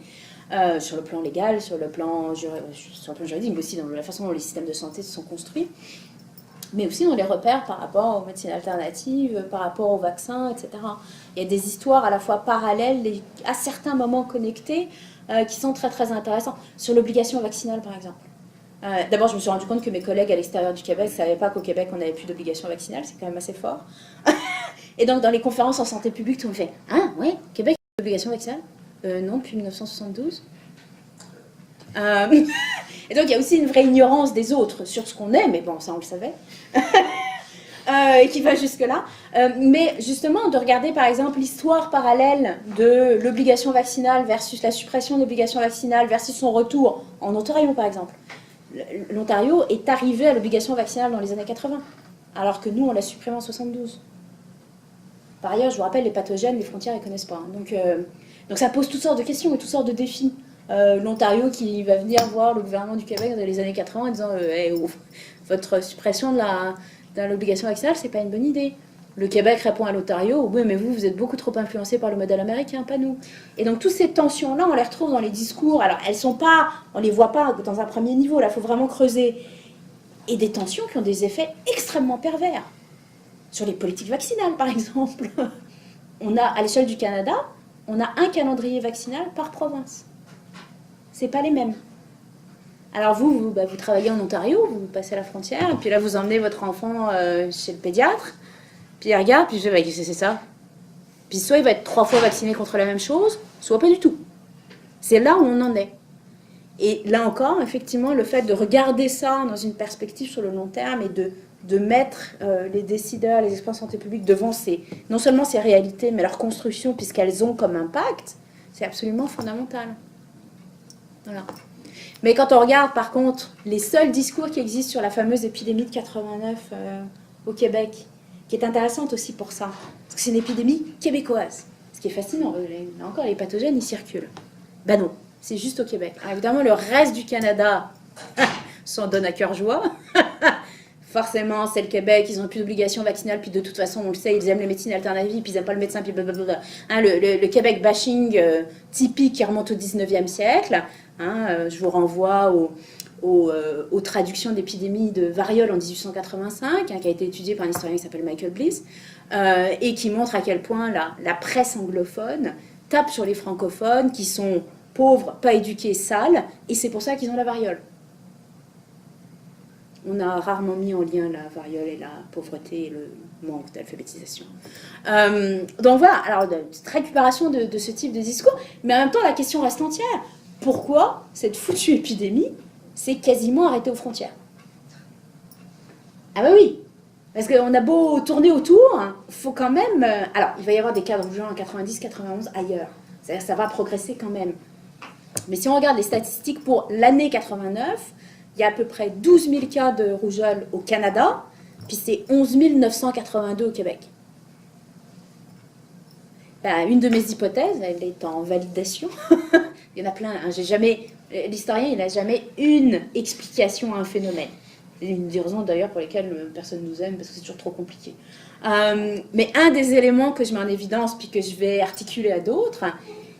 Sur le plan légal, sur le plan juridique, mais aussi dans la façon dont les systèmes de santé se sont construits, mais aussi dans les repères par rapport aux médecines alternatives, par rapport aux vaccins, etc. Il y a des histoires à la fois parallèles et à certains moments connectés qui sont très très intéressants. Sur l'obligation vaccinale, par exemple. D'abord, je me suis rendu compte que mes collègues à l'extérieur du Québec ne savaient pas qu'au Québec, on n'avait plus d'obligation vaccinale, c'est quand même assez fort. Et donc, dans les conférences en santé publique, tout le monde fait « Ah, ouais, Québec, obligation vaccinale ?» Non, depuis 1972. Et donc, il y a aussi une vraie ignorance des autres sur ce qu'on est, mais bon, ça, on le savait, et qui va jusque-là. Mais justement, de regarder, par exemple, l'histoire parallèle de l'obligation vaccinale versus la suppression de l'obligation vaccinale versus son retour en Ontario, par exemple. L'Ontario est arrivé à l'obligation vaccinale dans les années 80, alors que nous, on l'a supprimée en 72. Par ailleurs, je vous rappelle, les pathogènes, les frontières, ils ne connaissent pas. Donc ça pose toutes sortes de questions et toutes sortes de défis. L'Ontario qui va venir voir le gouvernement du Québec dans les années 80 en disant votre suppression de l'obligation vaccinale, c'est pas une bonne idée. Le Québec répond à l'Ontario, oui, mais vous êtes beaucoup trop influencé par le modèle américain, pas nous. Et donc toutes ces tensions-là, on les retrouve dans les discours. Alors on les voit pas dans un premier niveau, là, il faut vraiment creuser. Et des tensions qui ont des effets extrêmement pervers. Sur les politiques vaccinales, par exemple. On a, à l'échelle du Canada, on a un calendrier vaccinal par province. C'est pas les mêmes. Alors vous travaillez en Ontario, vous passez la frontière, et puis là vous emmenez votre enfant chez le pédiatre, puis il regarde, puis je dis, qu'est-ce que c'est ça? Puis soit il va être 3 fois vacciné contre la même chose, soit pas du tout. C'est là où on en est. Et là encore, effectivement, le fait de regarder ça dans une perspective sur le long terme et de mettre les décideurs, les experts en santé publique devant non seulement ces réalités, mais leur construction, puisqu'elles ont comme impact, c'est absolument fondamental. Voilà. Mais quand on regarde, par contre, les seuls discours qui existent sur la fameuse épidémie de 89 au Québec, qui est intéressante aussi pour ça, parce que c'est une épidémie québécoise. Ce qui est fascinant, là encore, les pathogènes, ils circulent. Ben non, c'est juste au Québec. Alors évidemment, le reste du Canada s'en donne à cœur joie. Forcément, c'est le Québec, ils n'ont plus d'obligation vaccinale, puis de toute façon, on le sait, ils aiment les médecines alternatives, puis ils n'aiment pas le médecin, puis blablabla. Hein, le Québec bashing typique qui remonte au 19e siècle. Hein, je vous renvoie aux traductions d'épidémies de variole en 1885, hein, qui a été étudiée par un historien qui s'appelle Michael Bliss, et qui montre à quel point la presse anglophone tape sur les francophones qui sont pauvres, pas éduqués, sales, et c'est pour ça qu'ils ont la variole. On a rarement mis en lien la variole et la pauvreté et le manque d'alphabétisation. Donc voilà, alors cette récupération de ce type de discours, mais en même temps la question reste entière. Pourquoi cette foutue épidémie s'est quasiment arrêtée aux frontières? Ah bah oui, parce qu'on a beau tourner autour, il faut quand même... alors, il va y avoir des cas de rougeole en 90, 91 ailleurs. C'est-à-dire que ça va progresser quand même. Mais si on regarde les statistiques pour l'année 89, il y a à peu près 12 000 cas de rougeole au Canada, puis c'est 11 982 au Québec. Ben, une de mes hypothèses, elle est en validation. Il y en a plein. Hein. L'historien, il n'a jamais une explication à un phénomène. C'est une des raisons d'ailleurs pour lesquelles personne ne nous aime, parce que c'est toujours trop compliqué. Mais un des éléments que je mets en évidence, puis que je vais articuler à d'autres,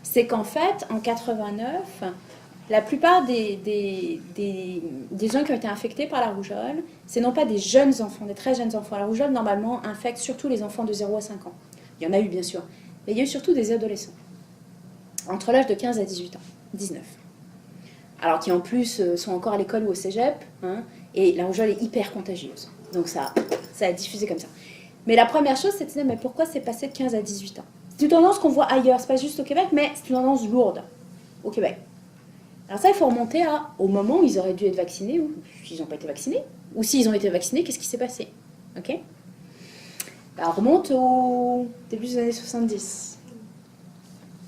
c'est qu'en fait, en 89, la plupart des gens qui ont été infectés par la rougeole, c'est non pas des jeunes enfants, des très jeunes enfants. La rougeole, normalement, infecte surtout les enfants de 0 à 5 ans. Il y en a eu, bien sûr. Mais il y a eu surtout des adolescents, entre l'âge de 15 à 18 ans, 19. Alors qui en plus sont encore à l'école ou au cégep, hein, et la rougeole est hyper contagieuse. Donc ça a diffusé comme ça. Mais la première chose, c'est de se dire, mais pourquoi c'est passé de 15 à 18 ans? C'est une tendance qu'on voit ailleurs, c'est pas juste au Québec, mais c'est une tendance lourde au Québec. Alors ça, il faut remonter au moment où ils auraient dû être vaccinés, ou s'ils n'ont pas été vaccinés, ou s'ils ont été vaccinés, qu'est-ce qui s'est passé? Ok? Alors, on remonte au début des années 70.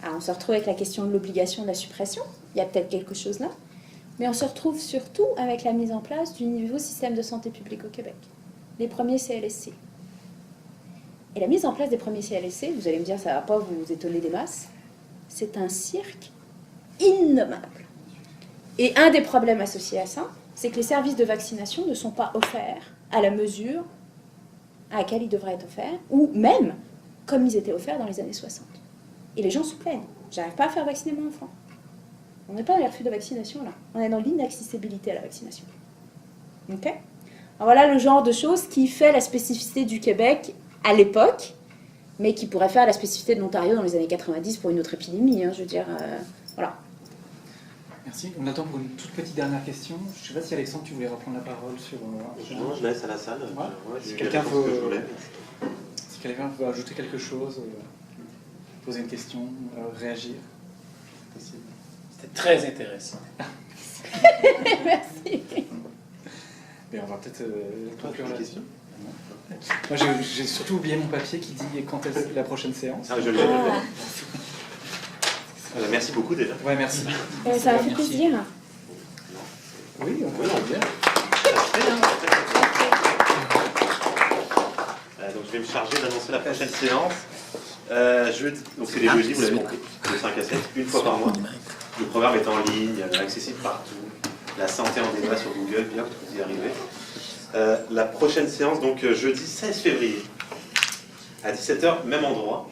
Alors, on se retrouve avec la question de l'obligation de la suppression. Il y a peut-être quelque chose là. Mais on se retrouve surtout avec la mise en place du nouveau système de santé publique au Québec. Les premiers CLSC. Et la mise en place des premiers CLSC, vous allez me dire, ça ne va pas vous étonner des masses, c'est un cirque innommable. Et un des problèmes associés à ça, c'est que les services de vaccination ne sont pas offerts à la mesure à laquelle ils devraient être offerts, ou même comme ils étaient offerts dans les années 60. Et les gens se plaignent. J'arrive pas à faire vacciner mon enfant. On n'est pas dans les refus de vaccination, là. On est dans l'inaccessibilité à la vaccination. Ok? Alors voilà le genre de choses qui fait la spécificité du Québec à l'époque, mais qui pourrait faire la spécificité de l'Ontario dans les années 90 pour une autre épidémie. Hein, je veux dire, voilà. Merci. On attend pour une toute petite dernière question. Je ne sais pas si Alexandre, tu voulais reprendre la parole sur... Non, je laisse à la salle. Ouais. Si quelqu'un veut ajouter quelque chose, poser une question, réagir, possible. C'était très intéressant. Merci. Mais on va peut-être conclure la la question. Moi, j'ai surtout oublié mon papier qui dit quand est la prochaine séance. Ah, je l'ai. Merci beaucoup déjà. Ouais, merci. Ça m'a fait plaisir. Oui, on peut bien. Donc je vais me charger d'annoncer la prochaine séance. Donc c'est les jeudis, vous l'avez compris, de 5 à 7, une fois par mois. Le programme est en ligne, accessible partout. La santé en débat sur Google, bien que vous y arrivez. La prochaine séance, donc jeudi 16 février, à 17h, même endroit.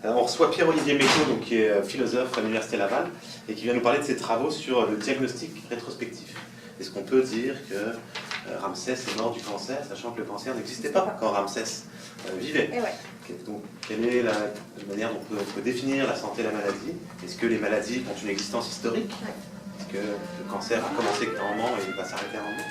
On reçoit Pierre-Olivier Mécaud, donc, qui est philosophe à l'Université Laval, et qui vient nous parler de ses travaux sur le diagnostic rétrospectif. Est-ce qu'on peut dire que Ramsès est mort du cancer, sachant que le cancer n'existait pas quand Ramsès vivait? Donc, quelle est la manière dont on peut définir la santé et la maladie? Est-ce que les maladies ont une existence historique? Est-ce que le cancer a commencé à un moment et il va s'arrêter à un moment?